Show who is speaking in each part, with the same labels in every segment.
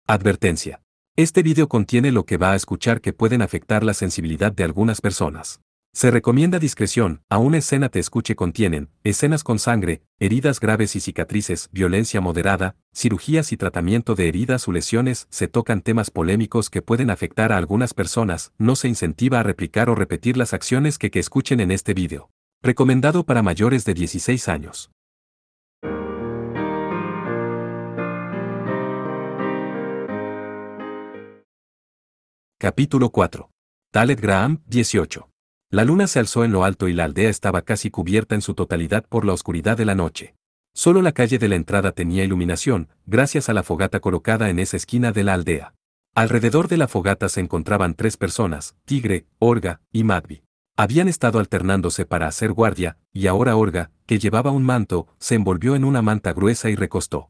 Speaker 1: Advertencia. Este video contiene lo que va a escuchar que pueden afectar la sensibilidad de algunas personas. Se recomienda discreción, aún escena te escuche contienen, escenas con sangre, heridas graves y cicatrices, violencia moderada, cirugías y tratamiento de heridas o lesiones, se tocan temas polémicos que pueden afectar a algunas personas, no se incentiva a replicar o repetir las acciones que escuchen en este video. Recomendado para mayores de 16 años. Capítulo 4. Taled Graham, 18. La luna se alzó en lo alto y la aldea estaba casi cubierta en su totalidad por la oscuridad de la noche. Solo la calle de la entrada tenía iluminación, gracias a la fogata colocada en esa esquina de la aldea. Alrededor de la fogata se encontraban 3 personas, Tigre, Olga y Madby. Habían estado alternándose para hacer guardia, y ahora Olga, que llevaba un manto, se envolvió en una manta gruesa y recostó.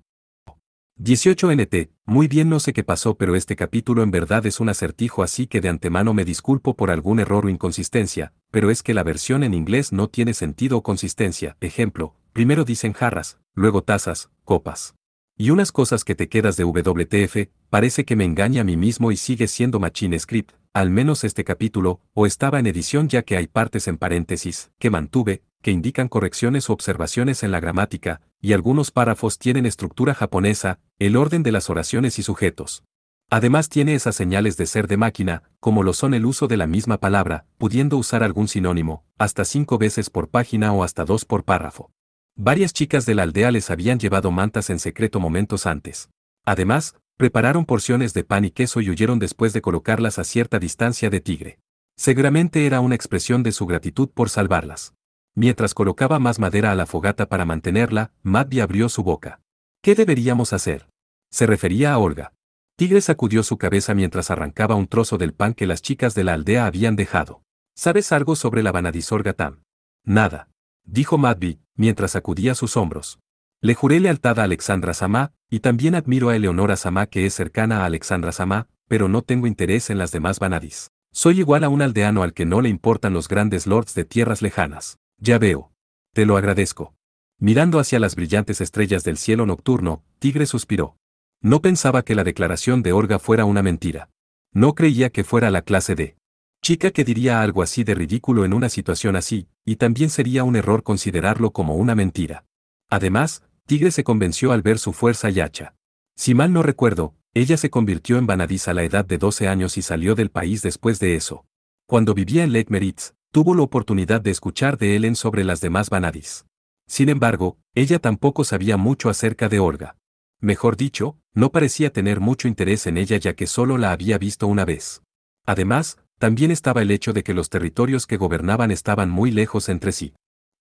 Speaker 1: 18 NT, muy bien, no sé qué pasó, pero este capítulo en verdad es un acertijo, así que de antemano me disculpo por algún error o inconsistencia, pero es que la versión en inglés no tiene sentido o consistencia. Ejemplo, primero dicen jarras, luego tazas, copas. Y unas cosas que te quedas de WTF, parece que me engaña a mí mismo y sigue siendo Machine Script, al menos este capítulo, o estaba en edición, ya que hay partes en paréntesis, que mantuve, que indican correcciones o observaciones en la gramática, y algunos párrafos tienen estructura japonesa, el orden de las oraciones y sujetos. Además tiene esas señales de ser de máquina, como lo son el uso de la misma palabra, pudiendo usar algún sinónimo, hasta 5 veces por página o hasta 2 por párrafo. Varias chicas de la aldea les habían llevado mantas en secreto momentos antes. Además, prepararon porciones de pan y queso y huyeron después de colocarlas a cierta distancia de Tigre. Seguramente era una expresión de su gratitud por salvarlas. Mientras colocaba más madera a la fogata para mantenerla, Madby abrió su boca. ¿Qué deberíamos hacer? Se refería a Olga. Tigre sacudió su cabeza mientras arrancaba un trozo del pan que las chicas de la aldea habían dejado. ¿Sabes algo sobre la Vanadisor Gatam? Nada, dijo Madby, mientras sacudía sus hombros. Le juré lealtad a Alexandra Samá, y también admiro a Eleonora Samá, que es cercana a Alexandra Samá, pero no tengo interés en las demás Vanadis. Soy igual a un aldeano al que no le importan los grandes lords de tierras lejanas. Ya veo. Te lo agradezco. Mirando hacia las brillantes estrellas del cielo nocturno, Tigre suspiró. No pensaba que la declaración de Olga fuera una mentira. No creía que fuera la clase de chica que diría algo así de ridículo en una situación así, y también sería un error considerarlo como una mentira. Además, Tigre se convenció al ver su fuerza y hacha. Si mal no recuerdo, ella se convirtió en Vanadis a la edad de 12 años y salió del país después de eso. Cuando vivía en Lake Meritz, tuvo la oportunidad de escuchar de Ellen sobre las demás Vanadis. Sin embargo, ella tampoco sabía mucho acerca de Olga. Mejor dicho, no parecía tener mucho interés en ella, ya que solo la había visto una vez. Además, también estaba el hecho de que los territorios que gobernaban estaban muy lejos entre sí.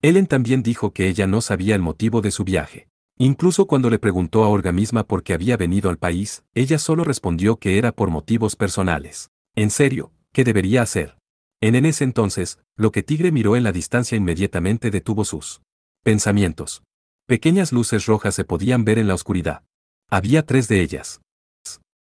Speaker 1: Ellen también dijo que ella no sabía el motivo de su viaje. Incluso cuando le preguntó a Olga misma por qué había venido al país, ella solo respondió que era por motivos personales. En serio, ¿qué debería hacer? En ese entonces, lo que Tigre miró en la distancia inmediatamente detuvo sus pensamientos. Pequeñas luces rojas se podían ver en la oscuridad. Había 3 de ellas.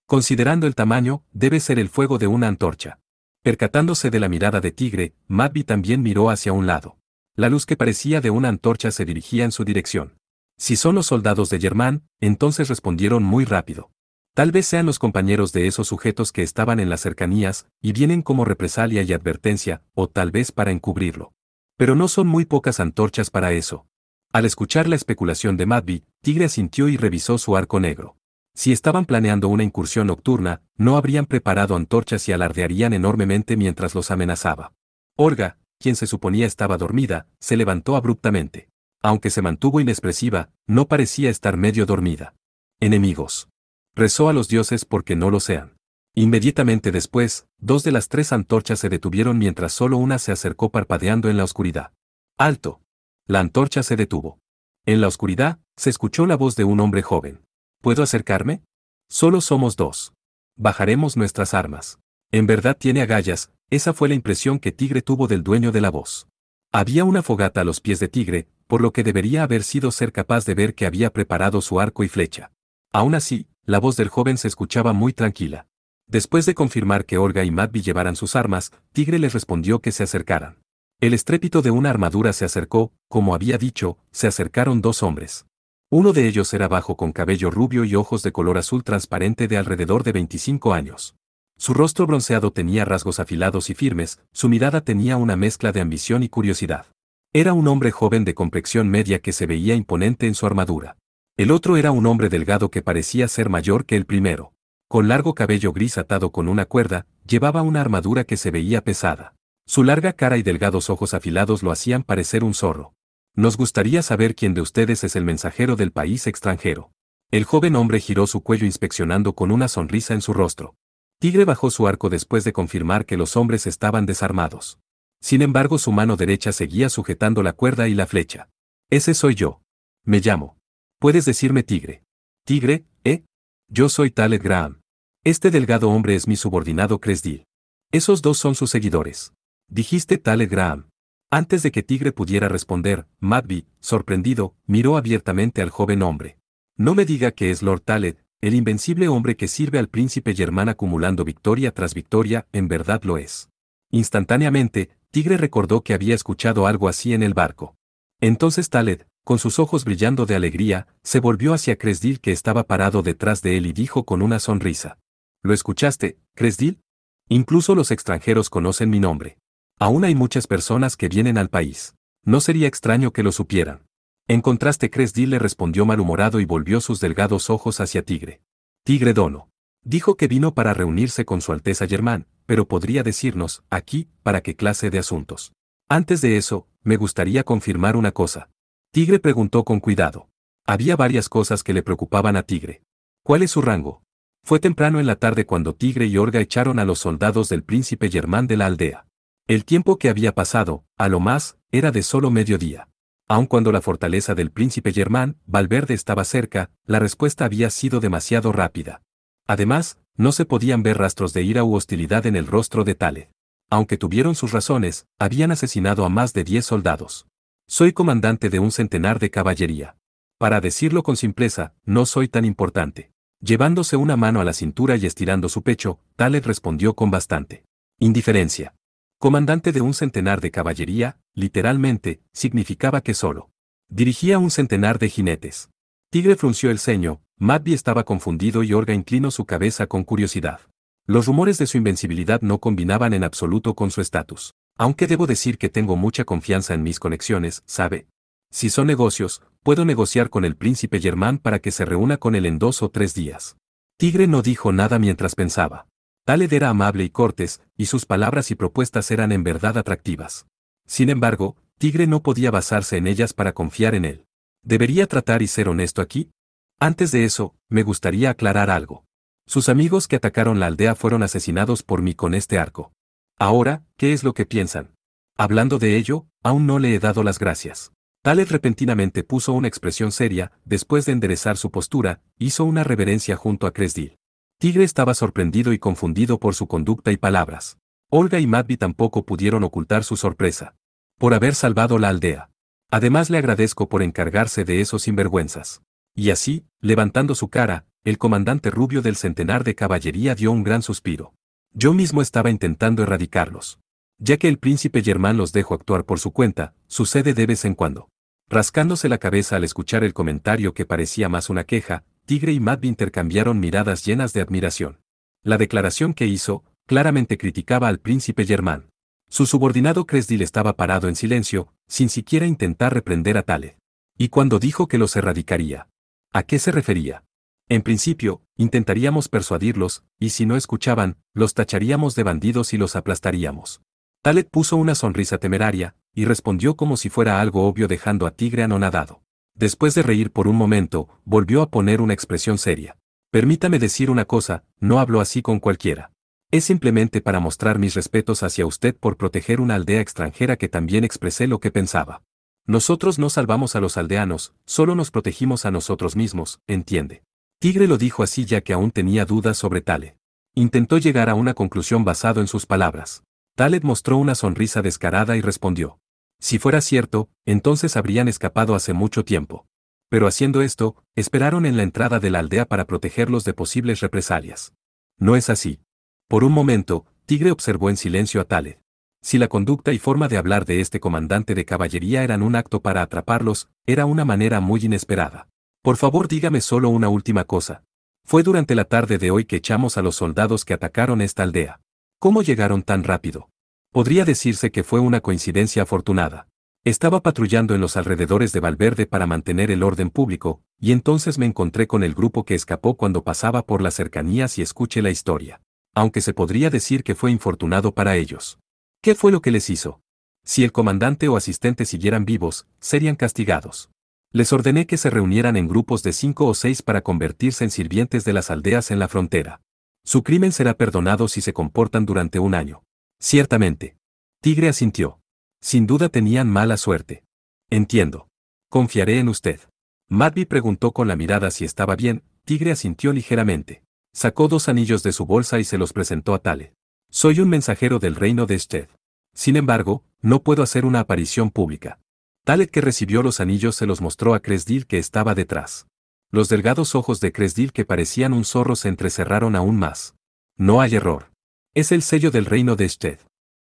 Speaker 1: Considerando el tamaño, debe ser el fuego de una antorcha. Percatándose de la mirada de Tigre, Madby también miró hacia un lado. La luz que parecía de una antorcha se dirigía en su dirección. Si son los soldados de Germán, entonces respondieron muy rápido. Tal vez sean los compañeros de esos sujetos que estaban en las cercanías, y vienen como represalia y advertencia, o tal vez para encubrirlo. Pero no son muy pocas antorchas para eso. Al escuchar la especulación de Madby, Tigre asintió y revisó su arco negro. Si estaban planeando una incursión nocturna, no habrían preparado antorchas y alardearían enormemente mientras los amenazaba. Olga, quien se suponía estaba dormida, se levantó abruptamente. Aunque se mantuvo inexpresiva, no parecía estar medio dormida. Enemigos. Rezó a los dioses porque no lo sean. Inmediatamente después, 2 de las 3 antorchas se detuvieron mientras solo una se acercó parpadeando en la oscuridad. ¡Alto! La antorcha se detuvo. En la oscuridad, se escuchó la voz de un hombre joven. ¿Puedo acercarme? Solo somos 2. Bajaremos nuestras armas. En verdad tiene agallas, esa fue la impresión que Tigre tuvo del dueño de la voz. Había una fogata a los pies de Tigre, por lo que debería haber sido ser capaz de ver que había preparado su arco y flecha. Aún así, la voz del joven se escuchaba muy tranquila. Después de confirmar que Olga y Madby llevaran sus armas, Tigre les respondió que se acercaran. El estrépito de una armadura se acercó, como había dicho, se acercaron 2 hombres. Uno de ellos era bajo con cabello rubio y ojos de color azul transparente de alrededor de 25 años. Su rostro bronceado tenía rasgos afilados y firmes, su mirada tenía una mezcla de ambición y curiosidad. Era un hombre joven de complexión media que se veía imponente en su armadura. El otro era un hombre delgado que parecía ser mayor que el primero. Con largo cabello gris atado con una cuerda, llevaba una armadura que se veía pesada. Su larga cara y delgados ojos afilados lo hacían parecer un zorro. Nos gustaría saber quién de ustedes es el mensajero del país extranjero. El joven hombre giró su cuello inspeccionando con una sonrisa en su rostro. Tigre bajó su arco después de confirmar que los hombres estaban desarmados. Sin embargo, su mano derecha seguía sujetando la cuerda y la flecha. Ese soy yo. Me llamo. Puedes decirme Tigre. Tigre, ¿eh? Yo soy Taled Graham. Este delgado hombre es mi subordinado Cresdil. Esos dos son sus seguidores. Dijiste Taled Graham. Antes de que Tigre pudiera responder, Madby, sorprendido, miró abiertamente al joven hombre. No me diga que es Lord Taled, el invencible hombre que sirve al príncipe Germán acumulando victoria tras victoria, en verdad lo es. Instantáneamente, Tigre recordó que había escuchado algo así en el barco. Entonces Taled, con sus ojos brillando de alegría, se volvió hacia Cresdil que estaba parado detrás de él y dijo con una sonrisa. ¿Lo escuchaste, Cresdil? Incluso los extranjeros conocen mi nombre. Aún hay muchas personas que vienen al país. No sería extraño que lo supieran. En contraste, Cresdil le respondió malhumorado y volvió sus delgados ojos hacia Tigre. Tigre Dono. Dijo que vino para reunirse con Su Alteza Germán, pero podría decirnos, aquí, para qué clase de asuntos. Antes de eso, me gustaría confirmar una cosa. Tigre preguntó con cuidado. Había varias cosas que le preocupaban a Tigre. ¿Cuál es su rango? Fue temprano en la tarde cuando Tigre y Olga echaron a los soldados del príncipe Germán de la aldea. El tiempo que había pasado, a lo más, era de solo mediodía. Aun cuando la fortaleza del príncipe Germán, Valverde estaba cerca, la respuesta había sido demasiado rápida. Además, no se podían ver rastros de ira u hostilidad en el rostro de Taled. Aunque tuvieron sus razones, habían asesinado a más de 10 soldados. Soy comandante de un centenar de caballería. Para decirlo con simpleza, no soy tan importante. Llevándose una mano a la cintura y estirando su pecho, Taled respondió con bastante indiferencia. Comandante de un centenar de caballería, literalmente, significaba que solo dirigía un centenar de jinetes. Tigre frunció el ceño, Madby estaba confundido y Olga inclinó su cabeza con curiosidad. Los rumores de su invencibilidad no combinaban en absoluto con su estatus. Aunque debo decir que tengo mucha confianza en mis conexiones, ¿sabe? Si son negocios, puedo negociar con el príncipe Germán para que se reúna con él en 2 o 3 días. Tigre no dijo nada mientras pensaba. Taled era amable y cortés, y sus palabras y propuestas eran en verdad atractivas. Sin embargo, Tigre no podía basarse en ellas para confiar en él. ¿Debería tratar y ser honesto aquí? Antes de eso, me gustaría aclarar algo. Sus amigos que atacaron la aldea fueron asesinados por mí con este arco. Ahora, ¿qué es lo que piensan? Hablando de ello, aún no le he dado las gracias. Taled repentinamente puso una expresión seria, después de enderezar su postura, hizo una reverencia junto a Cresdil. Tigre estaba sorprendido y confundido por su conducta y palabras. Olga y Madby tampoco pudieron ocultar su sorpresa. Por haber salvado la aldea. Además le agradezco por encargarse de esos sinvergüenzas. Y así, levantando su cara, el comandante rubio del centenar de caballería dio un gran suspiro. Yo mismo estaba intentando erradicarlos. Ya que el príncipe Germán los dejó actuar por su cuenta, sucede de vez en cuando. Rascándose la cabeza al escuchar el comentario que parecía más una queja, Tigre y Madby intercambiaron miradas llenas de admiración. La declaración que hizo, claramente criticaba al príncipe Germán. Su subordinado Cresdil estaba parado en silencio, sin siquiera intentar reprender a Taled. Y cuando dijo que los erradicaría, ¿a qué se refería? En principio, intentaríamos persuadirlos, y si no escuchaban, los tacharíamos de bandidos y los aplastaríamos. Taled puso una sonrisa temeraria, y respondió como si fuera algo obvio dejando a Tigre anonadado. Después de reír por un momento, volvió a poner una expresión seria. Permítame decir una cosa, no hablo así con cualquiera. Es simplemente para mostrar mis respetos hacia usted por proteger una aldea extranjera que también expresé lo que pensaba. Nosotros no salvamos a los aldeanos, solo nos protegimos a nosotros mismos, ¿entiende? Tigre lo dijo así ya que aún tenía dudas sobre Taled. Intentó llegar a una conclusión basado en sus palabras. Taled mostró una sonrisa descarada y respondió. Si fuera cierto, entonces habrían escapado hace mucho tiempo. Pero haciendo esto, esperaron en la entrada de la aldea para protegerlos de posibles represalias. No es así. Por un momento, Tigre observó en silencio a Taled. Si la conducta y forma de hablar de este comandante de caballería eran un acto para atraparlos, era una manera muy inesperada. Por favor, dígame solo una última cosa. Fue durante la tarde de hoy que echamos a los soldados que atacaron esta aldea. ¿Cómo llegaron tan rápido? Podría decirse que fue una coincidencia afortunada. Estaba patrullando en los alrededores de Valverde para mantener el orden público, y entonces me encontré con el grupo que escapó cuando pasaba por las cercanías y escuché la historia. Aunque se podría decir que fue infortunado para ellos. ¿Qué fue lo que les hizo? Si el comandante o asistente siguieran vivos, serían castigados. Les ordené que se reunieran en grupos de 5 o 6 para convertirse en sirvientes de las aldeas en la frontera. Su crimen será perdonado si se comportan durante un año. Ciertamente. Tigre asintió. Sin duda tenían mala suerte. Entiendo. Confiaré en usted. Madby preguntó con la mirada si estaba bien. Tigre asintió ligeramente. Sacó 2 anillos de su bolsa y se los presentó a Tale. Soy un mensajero del reino de Sted. Sin embargo, no puedo hacer una aparición pública. Talet, que recibió los anillos, se los mostró a Cresdil, que estaba detrás. Los delgados ojos de Cresdil, que parecían un zorro, se entrecerraron aún más. No hay error. Es el sello del reino de Sted.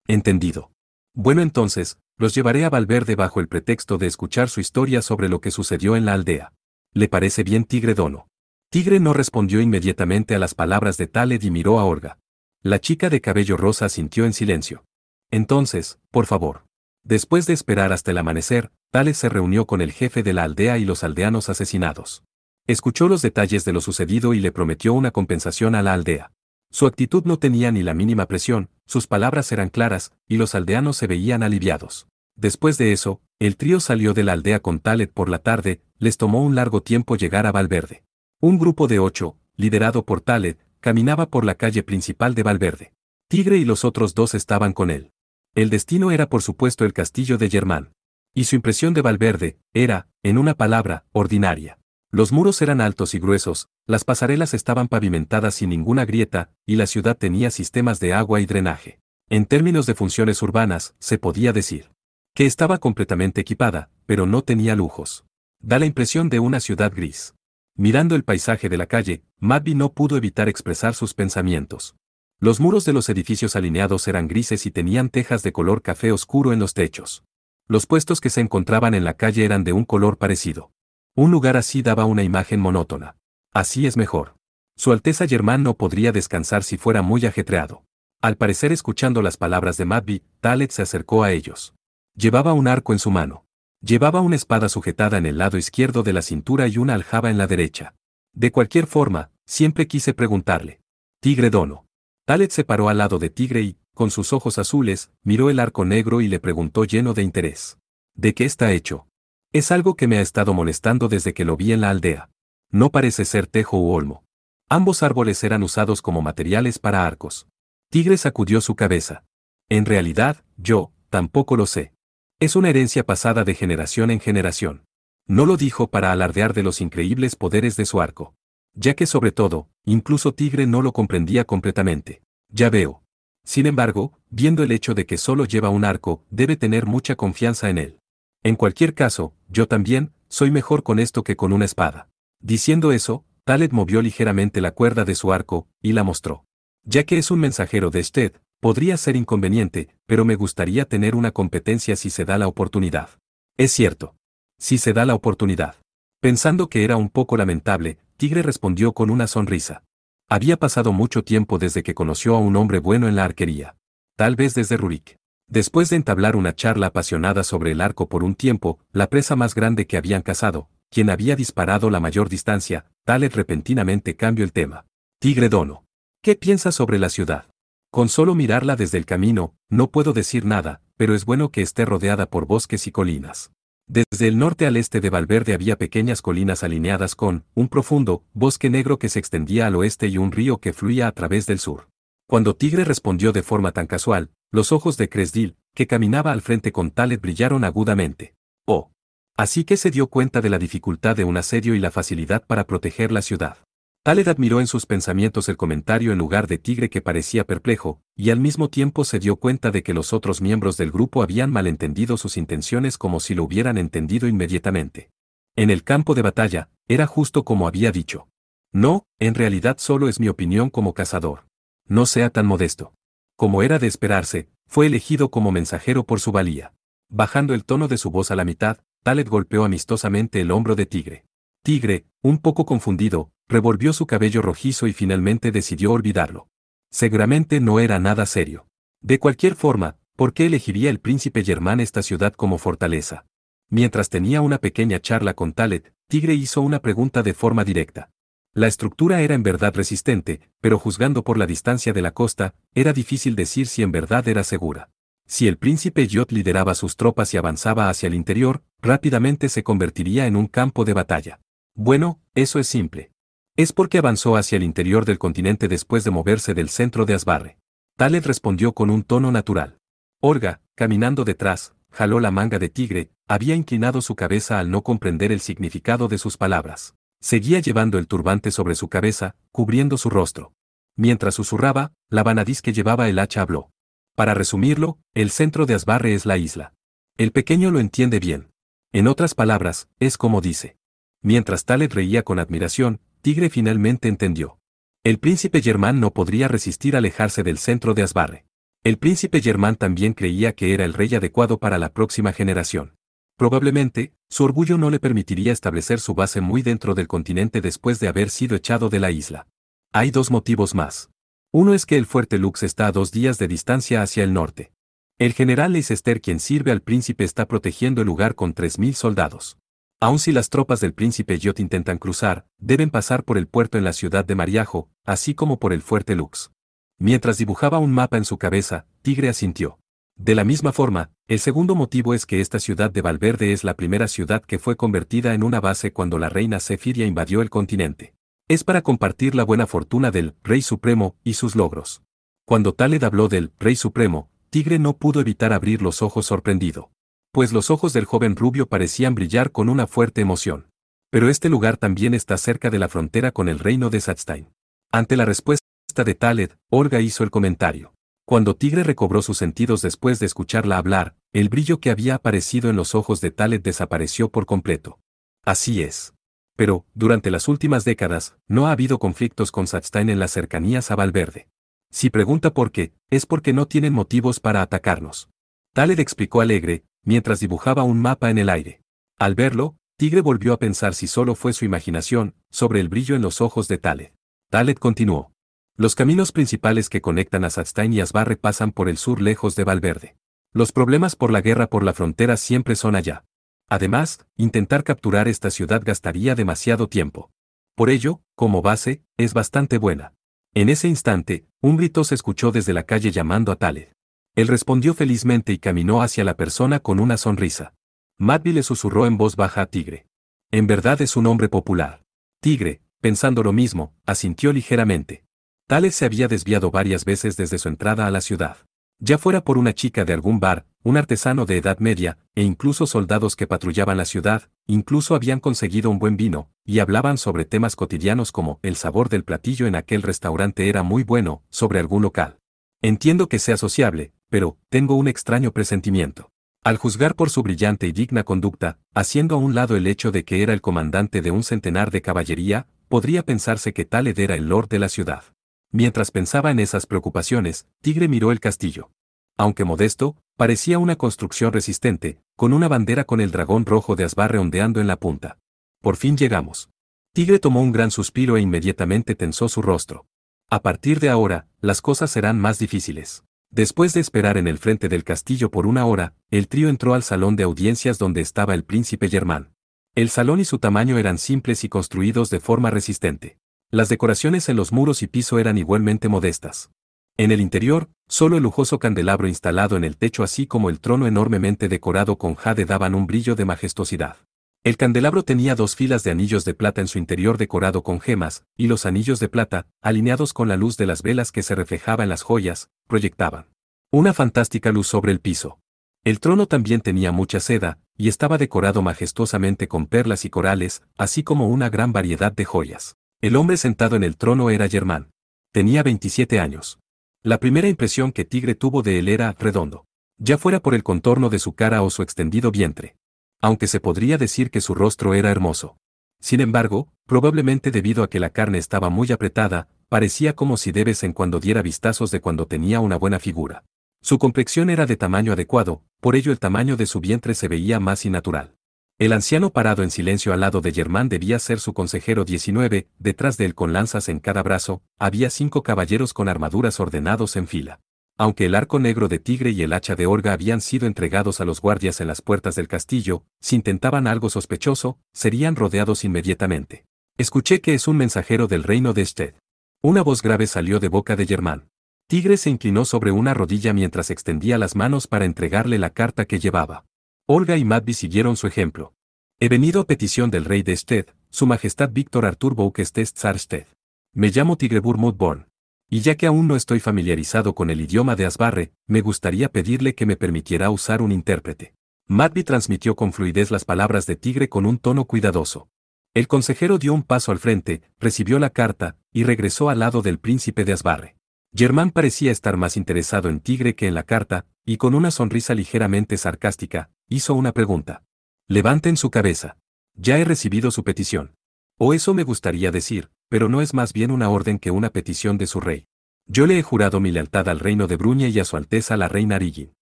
Speaker 1: Entendido. Bueno, entonces, los llevaré a Valverde bajo el pretexto de escuchar su historia sobre lo que sucedió en la aldea. ¿Le parece bien, Tigre Dono? Tigre no respondió inmediatamente a las palabras de Talet y miró a Olga. La chica de cabello rosa asintió en silencio. Entonces, por favor. Después de esperar hasta el amanecer, Talet se reunió con el jefe de la aldea y los aldeanos asesinados. Escuchó los detalles de lo sucedido y le prometió una compensación a la aldea. Su actitud no tenía ni la mínima presión, sus palabras eran claras, y los aldeanos se veían aliviados. Después de eso, el trío salió de la aldea con Talet por la tarde. Les tomó un largo tiempo llegar a Valverde. Un grupo de 8, liderado por Talet, caminaba por la calle principal de Valverde. Tigre y los otros 2 estaban con él. El destino era por supuesto el castillo de Germán. Y su impresión de Valverde era, en una palabra, ordinaria. Los muros eran altos y gruesos, las pasarelas estaban pavimentadas sin ninguna grieta, y la ciudad tenía sistemas de agua y drenaje. En términos de funciones urbanas, se podía decir que estaba completamente equipada, pero no tenía lujos. Da la impresión de una ciudad gris. Mirando el paisaje de la calle, Madby no pudo evitar expresar sus pensamientos. Los muros de los edificios alineados eran grises y tenían tejas de color café oscuro en los techos. Los puestos que se encontraban en la calle eran de un color parecido. Un lugar así daba una imagen monótona. Así es mejor. Su Alteza Germán no podría descansar si fuera muy ajetreado. Al parecer, escuchando las palabras de Madby, Talet se acercó a ellos. Llevaba un arco en su mano. Llevaba una espada sujetada en el lado izquierdo de la cintura y una aljaba en la derecha. De cualquier forma, siempre quise preguntarle. Tigre Dono. Talet se paró al lado de Tigre y, con sus ojos azules, miró el arco negro y le preguntó lleno de interés. ¿De qué está hecho? Es algo que me ha estado molestando desde que lo vi en la aldea. No parece ser tejo u olmo. Ambos árboles eran usados como materiales para arcos. Tigre sacudió su cabeza. En realidad, yo, tampoco lo sé. Es una herencia pasada de generación en generación. No lo dijo para alardear de los increíbles poderes de su arco. Ya que sobre todo, incluso Tigre no lo comprendía completamente. Ya veo. Sin embargo, viendo el hecho de que solo lleva un arco, debe tener mucha confianza en él. En cualquier caso, yo también, soy mejor con esto que con una espada. Diciendo eso, Talet movió ligeramente la cuerda de su arco, y la mostró. Ya que es un mensajero de Sted, podría ser inconveniente, pero me gustaría tener una competencia si se da la oportunidad. Es cierto. Si se da la oportunidad. Pensando que era un poco lamentable, Tigre respondió con una sonrisa. Había pasado mucho tiempo desde que conoció a un hombre bueno en la arquería. Tal vez desde Rurik. Después de entablar una charla apasionada sobre el arco por un tiempo, la presa más grande que habían cazado, quien había disparado la mayor distancia, Talet repentinamente cambió el tema. Tigre Dono. ¿Qué piensas sobre la ciudad? Con solo mirarla desde el camino, no puedo decir nada, pero es bueno que esté rodeada por bosques y colinas. Desde el norte al este de Valverde había pequeñas colinas alineadas con un profundo bosque negro que se extendía al oeste y un río que fluía a través del sur. Cuando Tigre respondió de forma tan casual, los ojos de Cresdil, que caminaba al frente con Talet, brillaron agudamente. Oh. Así que se dio cuenta de la dificultad de un asedio y la facilidad para proteger la ciudad. Talet admiró en sus pensamientos el comentario en lugar de Tigre, que parecía perplejo, y al mismo tiempo se dio cuenta de que los otros miembros del grupo habían malentendido sus intenciones como si lo hubieran entendido inmediatamente. En el campo de batalla, era justo como había dicho. No, en realidad solo es mi opinión como cazador. No sea tan modesto. Como era de esperarse, fue elegido como mensajero por su valía. Bajando el tono de su voz a la mitad, Talet golpeó amistosamente el hombro de Tigre. Tigre, un poco confundido, revolvió su cabello rojizo y finalmente decidió olvidarlo. Seguramente no era nada serio. De cualquier forma, ¿por qué elegiría el príncipe Germán esta ciudad como fortaleza? Mientras tenía una pequeña charla con Talet, Tigre hizo una pregunta de forma directa. La estructura era en verdad resistente, pero juzgando por la distancia de la costa, era difícil decir si en verdad era segura. Si el príncipe Yot lideraba sus tropas y avanzaba hacia el interior, rápidamente se convertiría en un campo de batalla. Bueno, eso es simple. Es porque avanzó hacia el interior del continente después de moverse del centro de Asbarre. Talet respondió con un tono natural. Orga, caminando detrás, jaló la manga de Tigre, había inclinado su cabeza al no comprender el significado de sus palabras. Seguía llevando el turbante sobre su cabeza, cubriendo su rostro. Mientras susurraba, la vanadis que llevaba el hacha habló. Para resumirlo, el centro de Asbarre es la isla. El pequeño lo entiende bien. En otras palabras, es como dice. Mientras Talet reía con admiración, Tigre finalmente entendió. El príncipe Germán no podría resistir alejarse del centro de Asbarre. El príncipe Germán también creía que era el rey adecuado para la próxima generación. Probablemente, su orgullo no le permitiría establecer su base muy dentro del continente después de haber sido echado de la isla. Hay dos motivos más. Uno es que el fuerte Lux está a 2 días de distancia hacia el norte. El general Leicester, quien sirve al príncipe, está protegiendo el lugar con 3.000 soldados. Aun si las tropas del príncipe Yot intentan cruzar, deben pasar por el puerto en la ciudad de Mariajo, así como por el fuerte Lux. Mientras dibujaba un mapa en su cabeza, Tigre asintió. De la misma forma, el segundo motivo es que esta ciudad de Valverde es la primera ciudad que fue convertida en una base cuando la reina Zefiria invadió el continente. Es para compartir la buena fortuna del Rey Supremo y sus logros. Cuando Talet habló del Rey Supremo, Tigre no pudo evitar abrir los ojos sorprendido. Pues los ojos del joven rubio parecían brillar con una fuerte emoción. Pero este lugar también está cerca de la frontera con el reino de Satzstein. Ante la respuesta de Talet, Orga hizo el comentario. Cuando Tigre recobró sus sentidos después de escucharla hablar, el brillo que había aparecido en los ojos de Talet desapareció por completo. Así es. Pero, durante las últimas décadas, no ha habido conflictos con Satzstein en las cercanías a Valverde. Si pregunta por qué, es porque no tienen motivos para atacarnos. Talet explicó alegre, mientras dibujaba un mapa en el aire. Al verlo, Tigre volvió a pensar si solo fue su imaginación, sobre el brillo en los ojos de Talet. Talet continuó. Los caminos principales que conectan a Satzstein y Asbarre pasan por el sur lejos de Valverde. Los problemas por la guerra por la frontera siempre son allá. Además, intentar capturar esta ciudad gastaría demasiado tiempo. Por ello, como base, es bastante buena. En ese instante, un grito se escuchó desde la calle llamando a Talet. Él respondió felizmente y caminó hacia la persona con una sonrisa. Madvi le susurró en voz baja a Tigre. En verdad es un hombre popular. Tigre, pensando lo mismo, asintió ligeramente. Talet se había desviado varias veces desde su entrada a la ciudad. Ya fuera por una chica de algún bar, un artesano de edad media, e incluso soldados que patrullaban la ciudad, incluso habían conseguido un buen vino, y hablaban sobre temas cotidianos como el sabor del platillo en aquel restaurante era muy bueno, sobre algún local. Entiendo que sea sociable, pero tengo un extraño presentimiento. Al juzgar por su brillante y digna conducta, haciendo a un lado el hecho de que era el comandante de un centenar de caballería, podría pensarse que Talet era el lord de la ciudad. Mientras pensaba en esas preocupaciones, Tigre miró el castillo. Aunque modesto, parecía una construcción resistente, con una bandera con el dragón rojo de Asbarre ondeando en la punta. Por fin llegamos. Tigre tomó un gran suspiro e inmediatamente tensó su rostro. A partir de ahora, las cosas serán más difíciles. Después de esperar en el frente del castillo por 1 hora, el trío entró al salón de audiencias donde estaba el príncipe Germán. El salón y su tamaño eran simples y construidos de forma resistente. Las decoraciones en los muros y piso eran igualmente modestas. En el interior, solo el lujoso candelabro instalado en el techo así como el trono enormemente decorado con jade daban un brillo de majestuosidad. El candelabro tenía 2 filas de anillos de plata en su interior decorado con gemas, y los anillos de plata, alineados con la luz de las velas que se reflejaba en las joyas, proyectaban una fantástica luz sobre el piso. El trono también tenía mucha seda, y estaba decorado majestuosamente con perlas y corales, así como una gran variedad de joyas. El hombre sentado en el trono era Germán. Tenía 27 años. La primera impresión que Tigre tuvo de él era redondo. Ya fuera por el contorno de su cara o su extendido vientre. Aunque se podría decir que su rostro era hermoso. Sin embargo, probablemente debido a que la carne estaba muy apretada, parecía como si de vez en cuando diera vistazos de cuando tenía una buena figura. Su complexión era de tamaño adecuado, por ello el tamaño de su vientre se veía más innatural. El anciano parado en silencio al lado de Germán debía ser su consejero 19, detrás de él con lanzas en cada brazo, había 5 caballeros con armaduras ordenados en fila. Aunque el arco negro de Tigre y el hacha de Olga habían sido entregados a los guardias en las puertas del castillo, si intentaban algo sospechoso, serían rodeados inmediatamente. Escuché que es un mensajero del reino de Sted. Una voz grave salió de boca de Germán. Tigre se inclinó sobre una rodilla mientras extendía las manos para entregarle la carta que llevaba. Olga y Madby siguieron su ejemplo. He venido a petición del rey de Sted, su majestad Víctor Artur Boukestes Tsar Sted. Me llamo Tigrebur Mudborn. Y ya que aún no estoy familiarizado con el idioma de Asbarre, me gustaría pedirle que me permitiera usar un intérprete. Madby transmitió con fluidez las palabras de Tigre con un tono cuidadoso. El consejero dio un paso al frente, recibió la carta, y regresó al lado del príncipe de Asbarre. Germán parecía estar más interesado en Tigre que en la carta, y con una sonrisa ligeramente sarcástica, hizo una pregunta. Levanten su cabeza. Ya he recibido su petición. O eso me gustaría decir, pero no es más bien una orden que una petición de su rey. Yo le he jurado mi lealtad al reino de Bruña y a su alteza la reina Arigin.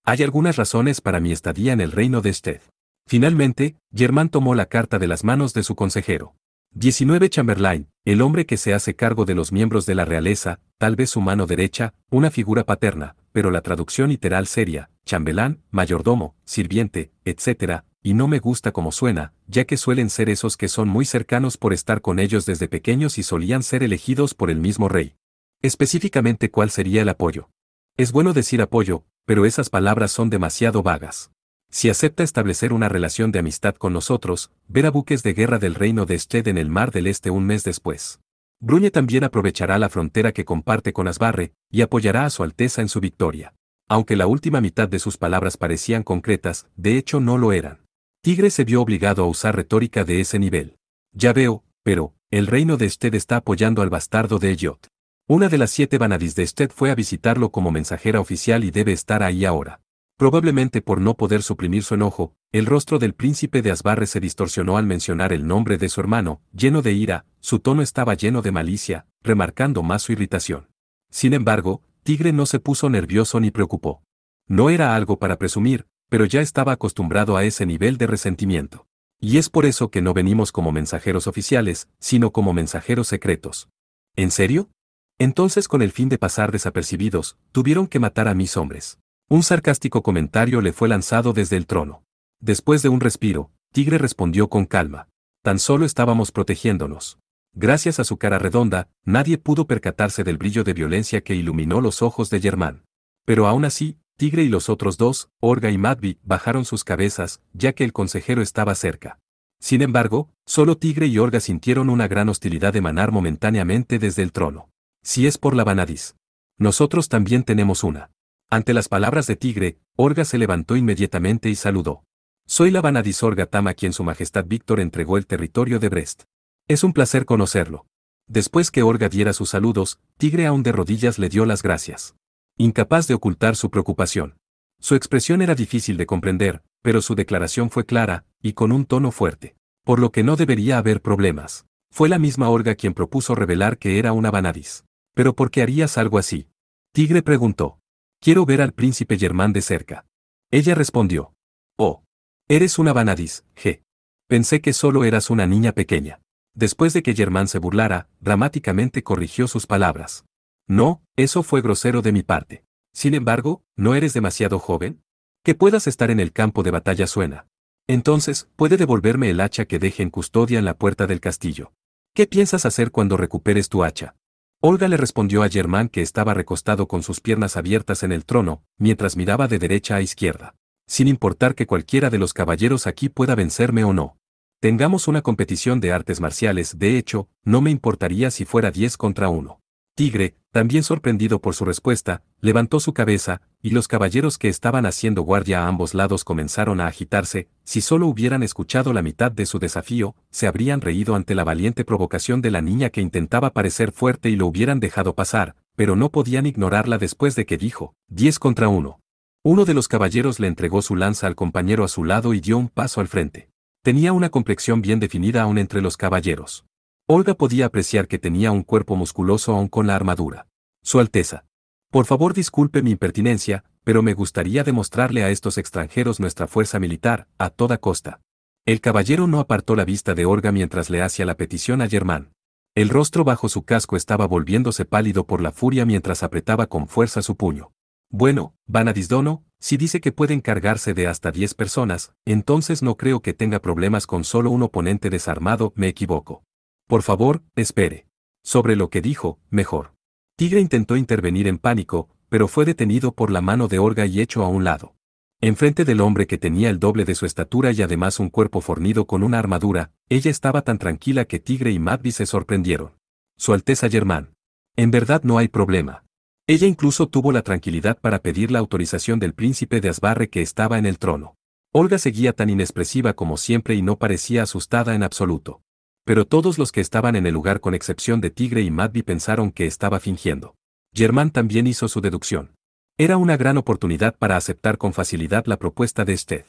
Speaker 1: Hay algunas razones para mi estadía en el reino de Sted. Finalmente, Germán tomó la carta de las manos de su consejero. 19 Chamberlain, el hombre que se hace cargo de los miembros de la realeza, tal vez su mano derecha, una figura paterna, pero la traducción literal seria, chambelán, mayordomo, sirviente, etc., y no me gusta como suena, ya que suelen ser esos que son muy cercanos por estar con ellos desde pequeños y solían ser elegidos por el mismo rey. Específicamente, ¿cuál sería el apoyo? Es bueno decir apoyo, pero esas palabras son demasiado vagas. Si acepta establecer una relación de amistad con nosotros, verá buques de guerra del reino de Sted en el Mar del Este un mes después. Bruñe también aprovechará la frontera que comparte con Asbarre, y apoyará a su Alteza en su victoria. Aunque la última mitad de sus palabras parecían concretas, de hecho no lo eran. Tigre se vio obligado a usar retórica de ese nivel. Ya veo, pero, el reino de Sted está apoyando al bastardo de Eyot. Una de las 7 vanadis de Sted fue a visitarlo como mensajera oficial y debe estar ahí ahora. Probablemente por no poder suprimir su enojo, el rostro del príncipe de Asbarre se distorsionó al mencionar el nombre de su hermano, lleno de ira, su tono estaba lleno de malicia, remarcando más su irritación. Sin embargo, Tigre no se puso nervioso ni preocupó. No era algo para presumir, pero ya estaba acostumbrado a ese nivel de resentimiento. Y es por eso que no venimos como mensajeros oficiales, sino como mensajeros secretos. ¿En serio? Entonces, con el fin de pasar desapercibidos, tuvieron que matar a mis hombres. Un sarcástico comentario le fue lanzado desde el trono. Después de un respiro, Tigre respondió con calma. Tan solo estábamos protegiéndonos. Gracias a su cara redonda, nadie pudo percatarse del brillo de violencia que iluminó los ojos de Germán. Pero aún así, Tigre y los otros dos, Olga y Madby, bajaron sus cabezas, ya que el consejero estaba cerca. Sin embargo, solo Tigre y Olga sintieron una gran hostilidad emanar momentáneamente desde el trono. Si es por la Vanadis. Nosotros también tenemos una. Ante las palabras de Tigre, Olga se levantó inmediatamente y saludó. Soy la Vanadis Olga Tam a quien su majestad Víctor entregó el territorio de Brest. Es un placer conocerlo. Después que Olga diera sus saludos, Tigre aún de rodillas le dio las gracias. Incapaz de ocultar su preocupación. Su expresión era difícil de comprender, pero su declaración fue clara, y con un tono fuerte. Por lo que no debería haber problemas. Fue la misma Olga quien propuso revelar que era una Vanadis. ¿Pero por qué harías algo así? Tigre preguntó. Quiero ver al príncipe Germán de cerca. Ella respondió. Oh. Eres una Vanadis, G. Pensé que solo eras una niña pequeña. Después de que Germán se burlara, dramáticamente corrigió sus palabras. No, eso fue grosero de mi parte. Sin embargo, ¿no eres demasiado joven? Que puedas estar en el campo de batalla suena. Entonces, puede devolverme el hacha que deje en custodia en la puerta del castillo. ¿Qué piensas hacer cuando recuperes tu hacha? Olga le respondió a Germán que estaba recostado con sus piernas abiertas en el trono, mientras miraba de derecha a izquierda. Sin importar que cualquiera de los caballeros aquí pueda vencerme o no. Tengamos una competición de artes marciales, de hecho, no me importaría si fuera 10 contra 1. Tigre, también sorprendido por su respuesta, levantó su cabeza, y los caballeros que estaban haciendo guardia a ambos lados comenzaron a agitarse. Si solo hubieran escuchado la mitad de su desafío, se habrían reído ante la valiente provocación de la niña que intentaba parecer fuerte y lo hubieran dejado pasar, pero no podían ignorarla después de que dijo, 10 contra 1. Uno de los caballeros le entregó su lanza al compañero a su lado y dio un paso al frente. Tenía una complexión bien definida aún entre los caballeros. Olga podía apreciar que tenía un cuerpo musculoso aún con la armadura. Su Alteza. Por favor, disculpe mi impertinencia, pero me gustaría demostrarle a estos extranjeros nuestra fuerza militar, a toda costa. El caballero no apartó la vista de Olga mientras le hacía la petición a Germán. El rostro bajo su casco estaba volviéndose pálido por la furia mientras apretaba con fuerza su puño. Bueno, Vanadisdono, si dice que puede encargarse de hasta 10 personas, entonces no creo que tenga problemas con solo un oponente desarmado, me equivoco. Por favor, espere. Sobre lo que dijo, mejor. Tigre intentó intervenir en pánico, pero fue detenido por la mano de Olga y hecho a un lado. Enfrente del hombre que tenía el doble de su estatura y además un cuerpo fornido con una armadura, ella estaba tan tranquila que Tigre y Madvi se sorprendieron. Su Alteza Germán. En verdad no hay problema. Ella incluso tuvo la tranquilidad para pedir la autorización del príncipe de Asbarre que estaba en el trono. Olga seguía tan inexpresiva como siempre y no parecía asustada en absoluto. Pero todos los que estaban en el lugar con excepción de Tigre y Madvi pensaron que estaba fingiendo. Germán también hizo su deducción. Era una gran oportunidad para aceptar con facilidad la propuesta de Sted.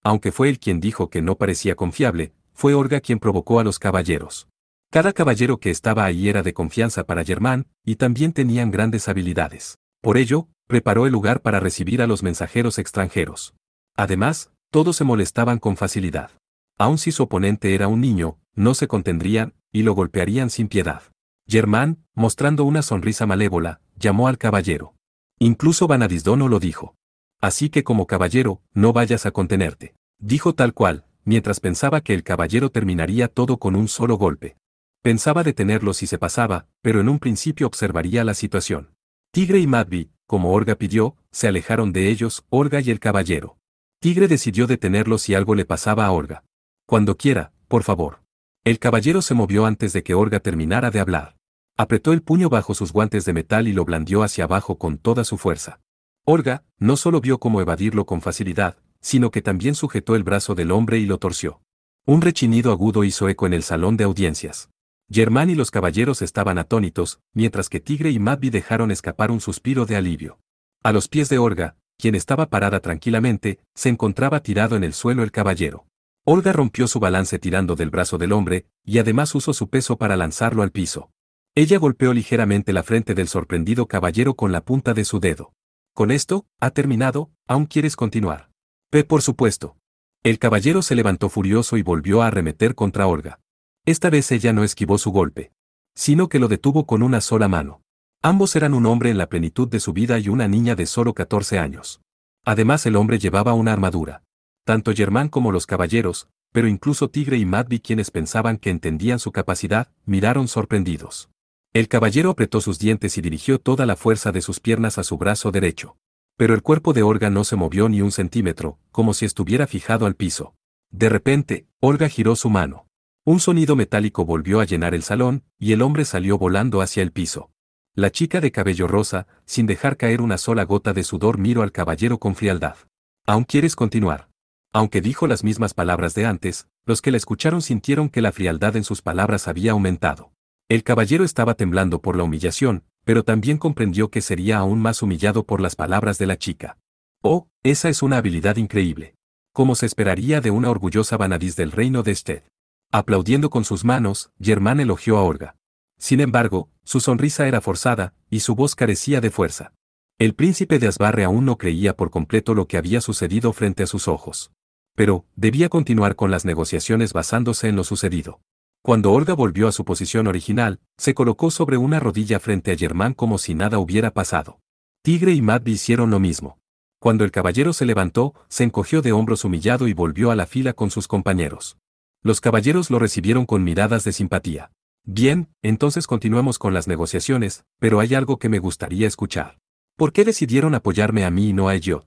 Speaker 1: Aunque fue él quien dijo que no parecía confiable, fue Olga quien provocó a los caballeros. Cada caballero que estaba ahí era de confianza para Germán, y también tenían grandes habilidades. Por ello, preparó el lugar para recibir a los mensajeros extranjeros. Además, todos se molestaban con facilidad. Aun si su oponente era un niño, no se contendrían, y lo golpearían sin piedad. Germán, mostrando una sonrisa malévola, llamó al caballero. Incluso Vanadisdono lo dijo. Así que como caballero, no vayas a contenerte. Dijo tal cual, mientras pensaba que el caballero terminaría todo con un solo golpe. Pensaba detenerlo si se pasaba, pero en un principio observaría la situación. Tigre y Madvi, como Olga pidió, se alejaron de ellos, Olga y el caballero. Tigre decidió detenerlo si algo le pasaba a Olga. Cuando quiera, por favor. El caballero se movió antes de que Olga terminara de hablar. Apretó el puño bajo sus guantes de metal y lo blandió hacia abajo con toda su fuerza. Olga no solo vio cómo evadirlo con facilidad, sino que también sujetó el brazo del hombre y lo torció. Un rechinido agudo hizo eco en el salón de audiencias. Germán y los caballeros estaban atónitos, mientras que Tigre y Madvi dejaron escapar un suspiro de alivio. A los pies de Olga, quien estaba parada tranquilamente, se encontraba tirado en el suelo el caballero. Olga rompió su balance tirando del brazo del hombre, y además usó su peso para lanzarlo al piso. Ella golpeó ligeramente la frente del sorprendido caballero con la punta de su dedo. ¿Con esto, ha terminado? ¿Aún quieres continuar? Por supuesto. El caballero se levantó furioso y volvió a arremeter contra Olga. Esta vez ella no esquivó su golpe, sino que lo detuvo con una sola mano. Ambos eran un hombre en la plenitud de su vida y una niña de solo 14 años. Además el hombre llevaba una armadura. Tanto Germán como los caballeros, pero incluso Tigre y Madvi quienes pensaban que entendían su capacidad, miraron sorprendidos. El caballero apretó sus dientes y dirigió toda la fuerza de sus piernas a su brazo derecho. Pero el cuerpo de Olga no se movió ni un centímetro, como si estuviera fijado al piso. De repente, Olga giró su mano. Un sonido metálico volvió a llenar el salón, y el hombre salió volando hacia el piso. La chica de cabello rosa, sin dejar caer una sola gota de sudor, miró al caballero con frialdad. ¿Aún quieres continuar? Aunque dijo las mismas palabras de antes, los que la escucharon sintieron que la frialdad en sus palabras había aumentado. El caballero estaba temblando por la humillación, pero también comprendió que sería aún más humillado por las palabras de la chica. Oh, esa es una habilidad increíble. Como se esperaría de una orgullosa Vanadis del reino de Sted. Aplaudiendo con sus manos, Germán elogió a Olga. Sin embargo, su sonrisa era forzada, y su voz carecía de fuerza. El príncipe de Asbarre aún no creía por completo lo que había sucedido frente a sus ojos. Pero, debía continuar con las negociaciones basándose en lo sucedido. Cuando Olga volvió a su posición original, se colocó sobre una rodilla frente a Germán como si nada hubiera pasado. Tigre y Madvi hicieron lo mismo. Cuando el caballero se levantó, se encogió de hombros humillado y volvió a la fila con sus compañeros. Los caballeros lo recibieron con miradas de simpatía. Bien, entonces continuemos con las negociaciones, pero hay algo que me gustaría escuchar. ¿Por qué decidieron apoyarme a mí y no a ellos?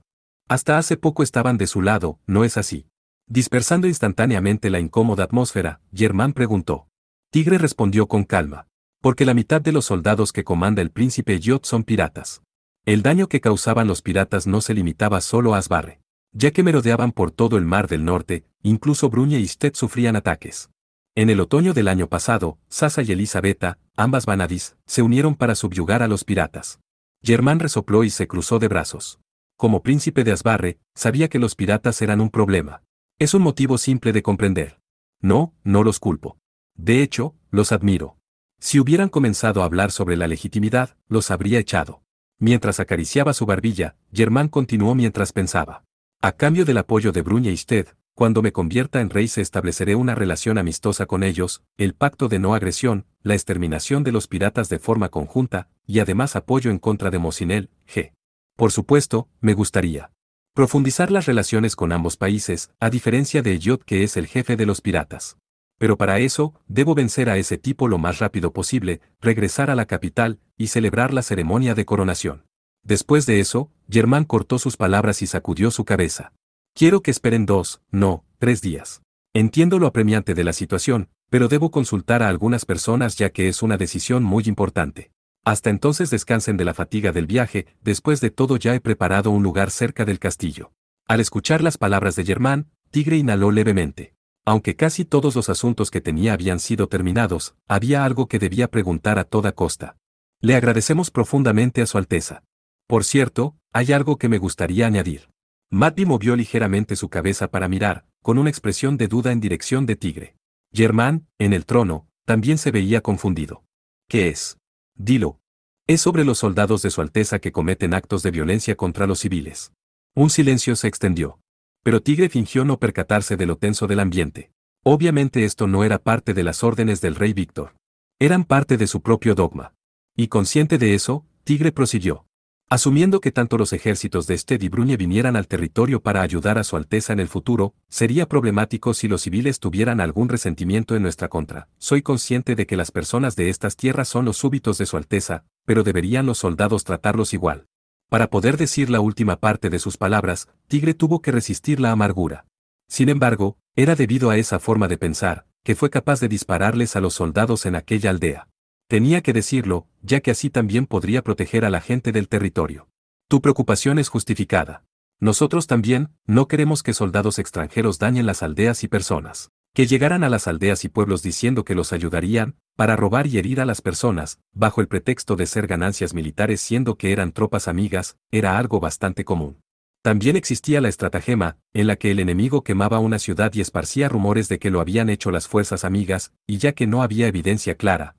Speaker 1: Hasta hace poco estaban de su lado, ¿no es así? Dispersando instantáneamente la incómoda atmósfera, Germán preguntó. Tigre respondió con calma. Porque la mitad de los soldados que comanda el príncipe Yot son piratas. El daño que causaban los piratas no se limitaba solo a Asbarre. Ya que merodeaban por todo el mar del norte, incluso Bruña y Sted sufrían ataques. En el otoño del año pasado, Sasa y Elisabetta, ambas Vanadis, se unieron para subyugar a los piratas. Germán resopló y se cruzó de brazos. Como príncipe de Asbarre, sabía que los piratas eran un problema. Es un motivo simple de comprender. No, no los culpo. De hecho, los admiro. Si hubieran comenzado a hablar sobre la legitimidad, los habría echado. Mientras acariciaba su barbilla, Germán continuó mientras pensaba. A cambio del apoyo de Bruña y Sted, cuando me convierta en rey se estableceré una relación amistosa con ellos, el pacto de no agresión, la exterminación de los piratas de forma conjunta, y además apoyo en contra de Mosinel, G. Por supuesto, me gustaría profundizar las relaciones con ambos países, a diferencia de Elliot que es el jefe de los piratas. Pero para eso, debo vencer a ese tipo lo más rápido posible, regresar a la capital, y celebrar la ceremonia de coronación. Después de eso, Germán cortó sus palabras y sacudió su cabeza. Quiero que esperen 2, no, 3 días. Entiendo lo apremiante de la situación, pero debo consultar a algunas personas ya que es una decisión muy importante. Hasta entonces descansen de la fatiga del viaje, después de todo ya he preparado un lugar cerca del castillo. Al escuchar las palabras de Germán, Tigre inhaló levemente. Aunque casi todos los asuntos que tenía habían sido terminados, había algo que debía preguntar a toda costa. Le agradecemos profundamente a Su Alteza. Por cierto, hay algo que me gustaría añadir. Matby movió ligeramente su cabeza para mirar, con una expresión de duda en dirección de Tigre. Germán, en el trono, también se veía confundido. ¿Qué es? Dilo. Es sobre los soldados de Su Alteza que cometen actos de violencia contra los civiles. Un silencio se extendió. Pero Tigre fingió no percatarse de lo tenso del ambiente. Obviamente esto no era parte de las órdenes del rey Víctor. Eran parte de su propio dogma. Y consciente de eso, Tigre prosiguió. Asumiendo que tanto los ejércitos de Sted y Bruñe vinieran al territorio para ayudar a Su Alteza en el futuro, sería problemático si los civiles tuvieran algún resentimiento en nuestra contra. Soy consciente de que las personas de estas tierras son los súbditos de Su Alteza, pero deberían los soldados tratarlos igual. Para poder decir la última parte de sus palabras, Tigre tuvo que resistir la amargura. Sin embargo, era debido a esa forma de pensar, que fue capaz de dispararles a los soldados en aquella aldea. Tenía que decirlo, ya que así también podría proteger a la gente del territorio. Tu preocupación es justificada. Nosotros también, no queremos que soldados extranjeros dañen las aldeas y personas. Que llegaran a las aldeas y pueblos diciendo que los ayudarían, para robar y herir a las personas, bajo el pretexto de ser ganancias militares siendo que eran tropas amigas, era algo bastante común. También existía la estratagema, en la que el enemigo quemaba una ciudad y esparcía rumores de que lo habían hecho las fuerzas amigas, y ya que no había evidencia clara,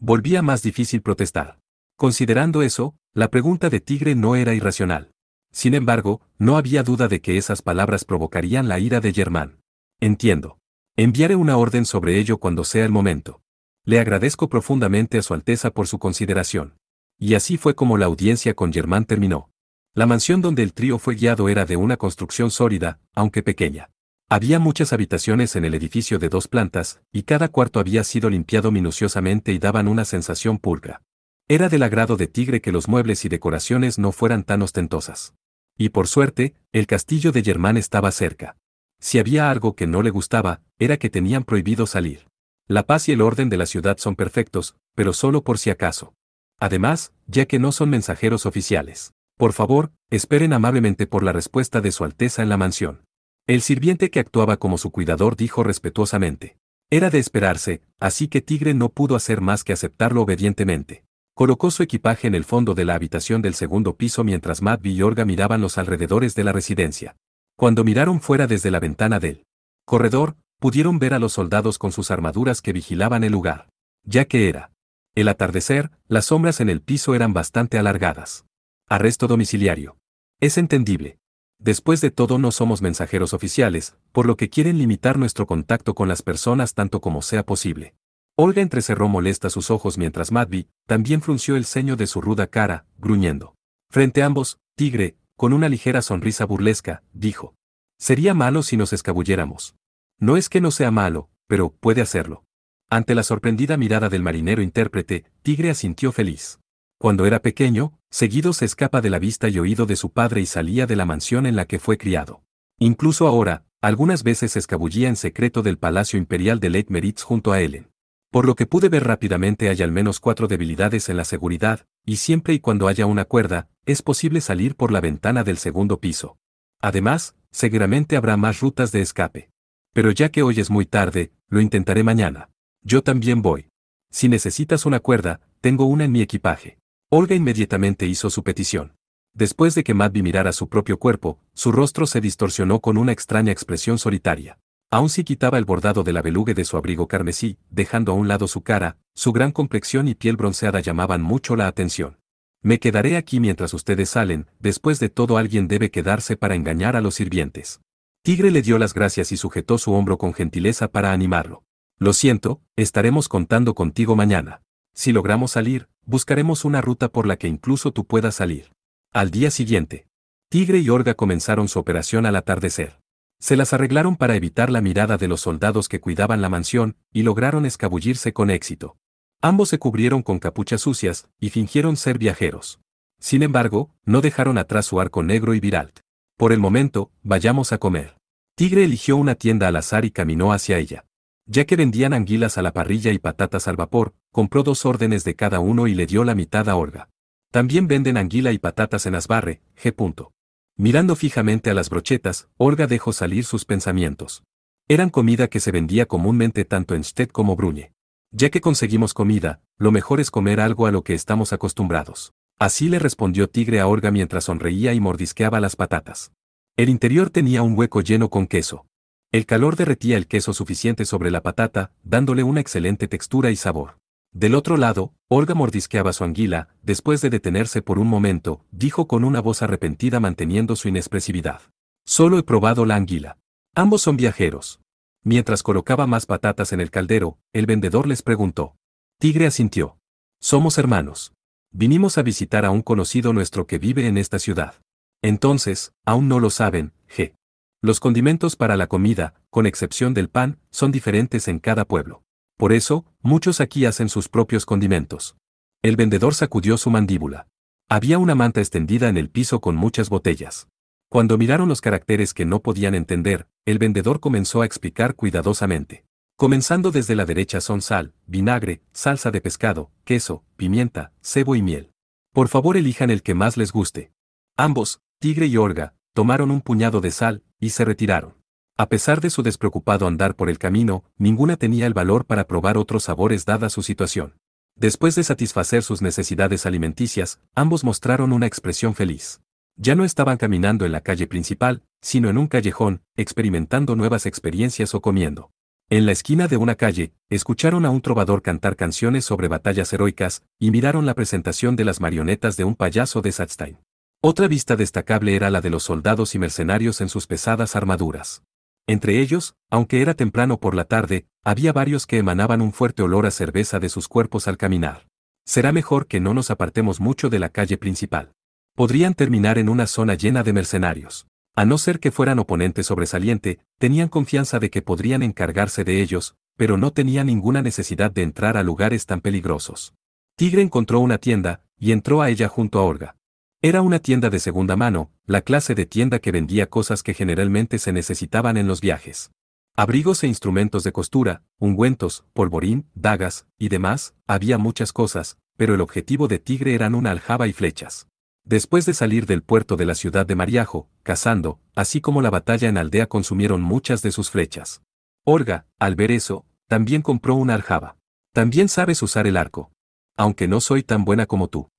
Speaker 1: volvía más difícil protestar. Considerando eso, la pregunta de Tigre no era irracional. Sin embargo, no había duda de que esas palabras provocarían la ira de Germán. Entiendo. Enviaré una orden sobre ello cuando sea el momento. Le agradezco profundamente a Su Alteza por su consideración. Y así fue como la audiencia con Germán terminó. La mansión donde el trío fue guiado era de una construcción sólida, aunque pequeña. Había muchas habitaciones en el edificio de 2 plantas, y cada cuarto había sido limpiado minuciosamente y daban una sensación pulcra. Era del agrado de Tigre que los muebles y decoraciones no fueran tan ostentosas. Y por suerte, el castillo de Germán estaba cerca. Si había algo que no le gustaba, era que tenían prohibido salir. La paz y el orden de la ciudad son perfectos, pero solo por si acaso. Además, ya que no son mensajeros oficiales. Por favor, esperen amablemente por la respuesta de Su Alteza en la mansión. El sirviente que actuaba como su cuidador dijo respetuosamente. Era de esperarse, así que Tigre no pudo hacer más que aceptarlo obedientemente. Colocó su equipaje en el fondo de la habitación del segundo piso mientras Matby y Olga miraban los alrededores de la residencia. Cuando miraron fuera desde la ventana del corredor, pudieron ver a los soldados con sus armaduras que vigilaban el lugar. Ya que era el atardecer, las sombras en el piso eran bastante alargadas. Arresto domiciliario. Es entendible. Después de todo no somos mensajeros oficiales, por lo que quieren limitar nuestro contacto con las personas tanto como sea posible. Olga entrecerró molesta sus ojos mientras Matby también frunció el ceño de su ruda cara, gruñendo. Frente a ambos, Tigre, con una ligera sonrisa burlesca, dijo. Sería malo si nos escabulléramos. No es que no sea malo, pero puede hacerlo. Ante la sorprendida mirada del marinero intérprete, Tigre asintió feliz. Cuando era pequeño, seguido se escapa de la vista y oído de su padre y salía de la mansión en la que fue criado. Incluso ahora, algunas veces se escabullía en secreto del Palacio Imperial de Lake Meritz junto a Ellen. Por lo que pude ver rápidamente hay al menos 4 debilidades en la seguridad, y siempre y cuando haya una cuerda, es posible salir por la ventana del segundo piso. Además, seguramente habrá más rutas de escape. Pero ya que hoy es muy tarde, lo intentaré mañana. Yo también voy. Si necesitas una cuerda, tengo una en mi equipaje. Olga inmediatamente hizo su petición. Después de que Matby mirara su propio cuerpo, su rostro se distorsionó con una extraña expresión solitaria. Aún si quitaba el bordado del abelugue de su abrigo carmesí, dejando a un lado su cara, su gran complexión y piel bronceada llamaban mucho la atención. Me quedaré aquí mientras ustedes salen, después de todo alguien debe quedarse para engañar a los sirvientes. Tigre le dio las gracias y sujetó su hombro con gentileza para animarlo. Lo siento, estaremos contando contigo mañana. Si logramos salir, buscaremos una ruta por la que incluso tú puedas salir. Al día siguiente, Tigre y Orga comenzaron su operación al atardecer. Se las arreglaron para evitar la mirada de los soldados que cuidaban la mansión, y lograron escabullirse con éxito. Ambos se cubrieron con capuchas sucias, y fingieron ser viajeros. Sin embargo, no dejaron atrás su arco negro y Viralt. Por el momento, vayamos a comer. Tigre eligió una tienda al azar y caminó hacia ella. Ya que vendían anguilas a la parrilla y patatas al vapor, compró 2 órdenes de cada uno y le dio la mitad a Orga. También venden anguila y patatas en Asbarre, G. Mirando fijamente a las brochetas, Orga dejó salir sus pensamientos. Eran comida que se vendía comúnmente tanto en Sted como Bruñe. Ya que conseguimos comida, lo mejor es comer algo a lo que estamos acostumbrados. Así le respondió Tigre a Orga mientras sonreía y mordisqueaba las patatas. El interior tenía un hueco lleno con queso. El calor derretía el queso suficiente sobre la patata, dándole una excelente textura y sabor. Del otro lado, Orga mordisqueaba su anguila, después de detenerse por un momento, dijo con una voz arrepentida manteniendo su inexpresividad. Solo he probado la anguila. Ambos son viajeros. Mientras colocaba más patatas en el caldero, el vendedor les preguntó. Tigre asintió. Somos hermanos. Vinimos a visitar a un conocido nuestro que vive en esta ciudad. Entonces, aún no lo saben, G. Los condimentos para la comida, con excepción del pan, son diferentes en cada pueblo. Por eso, muchos aquí hacen sus propios condimentos. El vendedor sacudió su mandíbula. Había una manta extendida en el piso con muchas botellas. Cuando miraron los caracteres que no podían entender, el vendedor comenzó a explicar cuidadosamente. Comenzando desde la derecha son sal, vinagre, salsa de pescado, queso, pimienta, cebo y miel. Por favor elijan el que más les guste. Ambos, Tigre y Orga, tomaron un puñado de sal, y se retiraron. A pesar de su despreocupado andar por el camino, ninguna tenía el valor para probar otros sabores dada su situación. Después de satisfacer sus necesidades alimenticias, ambos mostraron una expresión feliz. Ya no estaban caminando en la calle principal, sino en un callejón, experimentando nuevas experiencias o comiendo. En la esquina de una calle, escucharon a un trovador cantar canciones sobre batallas heroicas, y miraron la presentación de las marionetas de un payaso de Satzstein. Otra vista destacable era la de los soldados y mercenarios en sus pesadas armaduras. Entre ellos, aunque era temprano por la tarde, había varios que emanaban un fuerte olor a cerveza de sus cuerpos al caminar. Será mejor que no nos apartemos mucho de la calle principal. Podrían terminar en una zona llena de mercenarios. A no ser que fueran oponentes sobresaliente, tenían confianza de que podrían encargarse de ellos, pero no tenían ninguna necesidad de entrar a lugares tan peligrosos. Tigre encontró una tienda, y entró a ella junto a Orga. Era una tienda de segunda mano, la clase de tienda que vendía cosas que generalmente se necesitaban en los viajes. Abrigos e instrumentos de costura, ungüentos, polvorín, dagas, y demás, había muchas cosas, pero el objetivo de Tigre eran una aljaba y flechas. Después de salir del puerto de la ciudad de Mariajo, cazando, así como la batalla en aldea consumieron muchas de sus flechas. Orga, al ver eso, también compró una aljaba. También sabes usar el arco. Aunque no soy tan buena como tú.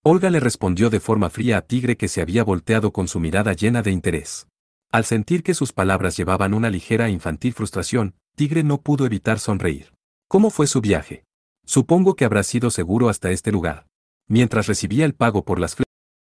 Speaker 1: Olga le respondió de forma fría a Tigre que se había volteado con su mirada llena de interés. Al sentir que sus palabras llevaban una ligera e infantil frustración, Tigre no pudo evitar sonreír. ¿Cómo fue su viaje? Supongo que habrá sido seguro hasta este lugar. Mientras recibía el pago por las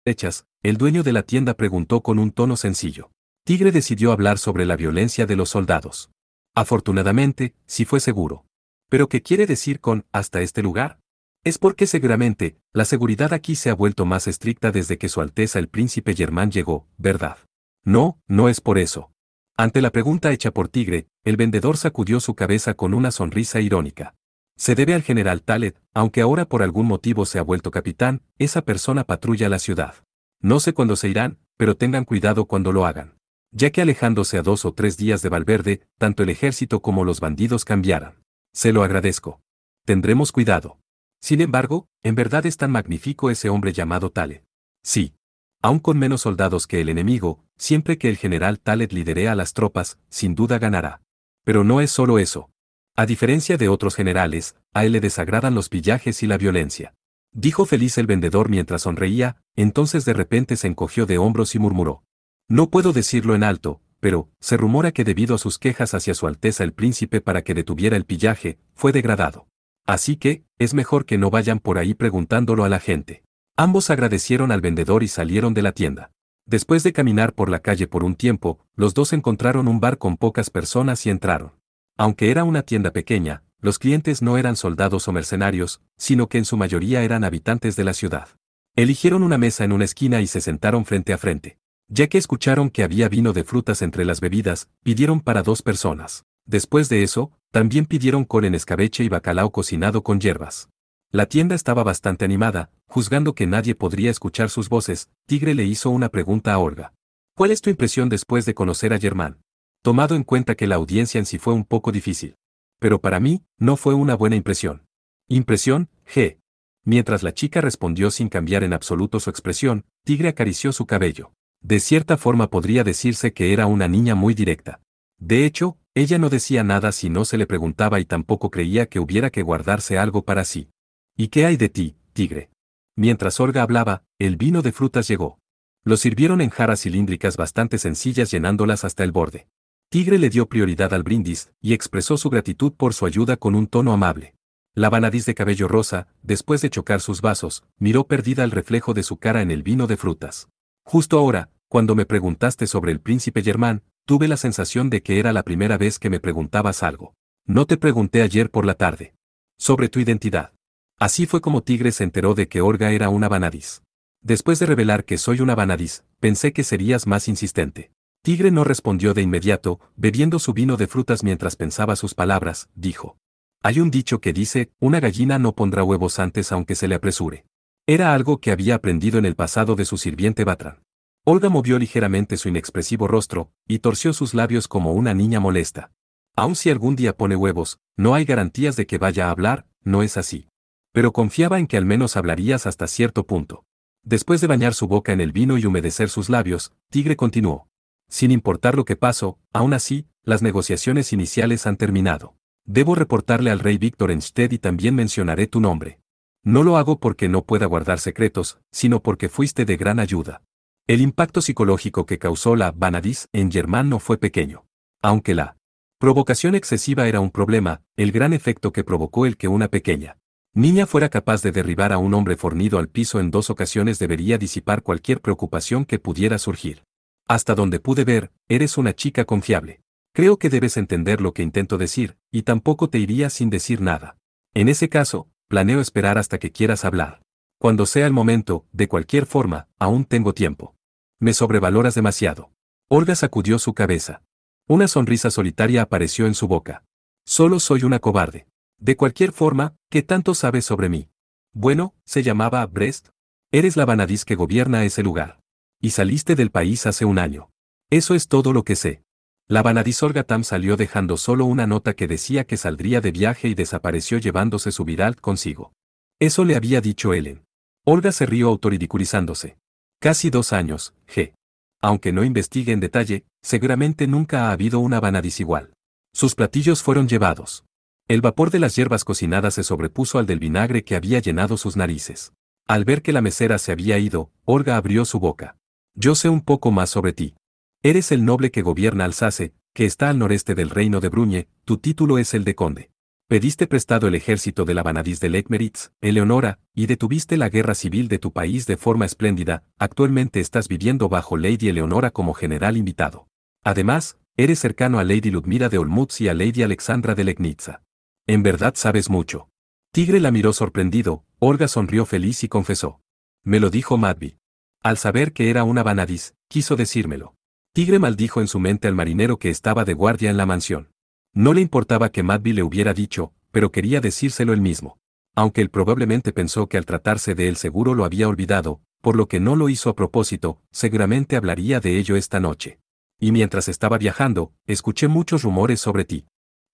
Speaker 1: flechas, el dueño de la tienda preguntó con un tono sencillo. Tigre decidió hablar sobre la violencia de los soldados. Afortunadamente, sí fue seguro. ¿Pero qué quiere decir con hasta este lugar? Es porque seguramente, la seguridad aquí se ha vuelto más estricta desde que Su Alteza el Príncipe Germán llegó, ¿verdad? No, no es por eso. Ante la pregunta hecha por Tigre, el vendedor sacudió su cabeza con una sonrisa irónica. Se debe al general Talet, aunque ahora por algún motivo se ha vuelto capitán, esa persona patrulla la ciudad. No sé cuándo se irán, pero tengan cuidado cuando lo hagan. Ya que alejándose a 2 o 3 días de Valverde, tanto el ejército como los bandidos cambiaran. Se lo agradezco. Tendremos cuidado. Sin embargo, en verdad es tan magnífico ese hombre llamado Talet. Sí. Aún con menos soldados que el enemigo, siempre que el general Talet lidere a las tropas, sin duda ganará. Pero no es solo eso. A diferencia de otros generales, a él le desagradan los pillajes y la violencia. Dijo feliz el vendedor mientras sonreía, entonces de repente se encogió de hombros y murmuró. No puedo decirlo en alto, pero, se rumora que debido a sus quejas hacia Su Alteza el Príncipe para que detuviera el pillaje, fue degradado. Así que, es mejor que no vayan por ahí preguntándolo a la gente. Ambos agradecieron al vendedor y salieron de la tienda. Después de caminar por la calle por un tiempo, los dos encontraron un bar con pocas personas y entraron. Aunque era una tienda pequeña, los clientes no eran soldados o mercenarios, sino que en su mayoría eran habitantes de la ciudad. Eligieron una mesa en una esquina y se sentaron frente a frente. Ya que escucharon que había vino de frutas entre las bebidas, pidieron para 2 personas. Después de eso, también pidieron col en escabeche y bacalao cocinado con hierbas. La tienda estaba bastante animada, juzgando que nadie podría escuchar sus voces. Tigre le hizo una pregunta a Olga. ¿Cuál es tu impresión después de conocer a Germán? Tomado en cuenta que la audiencia en sí fue un poco difícil. Pero para mí, no fue una buena impresión. Impresión, G. Mientras la chica respondió sin cambiar en absoluto su expresión, Tigre acarició su cabello. De cierta forma podría decirse que era una niña muy directa. De hecho, ella no decía nada si no se le preguntaba y tampoco creía que hubiera que guardarse algo para sí. ¿Y qué hay de ti, Tigre? Mientras Olga hablaba, el vino de frutas llegó. Lo sirvieron en jarras cilíndricas bastante sencillas llenándolas hasta el borde. Tigre le dio prioridad al brindis y expresó su gratitud por su ayuda con un tono amable. La Vanadis de cabello rosa, después de chocar sus vasos, miró perdida el reflejo de su cara en el vino de frutas. Justo ahora, cuando me preguntaste sobre el príncipe Germán, tuve la sensación de que era la primera vez que me preguntabas algo. No te pregunté ayer por la tarde. Sobre tu identidad. Así fue como Tigre se enteró de que Olga era una Vanadis. Después de revelar que soy una Vanadis, pensé que serías más insistente. Tigre no respondió de inmediato, bebiendo su vino de frutas mientras pensaba sus palabras, dijo. Hay un dicho que dice, una gallina no pondrá huevos antes aunque se le apresure. Era algo que había aprendido en el pasado de su sirviente Batran. Olga movió ligeramente su inexpresivo rostro, y torció sus labios como una niña molesta. Aun si algún día pone huevos, no hay garantías de que vaya a hablar, no es así. Pero confiaba en que al menos hablarías hasta cierto punto. Después de bañar su boca en el vino y humedecer sus labios, Tigre continuó. Sin importar lo que pasó, aún así, las negociaciones iniciales han terminado. Debo reportarle al rey Víctor Ensted y también mencionaré tu nombre. No lo hago porque no pueda guardar secretos, sino porque fuiste de gran ayuda. El impacto psicológico que causó la Vanadis en Germán no fue pequeño. Aunque la provocación excesiva era un problema, el gran efecto que provocó el que una pequeña niña fuera capaz de derribar a un hombre fornido al piso en 2 ocasiones debería disipar cualquier preocupación que pudiera surgir. Hasta donde pude ver, eres una chica confiable. Creo que debes entender lo que intento decir, y tampoco te iría sin decir nada. En ese caso, planeo esperar hasta que quieras hablar. Cuando sea el momento, de cualquier forma, aún tengo tiempo. Me sobrevaloras demasiado. Olga sacudió su cabeza. Una sonrisa solitaria apareció en su boca. Solo soy una cobarde. De cualquier forma, ¿qué tanto sabes sobre mí? Bueno, se llamaba Brest. Eres la Vanadis que gobierna ese lugar. Y saliste del país hace un año. Eso es todo lo que sé. La Vanadis Olga Tam salió dejando solo una nota que decía que saldría de viaje y desapareció llevándose su viral consigo. Eso le había dicho Ellen. Olga se rió autoridiculizándose. Casi 2 años, G. Aunque no investigue en detalle, seguramente nunca ha habido una Vanadis igual. Sus platillos fueron llevados. El vapor de las hierbas cocinadas se sobrepuso al del vinagre que había llenado sus narices. Al ver que la mesera se había ido, Olga abrió su boca. Yo sé un poco más sobre ti. Eres el noble que gobierna Alsace, que está al noreste del reino de Bruñe, tu título es el de conde. Pediste prestado el ejército de la Vanadis de Leckmeritz, Eleonora, y detuviste la guerra civil de tu país de forma espléndida, actualmente estás viviendo bajo Lady Eleonora como general invitado. Además, eres cercano a Lady Ludmila de Olmutz y a Lady Alexandra de Legnitza. En verdad sabes mucho. Tigre la miró sorprendido, Olga sonrió feliz y confesó. Me lo dijo Madby. Al saber que era una Vanadis, quiso decírmelo. Tigre maldijo en su mente al marinero que estaba de guardia en la mansión. No le importaba que Madby le hubiera dicho, pero quería decírselo él mismo. Aunque él probablemente pensó que al tratarse de él seguro lo había olvidado, por lo que no lo hizo a propósito, seguramente hablaría de ello esta noche. Y mientras estaba viajando, escuché muchos rumores sobre ti.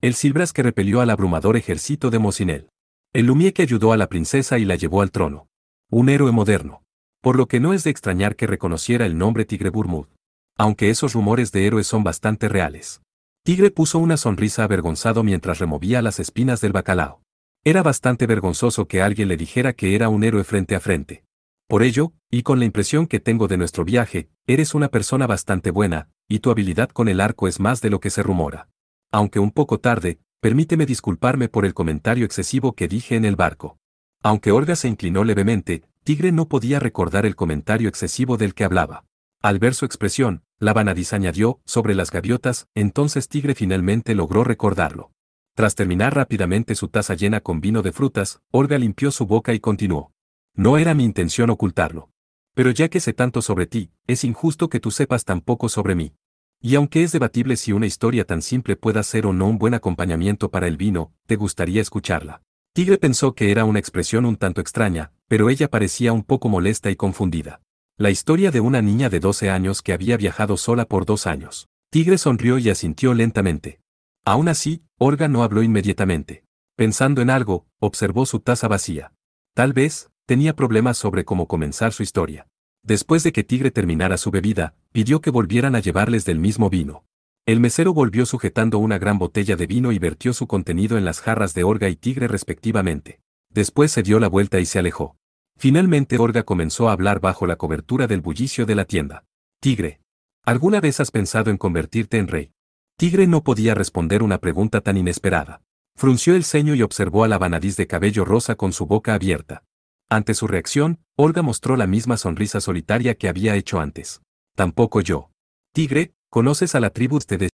Speaker 1: El Silbras que repelió al abrumador ejército de Mosinel. El Lumier que ayudó a la princesa y la llevó al trono. Un héroe moderno. Por lo que no es de extrañar que reconociera el nombre Tigre Burmud. Aunque esos rumores de héroes son bastante reales. Tigre puso una sonrisa avergonzado mientras removía las espinas del bacalao. Era bastante vergonzoso que alguien le dijera que era un héroe frente a frente. Por ello, y con la impresión que tengo de nuestro viaje, eres una persona bastante buena, y tu habilidad con el arco es más de lo que se rumora. Aunque un poco tarde, permíteme disculparme por el comentario excesivo que dije en el barco. Aunque Olga se inclinó levemente, Tigre no podía recordar el comentario excesivo del que hablaba. Al ver su expresión, la Vanadis añadió, sobre las gaviotas, entonces Tigre finalmente logró recordarlo. Tras terminar rápidamente su taza llena con vino de frutas, Olga limpió su boca y continuó. No era mi intención ocultarlo. Pero ya que sé tanto sobre ti, es injusto que tú sepas tan poco sobre mí. Y aunque es debatible si una historia tan simple pueda ser o no un buen acompañamiento para el vino, ¿te gustaría escucharla? Tigre pensó que era una expresión un tanto extraña, pero ella parecía un poco molesta y confundida. La historia de una niña de 12 años que había viajado sola por 2 años. Tigre sonrió y asintió lentamente. Aún así, Olga no habló inmediatamente. Pensando en algo, observó su taza vacía. Tal vez, tenía problemas sobre cómo comenzar su historia. Después de que Tigre terminara su bebida, pidió que volvieran a llevarles del mismo vino. El mesero volvió sujetando una gran botella de vino y vertió su contenido en las jarras de Olga y Tigre respectivamente. Después se dio la vuelta y se alejó. Finalmente Olga comenzó a hablar bajo la cobertura del bullicio de la tienda. Tigre, ¿alguna vez has pensado en convertirte en rey? Tigre no podía responder una pregunta tan inesperada. Frunció el ceño y observó a la Vanadis de cabello rosa con su boca abierta. Ante su reacción, Olga mostró la misma sonrisa solitaria que había hecho antes. Tampoco yo. Tigre, ¿conoces a la tribu de?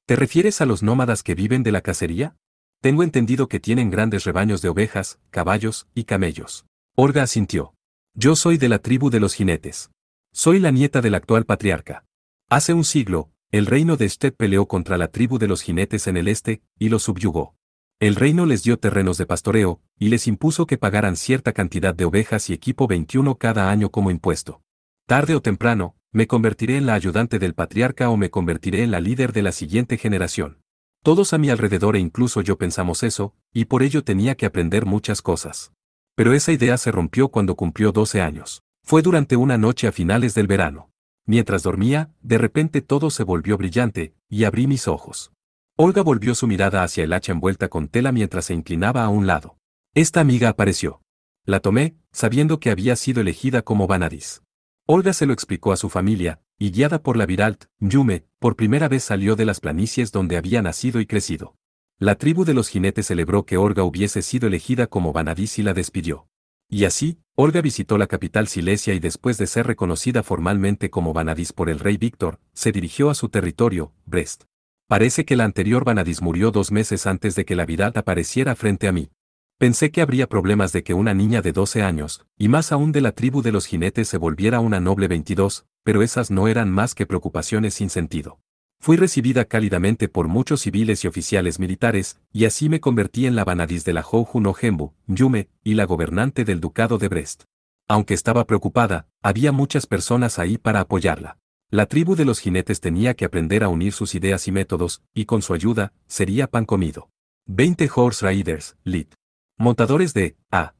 Speaker 1: ¿Te refieres a los nómadas que viven de la cacería? Tengo entendido que tienen grandes rebaños de ovejas, caballos y camellos. Olga asintió. Yo soy de la tribu de los jinetes. Soy la nieta del actual patriarca. Hace un siglo, el reino de Sted peleó contra la tribu de los jinetes en el este, y los subyugó. El reino les dio terrenos de pastoreo, y les impuso que pagaran cierta cantidad de ovejas y equipo 21 cada año como impuesto. Tarde o temprano, me convertiré en la ayudante del patriarca o me convertiré en la líder de la siguiente generación. Todos a mi alrededor e incluso yo pensamos eso, y por ello tenía que aprender muchas cosas. Pero esa idea se rompió cuando cumplió 12 años. Fue durante una noche a finales del verano. Mientras dormía, de repente todo se volvió brillante, y abrí mis ojos. Olga volvió su mirada hacia el hacha envuelta con tela mientras se inclinaba a un lado. Esta amiga apareció. La tomé, sabiendo que había sido elegida como Vanadis. Olga se lo explicó a su familia, y guiada por la Viralt, Yume, por primera vez salió de las planicies donde había nacido y crecido. La tribu de los jinetes celebró que Olga hubiese sido elegida como Vanadis y la despidió. Y así, Olga visitó la capital Silesia y después de ser reconocida formalmente como Vanadis por el rey Víctor, se dirigió a su territorio, Brest. Parece que la anterior Vanadis murió 2 meses antes de que la Viralt apareciera frente a mí. Pensé que habría problemas de que una niña de 12 años, y más aún de la tribu de los jinetes se volviera una noble 22, pero esas no eran más que preocupaciones sin sentido. Fui recibida cálidamente por muchos civiles y oficiales militares, y así me convertí en la Vanadis de la Houju no Gembu, Yume, y la gobernante del ducado de Brest. Aunque estaba preocupada, había muchas personas ahí para apoyarla. La tribu de los jinetes tenía que aprender a unir sus ideas y métodos, y con su ayuda, sería pan comido. 20 Horse Riders, Lit. Montadores de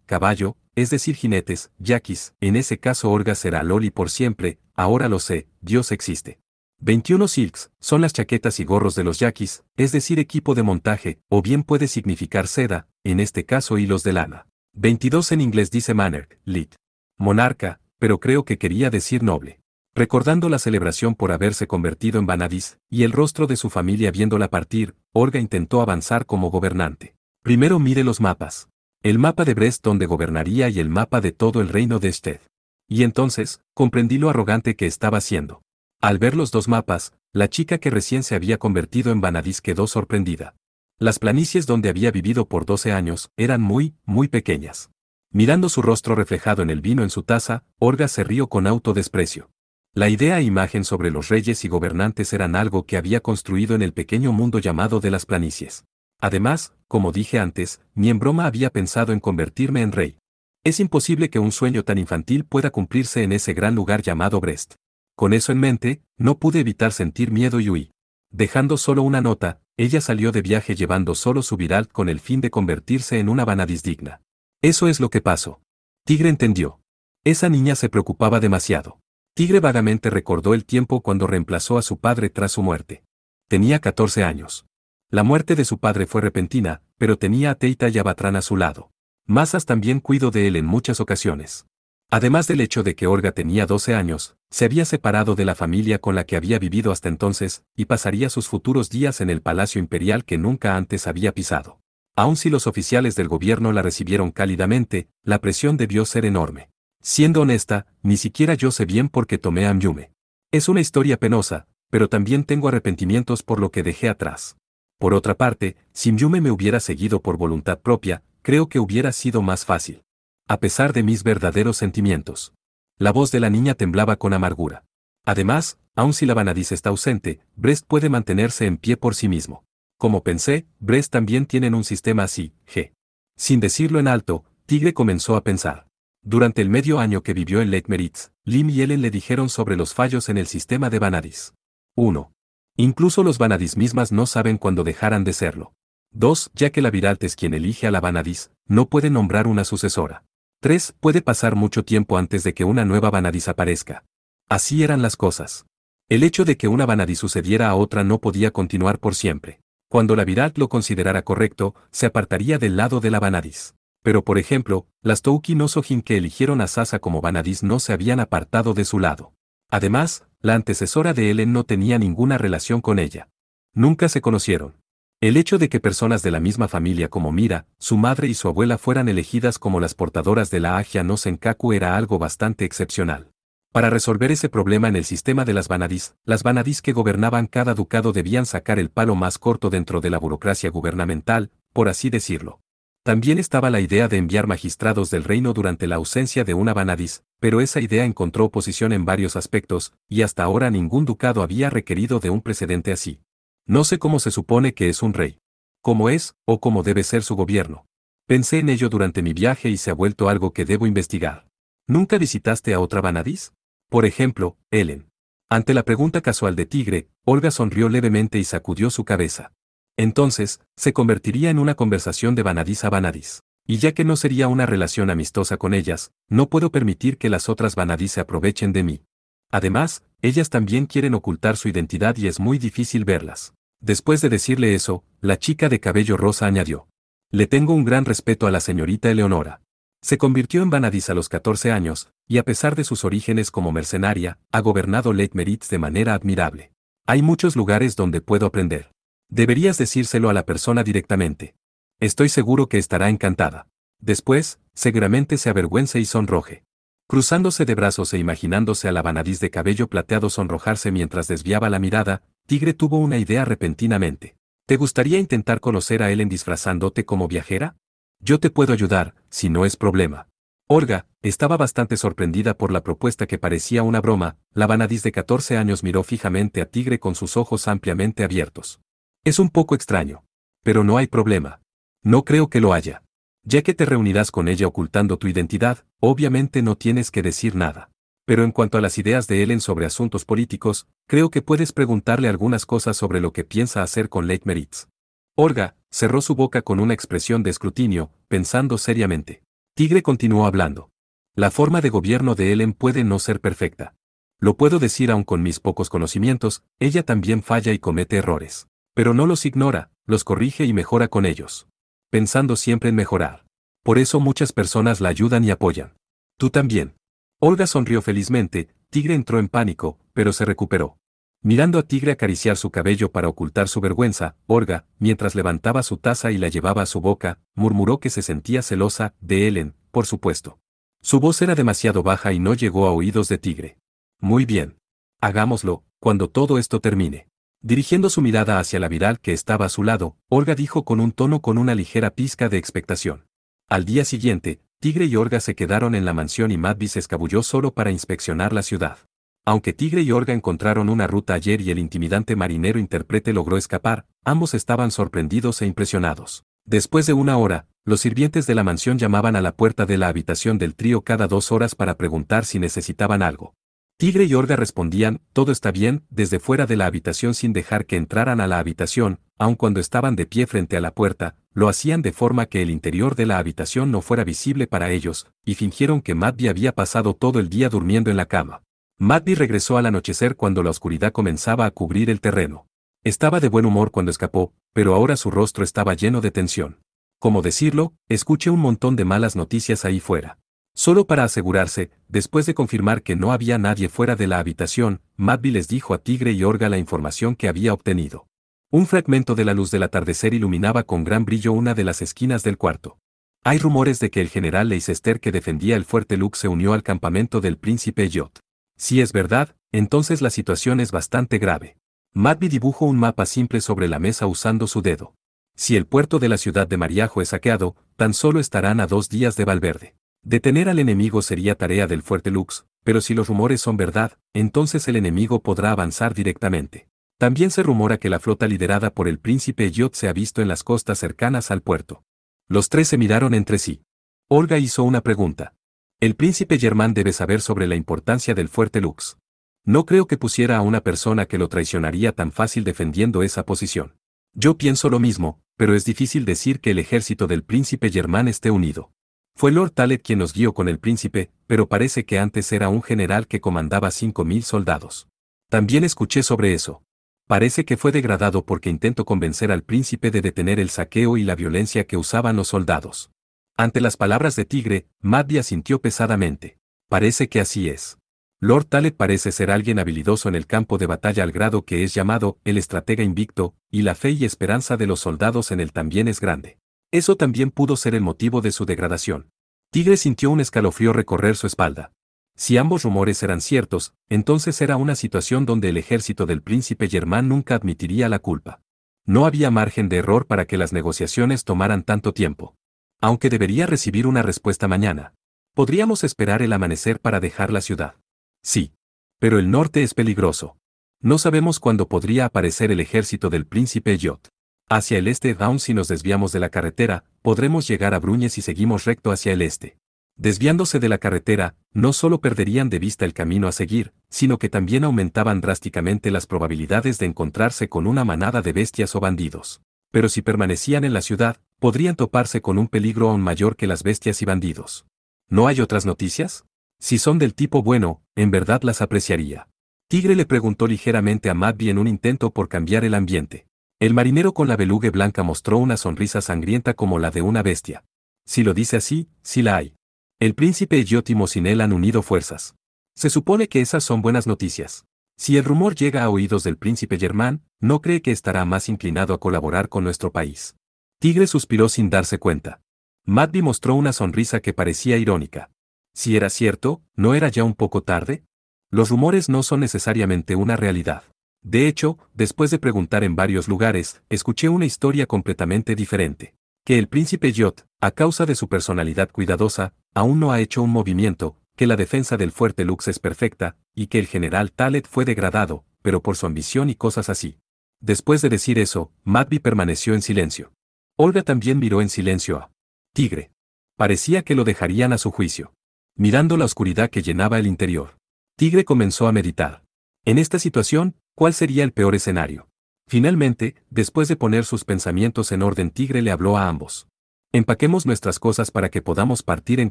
Speaker 1: caballo, es decir jinetes, yaquis, en ese caso Olga será Loli por siempre, ahora lo sé, Dios existe. 21 silks, son las chaquetas y gorros de los yaquis, es decir equipo de montaje, o bien puede significar seda, en este caso hilos de lana. 22 en inglés dice monarch, lit. Monarca, pero creo que quería decir noble. Recordando la celebración por haberse convertido en Vanadis, y el rostro de su familia viéndola partir, Olga intentó avanzar como gobernante. Primero mire los mapas. El mapa de Brest donde gobernaría y el mapa de todo el reino de Sted. Y entonces, comprendí lo arrogante que estaba siendo. Al ver los dos mapas, la chica que recién se había convertido en Vanadis quedó sorprendida. Las planicies donde había vivido por 12 años eran muy pequeñas. Mirando su rostro reflejado en el vino en su taza, Olga se rió con autodesprecio. La idea e imagen sobre los reyes y gobernantes eran algo que había construido en el pequeño mundo llamado de las planicies. Además, como dije antes, ni en broma había pensado en convertirme en rey. Es imposible que un sueño tan infantil pueda cumplirse en ese gran lugar llamado Brest. Con eso en mente, no pude evitar sentir miedo y huí. Dejando solo una nota, ella salió de viaje llevando solo su Viralt con el fin de convertirse en una Vanadis digna. Eso es lo que pasó. Tigre entendió. Esa niña se preocupaba demasiado. Tigre vagamente recordó el tiempo cuando reemplazó a su padre tras su muerte. Tenía 14 años. La muerte de su padre fue repentina, pero tenía a Teita y a Batrán a su lado. Masas también cuidó de él en muchas ocasiones. Además del hecho de que Olga tenía 12 años, se había separado de la familia con la que había vivido hasta entonces, y pasaría sus futuros días en el palacio imperial que nunca antes había pisado. Aun si los oficiales del gobierno la recibieron cálidamente, la presión debió ser enorme. Siendo honesta, ni siquiera yo sé bien por qué tomé a Yume. Es una historia penosa, pero también tengo arrepentimientos por lo que dejé atrás. Por otra parte, si Myume me hubiera seguido por voluntad propia, creo que hubiera sido más fácil. A pesar de mis verdaderos sentimientos. La voz de la niña temblaba con amargura. Además, aun si la Vanadis está ausente, Brest puede mantenerse en pie por sí mismo. Como pensé, Brest también tienen un sistema así, g. Sin decirlo en alto, Tigre comenzó a pensar. Durante el medio año que vivió en Lake Meritz, Lim y Ellen le dijeron sobre los fallos en el sistema de Vanadis. 1. Incluso los Vanadis mismas no saben cuándo dejarán de serlo. 2. Ya que la Viralt es quien elige a la Vanadis, no puede nombrar una sucesora. 3. Puede pasar mucho tiempo antes de que una nueva Vanadis aparezca. Así eran las cosas. El hecho de que una Vanadis sucediera a otra no podía continuar por siempre. Cuando la Viralt lo considerara correcto, se apartaría del lado de la Vanadis. Pero por ejemplo, las Touki no Sojin que eligieron a Sasa como Vanadis no se habían apartado de su lado. Además, la antecesora de Ellen no tenía ninguna relación con ella. Nunca se conocieron. El hecho de que personas de la misma familia como Mira, su madre y su abuela fueran elegidas como las portadoras de la Agia no Senkaku era algo bastante excepcional. Para resolver ese problema en el sistema de las Vanadis que gobernaban cada ducado debían sacar el palo más corto dentro de la burocracia gubernamental, por así decirlo. También estaba la idea de enviar magistrados del reino durante la ausencia de una Vanadis, pero esa idea encontró oposición en varios aspectos, y hasta ahora ningún ducado había requerido de un precedente así. No sé cómo se supone que es un rey. ¿Cómo es, o cómo debe ser su gobierno? Pensé en ello durante mi viaje y se ha vuelto algo que debo investigar. ¿Nunca visitaste a otra Vanadis? Por ejemplo, Ellen. Ante la pregunta casual de Tigre, Olga sonrió levemente y sacudió su cabeza. Entonces, se convertiría en una conversación de Vanadis a Vanadis. Y ya que no sería una relación amistosa con ellas, no puedo permitir que las otras Vanadis se aprovechen de mí. Además, ellas también quieren ocultar su identidad y es muy difícil verlas. Después de decirle eso, la chica de cabello rosa añadió. Le tengo un gran respeto a la señorita Eleonora. Se convirtió en Vanadis a los 14 años, y a pesar de sus orígenes como mercenaria, ha gobernado Lake Meritz de manera admirable. Hay muchos lugares donde puedo aprender. Deberías decírselo a la persona directamente. Estoy seguro que estará encantada. Después, seguramente se avergüence y sonroje. Cruzándose de brazos e imaginándose a la Vanadis de cabello plateado sonrojarse mientras desviaba la mirada, Tigre tuvo una idea repentinamente. ¿Te gustaría intentar conocer a Ellen disfrazándote como viajera? Yo te puedo ayudar, si no es problema. Olga estaba bastante sorprendida por la propuesta que parecía una broma. La Vanadis de 14 años miró fijamente a Tigre con sus ojos ampliamente abiertos. Es un poco extraño. Pero no hay problema. No creo que lo haya. Ya que te reunirás con ella ocultando tu identidad, obviamente no tienes que decir nada. Pero en cuanto a las ideas de Ellen sobre asuntos políticos, creo que puedes preguntarle algunas cosas sobre lo que piensa hacer con Lake Meritz. Olga cerró su boca con una expresión de escrutinio, pensando seriamente. Tigre continuó hablando. La forma de gobierno de Ellen puede no ser perfecta. Lo puedo decir aun con mis pocos conocimientos, ella también falla y comete errores. Pero no los ignora, los corrige y mejora con ellos. Pensando siempre en mejorar. Por eso muchas personas la ayudan y apoyan. Tú también. Olga sonrió felizmente. Tigre entró en pánico, pero se recuperó. Mirando a Tigre acariciar su cabello para ocultar su vergüenza, Olga, mientras levantaba su taza y la llevaba a su boca, murmuró que se sentía celosa de Ellen, por supuesto. Su voz era demasiado baja y no llegó a oídos de Tigre. Muy bien. Hagámoslo, cuando todo esto termine. Dirigiendo su mirada hacia la Viralt que estaba a su lado, Olga dijo con un tono con una ligera pizca de expectación. Al día siguiente, Tigre y Olga se quedaron en la mansión y Matvey se escabulló solo para inspeccionar la ciudad. Aunque Tigre y Olga encontraron una ruta ayer y el intimidante marinero intérprete logró escapar, ambos estaban sorprendidos e impresionados. Después de una hora, los sirvientes de la mansión llamaban a la puerta de la habitación del trío cada 2 horas para preguntar si necesitaban algo. Tigre y Olga respondían, todo está bien, desde fuera de la habitación sin dejar que entraran a la habitación, aun cuando estaban de pie frente a la puerta, lo hacían de forma que el interior de la habitación no fuera visible para ellos, y fingieron que Matvey había pasado todo el día durmiendo en la cama. Matvey regresó al anochecer cuando la oscuridad comenzaba a cubrir el terreno. Estaba de buen humor cuando escapó, pero ahora su rostro estaba lleno de tensión. ¿Cómo decirlo? Escuché un montón de malas noticias ahí fuera. Solo para asegurarse, después de confirmar que no había nadie fuera de la habitación, Matvey les dijo a Tigre y Olga la información que había obtenido. Un fragmento de la luz del atardecer iluminaba con gran brillo una de las esquinas del cuarto. Hay rumores de que el general Leicester que defendía el fuerte Luke se unió al campamento del príncipe Jot. Si es verdad, entonces la situación es bastante grave. Madby dibujó un mapa simple sobre la mesa usando su dedo. Si el puerto de la ciudad de Mariajo es saqueado, tan solo estarán a 2 días de Valverde. Detener al enemigo sería tarea del Fuerte Lux, pero si los rumores son verdad, entonces el enemigo podrá avanzar directamente. También se rumora que la flota liderada por el príncipe Elliot se ha visto en las costas cercanas al puerto. Los tres se miraron entre sí. Olga hizo una pregunta. El príncipe Germán debe saber sobre la importancia del Fuerte Lux. No creo que pusiera a una persona que lo traicionaría tan fácil defendiendo esa posición. Yo pienso lo mismo, pero es difícil decir que el ejército del príncipe Germán esté unido. Fue Lord Tallet quien nos guió con el príncipe, pero parece que antes era un general que comandaba 5.000 soldados. También escuché sobre eso. Parece que fue degradado porque intentó convencer al príncipe de detener el saqueo y la violencia que usaban los soldados. Ante las palabras de Tigre, Madby asintió pesadamente. Parece que así es. Lord Tallet parece ser alguien habilidoso en el campo de batalla al grado que es llamado el estratega invicto, y la fe y esperanza de los soldados en él también es grande. Eso también pudo ser el motivo de su degradación. Tigre sintió un escalofrío recorrer su espalda. Si ambos rumores eran ciertos, entonces era una situación donde el ejército del príncipe Germán nunca admitiría la culpa. No había margen de error para que las negociaciones tomaran tanto tiempo. Aunque debería recibir una respuesta mañana. Podríamos esperar el amanecer para dejar la ciudad. Sí. Pero el norte es peligroso. No sabemos cuándo podría aparecer el ejército del príncipe Elliot. Hacia el este, aun si nos desviamos de la carretera, podremos llegar a Bruñes si seguimos recto hacia el este. Desviándose de la carretera, no solo perderían de vista el camino a seguir, sino que también aumentaban drásticamente las probabilidades de encontrarse con una manada de bestias o bandidos. Pero si permanecían en la ciudad, podrían toparse con un peligro aún mayor que las bestias y bandidos. ¿No hay otras noticias? Si son del tipo bueno, en verdad las apreciaría. Tigre le preguntó ligeramente a Madby en un intento por cambiar el ambiente. El marinero con la belugue blanca mostró una sonrisa sangrienta como la de una bestia. Si lo dice así, sí la hay. El príncipe Elliot y Mosinel han unido fuerzas. Se supone que esas son buenas noticias. Si el rumor llega a oídos del príncipe Germán, ¿no cree que estará más inclinado a colaborar con nuestro país? Tigre suspiró sin darse cuenta. Madby mostró una sonrisa que parecía irónica. Si era cierto, ¿no era ya un poco tarde? Los rumores no son necesariamente una realidad. De hecho, después de preguntar en varios lugares, escuché una historia completamente diferente. Que el príncipe Elliot, a causa de su personalidad cuidadosa, aún no ha hecho un movimiento, que la defensa del Fuerte Lux es perfecta, y que el general Tallet fue degradado, pero por su ambición y cosas así. Después de decir eso, Madby permaneció en silencio. Olga también miró en silencio a Tigre. Parecía que lo dejarían a su juicio. Mirando la oscuridad que llenaba el interior. Tigre comenzó a meditar. En esta situación, ¿cuál sería el peor escenario? Finalmente, después de poner sus pensamientos en orden, Tigre le habló a ambos. Empaquemos nuestras cosas para que podamos partir en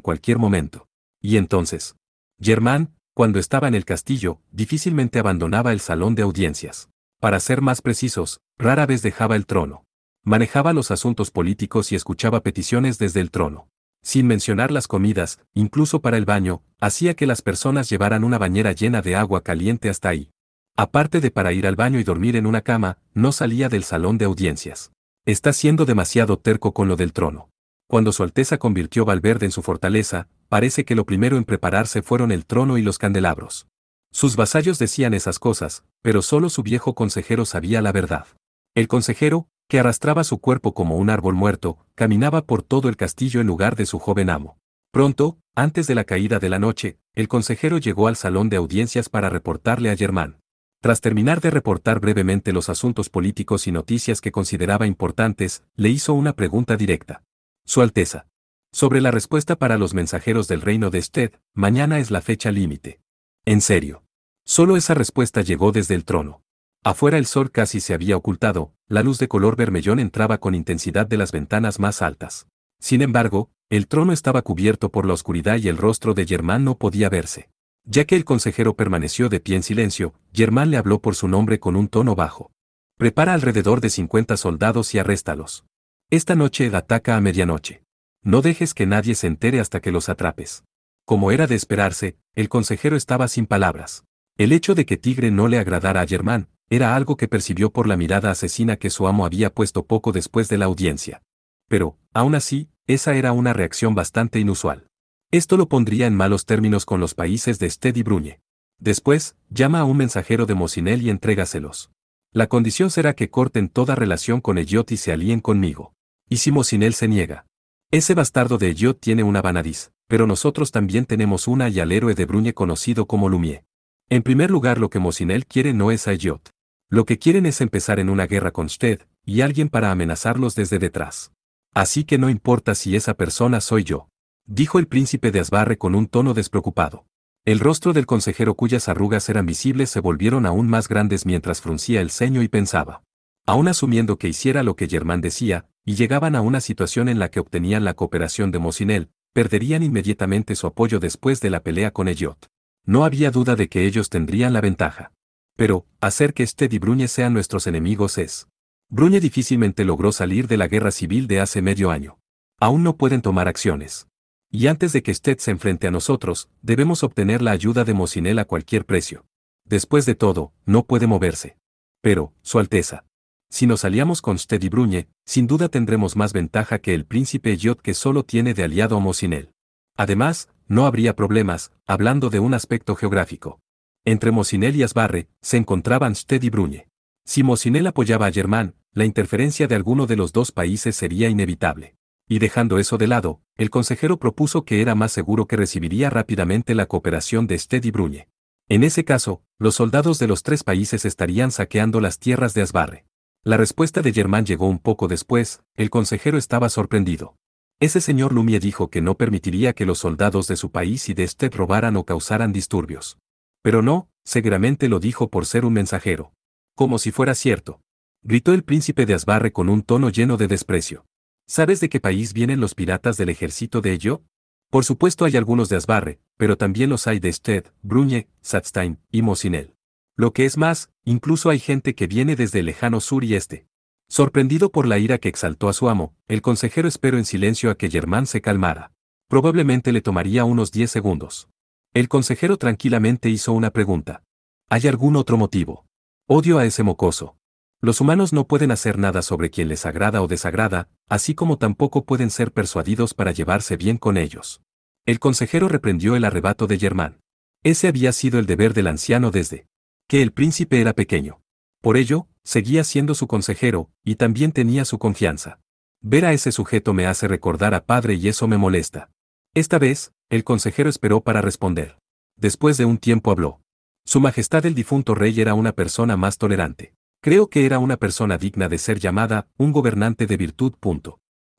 Speaker 1: cualquier momento. Y entonces, Germán, cuando estaba en el castillo, difícilmente abandonaba el salón de audiencias. Para ser más precisos, rara vez dejaba el trono. Manejaba los asuntos políticos y escuchaba peticiones desde el trono. Sin mencionar las comidas, incluso para el baño, hacía que las personas llevaran una bañera llena de agua caliente hasta ahí. Aparte de para ir al baño y dormir en una cama, no salía del salón de audiencias. Está siendo demasiado terco con lo del trono. Cuando Su Alteza convirtió Valverde en su fortaleza, parece que lo primero en prepararse fueron el trono y los candelabros. Sus vasallos decían esas cosas, pero solo su viejo consejero sabía la verdad. El consejero, que arrastraba su cuerpo como un árbol muerto, caminaba por todo el castillo en lugar de su joven amo. Pronto, antes de la caída de la noche, el consejero llegó al salón de audiencias para reportarle a Germán. Tras terminar de reportar brevemente los asuntos políticos y noticias que consideraba importantes, le hizo una pregunta directa. Su Alteza. Sobre la respuesta para los mensajeros del reino de Sted, mañana es la fecha límite. En serio. Solo esa respuesta llegó desde el trono. Afuera el sol casi se había ocultado, la luz de color vermellón entraba con intensidad de las ventanas más altas. Sin embargo, el trono estaba cubierto por la oscuridad y el rostro de Germán no podía verse. Ya que el consejero permaneció de pie en silencio, Germán le habló por su nombre con un tono bajo. Prepara alrededor de 50 soldados y arréstalos. Esta noche ataca a medianoche. No dejes que nadie se entere hasta que los atrapes. Como era de esperarse, el consejero estaba sin palabras. El hecho de que Tigre no le agradara a Germán, era algo que percibió por la mirada asesina que su amo había puesto poco después de la audiencia. Pero, aún así, esa era una reacción bastante inusual. Esto lo pondría en malos términos con los países de Sted y Bruñe. Después, llama a un mensajero de Mosinel y entrégaselos. La condición será que corten toda relación con Elliot y se alíen conmigo. ¿Y si Mosinel se niega? Ese bastardo de Elliot tiene una Vanadis, pero nosotros también tenemos una y al héroe de Bruñe conocido como Lumier. En primer lugar, lo que Mosinel quiere no es a Elliot. Lo que quieren es empezar en una guerra con Sted, y alguien para amenazarlos desde detrás. Así que no importa si esa persona soy yo, dijo el príncipe de Asbarre con un tono despreocupado. El rostro del consejero, cuyas arrugas eran visibles, se volvieron aún más grandes mientras fruncía el ceño y pensaba. Aún asumiendo que hiciera lo que Germán decía, y llegaban a una situación en la que obtenían la cooperación de Mosinel, perderían inmediatamente su apoyo después de la pelea con Elliot. No había duda de que ellos tendrían la ventaja. Pero, hacer que Sted y Bruñe sean nuestros enemigos es. Bruñe difícilmente logró salir de la guerra civil de hace medio año. Aún no pueden tomar acciones. Y antes de que Sted se enfrente a nosotros, debemos obtener la ayuda de Mosinel a cualquier precio. Después de todo, no puede moverse. Pero, Su Alteza, si nos aliamos con Sted y Bruñe, sin duda tendremos más ventaja que el príncipe Elliot, que solo tiene de aliado a Mosinel. Además, no habría problemas, hablando de un aspecto geográfico. Entre Mosinel y Asbarre, se encontraban Sted y Bruñe. Si Mosinel apoyaba a Germán, la interferencia de alguno de los dos países sería inevitable. Y dejando eso de lado, el consejero propuso que era más seguro que recibiría rápidamente la cooperación de Sted y Bruñe. En ese caso, los soldados de los tres países estarían saqueando las tierras de Asbarre. La respuesta de Germán llegó un poco después. El consejero estaba sorprendido. Ese señor Lumier dijo que no permitiría que los soldados de su país y de Sted robaran o causaran disturbios. Pero no, seguramente lo dijo por ser un mensajero. Como si fuera cierto, gritó el príncipe de Asbarre con un tono lleno de desprecio. ¿Sabes de qué país vienen los piratas del ejército de Elliot? Por supuesto hay algunos de Asbarre, pero también los hay de Sted, Bruñe, Satstein y Mosinel. Lo que es más, incluso hay gente que viene desde el lejano sur y este. Sorprendido por la ira que exaltó a su amo, el consejero esperó en silencio a que Germán se calmara. Probablemente le tomaría unos 10 segundos. El consejero tranquilamente hizo una pregunta. ¿Hay algún otro motivo? Odio a ese mocoso. Los humanos no pueden hacer nada sobre quien les agrada o desagrada, así como tampoco pueden ser persuadidos para llevarse bien con ellos. El consejero reprendió el arrebato de Germán. Ese había sido el deber del anciano desde que el príncipe era pequeño. Por ello, seguía siendo su consejero, y también tenía su confianza. Ver a ese sujeto me hace recordar a padre y eso me molesta. Esta vez, el consejero esperó para responder. Después de un tiempo habló. Su Majestad el difunto rey era una persona más tolerante. Creo que era una persona digna de ser llamada un gobernante de virtud.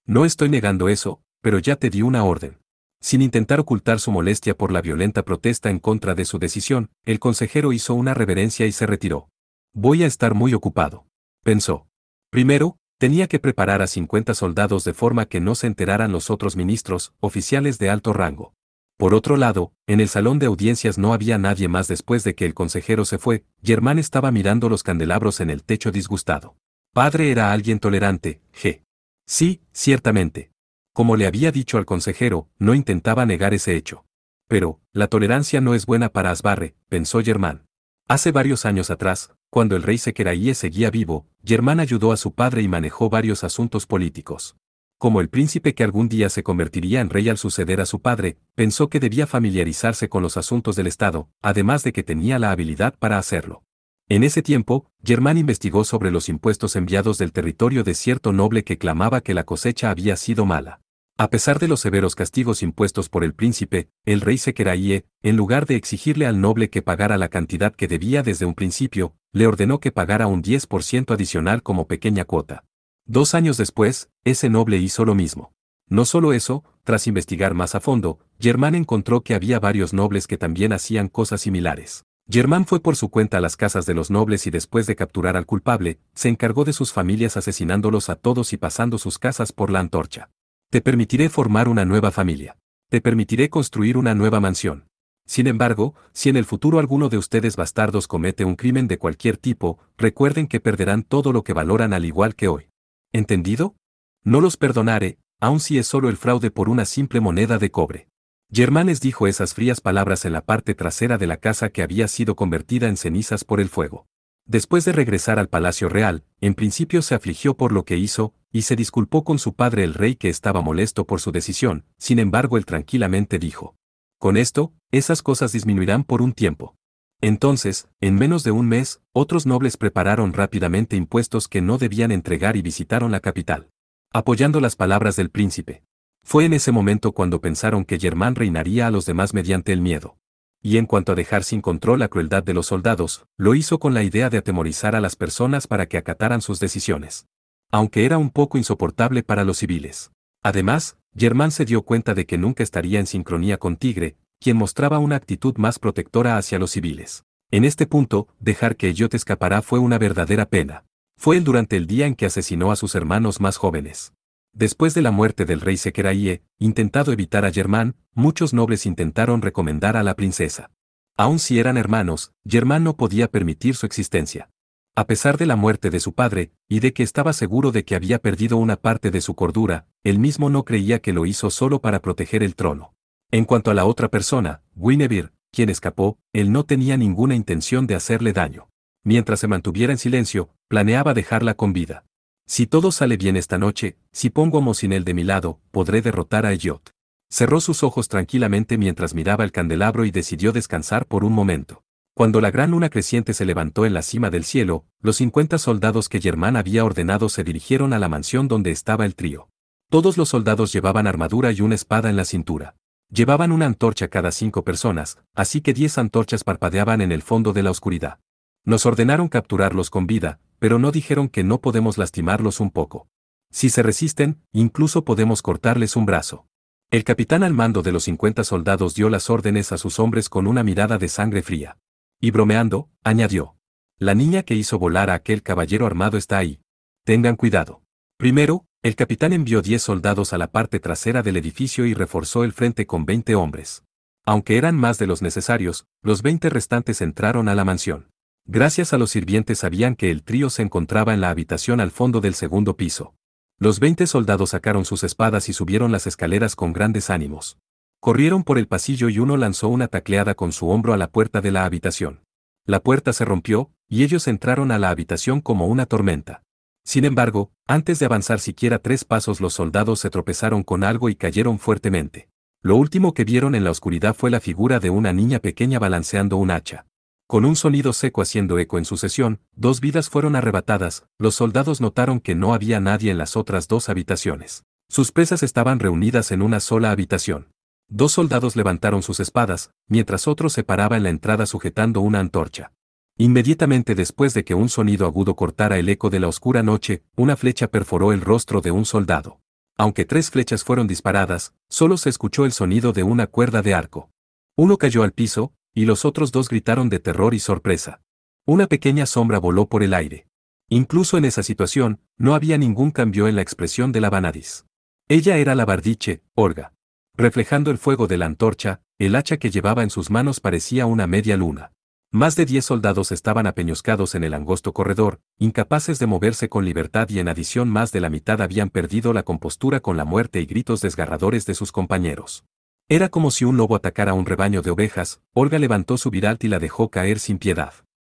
Speaker 1: No estoy negando eso, pero ya te di una orden. Sin intentar ocultar su molestia por la violenta protesta en contra de su decisión, el consejero hizo una reverencia y se retiró. Voy a estar muy ocupado, pensó. Primero, tenía que preparar a 50 soldados de forma que no se enteraran los otros ministros, oficiales de alto rango. Por otro lado, en el salón de audiencias no había nadie más después de que el consejero se fue. Germán estaba mirando los candelabros en el techo disgustado. Padre era alguien tolerante, G. Sí, ciertamente. Como le había dicho al consejero, no intentaba negar ese hecho. Pero, la tolerancia no es buena para Asbarre, pensó Germán. Hace varios años atrás, cuando el rey Sekeraie seguía vivo, Germán ayudó a su padre y manejó varios asuntos políticos. Como el príncipe que algún día se convertiría en rey al suceder a su padre, pensó que debía familiarizarse con los asuntos del Estado, además de que tenía la habilidad para hacerlo. En ese tiempo, Germán investigó sobre los impuestos enviados del territorio de cierto noble que clamaba que la cosecha había sido mala. A pesar de los severos castigos impuestos por el príncipe, el rey Sekeraie, en lugar de exigirle al noble que pagara la cantidad que debía desde un principio, le ordenó que pagara un 10% adicional como pequeña cuota. 2 años después, ese noble hizo lo mismo. No solo eso, tras investigar más a fondo, Germán encontró que había varios nobles que también hacían cosas similares. Germán fue por su cuenta a las casas de los nobles y después de capturar al culpable, se encargó de sus familias asesinándolos a todos y pasando sus casas por la antorcha. Te permitiré formar una nueva familia. Te permitiré construir una nueva mansión. Sin embargo, si en el futuro alguno de ustedes bastardos comete un crimen de cualquier tipo, recuerden que perderán todo lo que valoran al igual que hoy. ¿Entendido? No los perdonaré, aun si es solo el fraude por una simple moneda de cobre. Germán les dijo esas frías palabras en la parte trasera de la casa que había sido convertida en cenizas por el fuego. Después de regresar al palacio real, en principio se afligió por lo que hizo, y se disculpó con su padre el rey que estaba molesto por su decisión. Sin embargo él tranquilamente dijo: con esto, esas cosas disminuirán por un tiempo. Entonces, en menos de un mes, otros nobles prepararon rápidamente impuestos que no debían entregar y visitaron la capital, apoyando las palabras del príncipe. Fue en ese momento cuando pensaron que Germán reinaría a los demás mediante el miedo. Y en cuanto a dejar sin control la crueldad de los soldados, lo hizo con la idea de atemorizar a las personas para que acataran sus decisiones. Aunque era un poco insoportable para los civiles. Además, Germán se dio cuenta de que nunca estaría en sincronía con Tigre, quien mostraba una actitud más protectora hacia los civiles. En este punto, dejar que Elliot escapara fue una verdadera pena. Fue él durante el día en que asesinó a sus hermanos más jóvenes. Después de la muerte del rey Sekeraie, intentado evitar a Germán, muchos nobles intentaron recomendar a la princesa. Aun si eran hermanos, Germán no podía permitir su existencia. A pesar de la muerte de su padre, y de que estaba seguro de que había perdido una parte de su cordura, él mismo no creía que lo hizo solo para proteger el trono. En cuanto a la otra persona, Guinevere, quien escapó, él no tenía ninguna intención de hacerle daño. Mientras se mantuviera en silencio, planeaba dejarla con vida. Si todo sale bien esta noche, si pongo a Mosinel de mi lado, podré derrotar a Elliot. Cerró sus ojos tranquilamente mientras miraba el candelabro y decidió descansar por un momento. Cuando la gran luna creciente se levantó en la cima del cielo, los 50 soldados que Germán había ordenado se dirigieron a la mansión donde estaba el trío. Todos los soldados llevaban armadura y una espada en la cintura. Llevaban una antorcha cada 5 personas, así que 10 antorchas parpadeaban en el fondo de la oscuridad. Nos ordenaron capturarlos con vida, pero no dijeron que no podemos lastimarlos un poco. Si se resisten, incluso podemos cortarles un brazo. El capitán al mando de los 50 soldados dio las órdenes a sus hombres con una mirada de sangre fría. Y bromeando, añadió: la niña que hizo volar a aquel caballero armado está ahí. Tengan cuidado. Primero, el capitán envió 10 soldados a la parte trasera del edificio y reforzó el frente con 20 hombres. Aunque eran más de los necesarios, los 20 restantes entraron a la mansión. Gracias a los sirvientes sabían que el trío se encontraba en la habitación al fondo del segundo piso. Los 20 soldados sacaron sus espadas y subieron las escaleras con grandes ánimos. Corrieron por el pasillo y uno lanzó una tacleada con su hombro a la puerta de la habitación. La puerta se rompió, y ellos entraron a la habitación como una tormenta. Sin embargo, antes de avanzar siquiera 3 pasos los soldados se tropezaron con algo y cayeron fuertemente. Lo último que vieron en la oscuridad fue la figura de una niña pequeña balanceando un hacha. Con un sonido seco haciendo eco en sucesión, 2 vidas fueron arrebatadas. Los soldados notaron que no había nadie en las otras 2 habitaciones. Sus presas estaban reunidas en una sola habitación. 2 soldados levantaron sus espadas, mientras otro se paraba en la entrada sujetando una antorcha. Inmediatamente después de que un sonido agudo cortara el eco de la oscura noche, una flecha perforó el rostro de un soldado. Aunque 3 flechas fueron disparadas, solo se escuchó el sonido de una cuerda de arco. Uno cayó al piso, y los otros 2 gritaron de terror y sorpresa. Una pequeña sombra voló por el aire. Incluso en esa situación, no había ningún cambio en la expresión de la Vanadis. Ella era la bardiche, Olga. Reflejando el fuego de la antorcha, el hacha que llevaba en sus manos parecía una media luna. Más de 10 soldados estaban apeñoscados en el angosto corredor, incapaces de moverse con libertad y en adición más de la mitad habían perdido la compostura con la muerte y gritos desgarradores de sus compañeros. Era como si un lobo atacara a un rebaño de ovejas. Olga levantó su viral y la dejó caer sin piedad.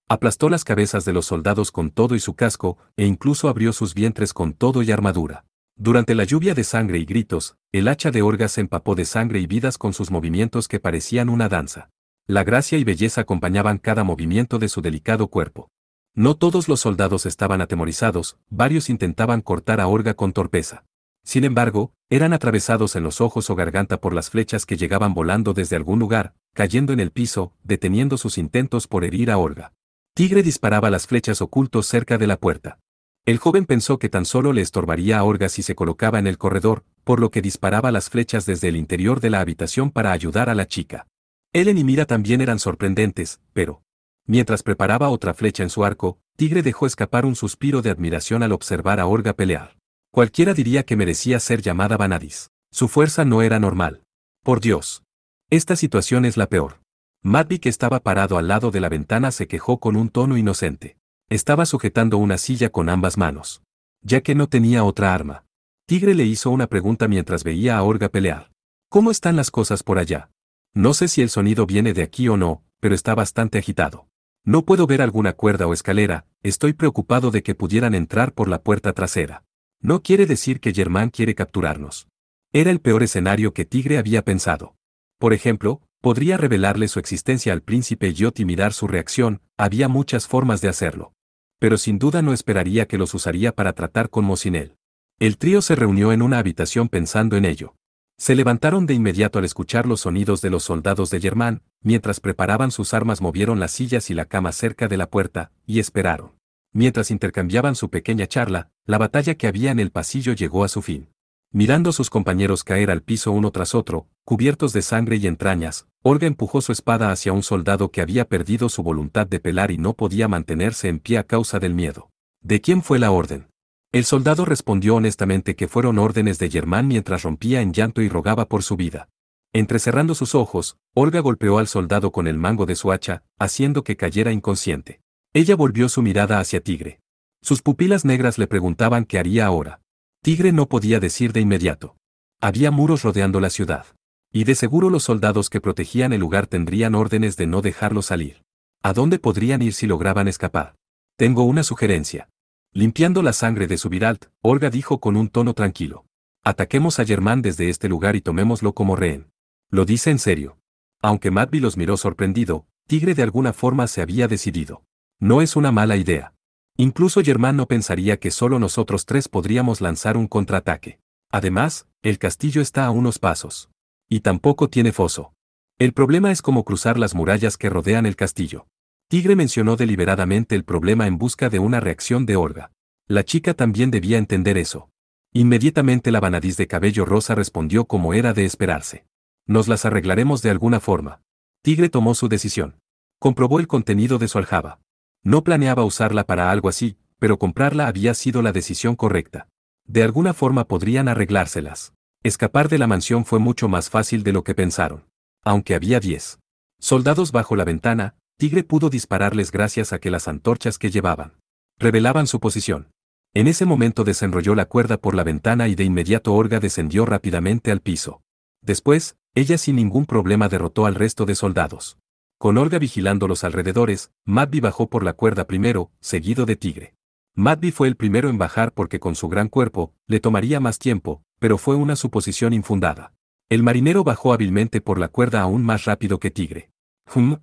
Speaker 1: Aplastó las cabezas de los soldados con todo y su casco, e incluso abrió sus vientres con todo y armadura. Durante la lluvia de sangre y gritos, el hacha de Olga se empapó de sangre y vidas con sus movimientos que parecían una danza. La gracia y belleza acompañaban cada movimiento de su delicado cuerpo. No todos los soldados estaban atemorizados, varios intentaban cortar a Olga con torpeza. Sin embargo, eran atravesados en los ojos o garganta por las flechas que llegaban volando desde algún lugar, cayendo en el piso, deteniendo sus intentos por herir a Olga. Tigre disparaba las flechas ocultos cerca de la puerta. El joven pensó que tan solo le estorbaría a Olga si se colocaba en el corredor, por lo que disparaba las flechas desde el interior de la habitación para ayudar a la chica. Ellen y Mira también eran sorprendentes, pero, mientras preparaba otra flecha en su arco, Tigre dejó escapar un suspiro de admiración al observar a Olga pelear. Cualquiera diría que merecía ser llamada Vanadis. Su fuerza no era normal. Por Dios. Esta situación es la peor. Madby, que estaba parado al lado de la ventana, se quejó con un tono inocente. Estaba sujetando una silla con ambas manos. Ya que no tenía otra arma. Tigre le hizo una pregunta mientras veía a Olga pelear. ¿Cómo están las cosas por allá? No sé si el sonido viene de aquí o no, pero está bastante agitado. No puedo ver alguna cuerda o escalera. Estoy preocupado de que pudieran entrar por la puerta trasera. No quiere decir que Germán quiere capturarnos. Era el peor escenario que Tigre había pensado. Por ejemplo, Podría revelarle su existencia al príncipe Yot y mirar su reacción, había muchas formas de hacerlo. Pero sin duda no esperaría que los usaría para tratar con Mosinel. El trío se reunió en una habitación pensando en ello. Se levantaron de inmediato al escuchar los sonidos de los soldados de Germán, mientras preparaban sus armas movieron las sillas y la cama cerca de la puerta, y esperaron. Mientras intercambiaban su pequeña charla, la batalla que había en el pasillo llegó a su fin. Mirando a sus compañeros caer al piso uno tras otro, cubiertos de sangre y entrañas, Olga empujó su espada hacia un soldado que había perdido su voluntad de pelar y no podía mantenerse en pie a causa del miedo. ¿De quién fue la orden? El soldado respondió honestamente que fueron órdenes de Germán mientras rompía en llanto y rogaba por su vida. Entrecerrando sus ojos, Olga golpeó al soldado con el mango de su hacha, haciendo que cayera inconsciente. Ella volvió su mirada hacia Tigre. Sus pupilas negras le preguntaban qué haría ahora. Tigre no podía decir de inmediato. Había muros rodeando la ciudad. Y de seguro los soldados que protegían el lugar tendrían órdenes de no dejarlo salir. ¿A dónde podrían ir si lograban escapar? Tengo una sugerencia. Limpiando la sangre de su viralt, Olga dijo con un tono tranquilo. Ataquemos a Germán desde este lugar y tomémoslo como rehén. Lo dice en serio. Aunque Matvey los miró sorprendido, Tigre de alguna forma se había decidido. No es una mala idea. Incluso Germán no pensaría que solo nosotros tres podríamos lanzar un contraataque. Además, el castillo está a unos pasos. Y tampoco tiene foso. El problema es cómo cruzar las murallas que rodean el castillo. Tigre mencionó deliberadamente el problema en busca de una reacción de Olga. La chica también debía entender eso. Inmediatamente la vanadiz de cabello rosa respondió como era de esperarse. Nos las arreglaremos de alguna forma. Tigre tomó su decisión. Comprobó el contenido de su aljaba. No planeaba usarla para algo así, pero comprarla había sido la decisión correcta. De alguna forma podrían arreglárselas. Escapar de la mansión fue mucho más fácil de lo que pensaron. Aunque había 10 soldados bajo la ventana, Tigre pudo dispararles gracias a que las antorchas que llevaban revelaban su posición. En ese momento desenrolló la cuerda por la ventana y de inmediato Olga descendió rápidamente al piso. Después, ella sin ningún problema derrotó al resto de soldados. Con Olga vigilando los alrededores, Matvey bajó por la cuerda primero, seguido de Tigre. Matvey fue el primero en bajar porque con su gran cuerpo, le tomaría más tiempo, pero fue una suposición infundada. El marinero bajó hábilmente por la cuerda aún más rápido que Tigre.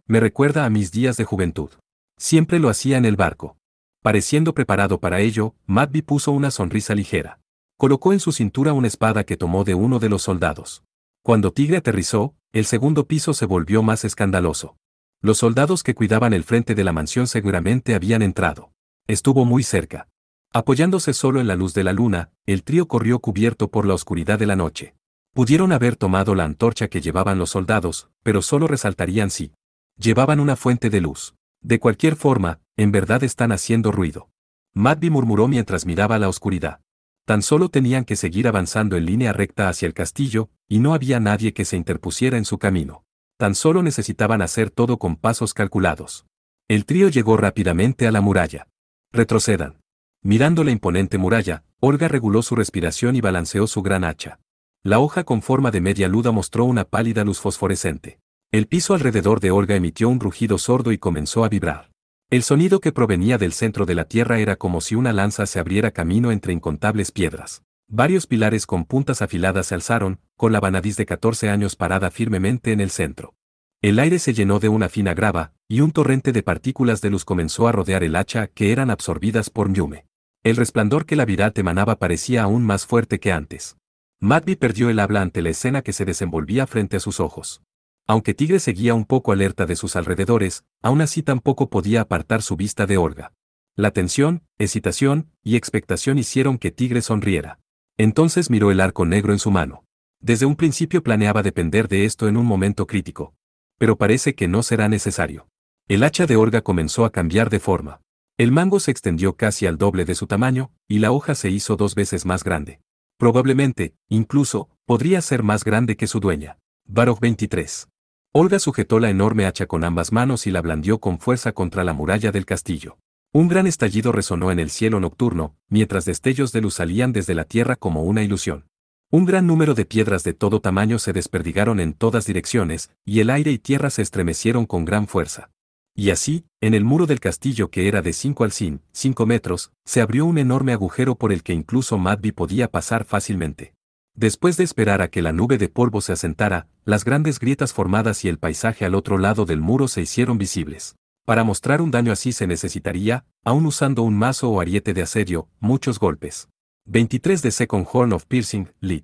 Speaker 1: Me recuerda a mis días de juventud. Siempre lo hacía en el barco. Pareciendo preparado para ello, Matvey puso una sonrisa ligera. Colocó en su cintura una espada que tomó de uno de los soldados. Cuando Tigre aterrizó, el segundo piso se volvió más escandaloso. Los soldados que cuidaban el frente de la mansión seguramente habían entrado. Estuvo muy cerca. Apoyándose solo en la luz de la luna, el trío corrió cubierto por la oscuridad de la noche. Pudieron haber tomado la antorcha que llevaban los soldados, pero solo resaltarían si llevaban una fuente de luz. De cualquier forma, en verdad están haciendo ruido. Matvey murmuró mientras miraba la oscuridad. Tan solo tenían que seguir avanzando en línea recta hacia el castillo, y no había nadie que se interpusiera en su camino. Tan solo necesitaban hacer todo con pasos calculados. El trío llegó rápidamente a la muralla. Retrocedan. Mirando la imponente muralla, Olga reguló su respiración y balanceó su gran hacha. La hoja con forma de media luna mostró una pálida luz fosforescente. El piso alrededor de Olga emitió un rugido sordo y comenzó a vibrar. El sonido que provenía del centro de la tierra era como si una lanza se abriera camino entre incontables piedras. Varios pilares con puntas afiladas se alzaron, con la vanadiz de 14 años parada firmemente en el centro. El aire se llenó de una fina grava, y un torrente de partículas de luz comenzó a rodear el hacha que eran absorbidas por Nyume. El resplandor que la virat emanaba parecía aún más fuerte que antes. Matvey perdió el habla ante la escena que se desenvolvía frente a sus ojos. Aunque Tigre seguía un poco alerta de sus alrededores, aún así tampoco podía apartar su vista de Olga. La tensión, excitación y expectación hicieron que Tigre sonriera. Entonces miró el arco negro en su mano. Desde un principio planeaba depender de esto en un momento crítico. Pero parece que no será necesario. El hacha de Olga comenzó a cambiar de forma. El mango se extendió casi al doble de su tamaño, y la hoja se hizo 2 veces más grande. Probablemente, incluso, podría ser más grande que su dueña. Baroj 23. Olga sujetó la enorme hacha con ambas manos y la blandió con fuerza contra la muralla del castillo. Un gran estallido resonó en el cielo nocturno, mientras destellos de luz salían desde la tierra como una ilusión. Un gran número de piedras de todo tamaño se desperdigaron en todas direcciones, y el aire y tierra se estremecieron con gran fuerza. Y así, en el muro del castillo que era de 5 al 5 metros, se abrió un enorme agujero por el que incluso Matvey podía pasar fácilmente. Después de esperar a que la nube de polvo se asentara, las grandes grietas formadas y el paisaje al otro lado del muro se hicieron visibles. Para mostrar un daño así se necesitaría, aun usando un mazo o ariete de asedio, muchos golpes. 23 de Second Horn of Piercing, Lead.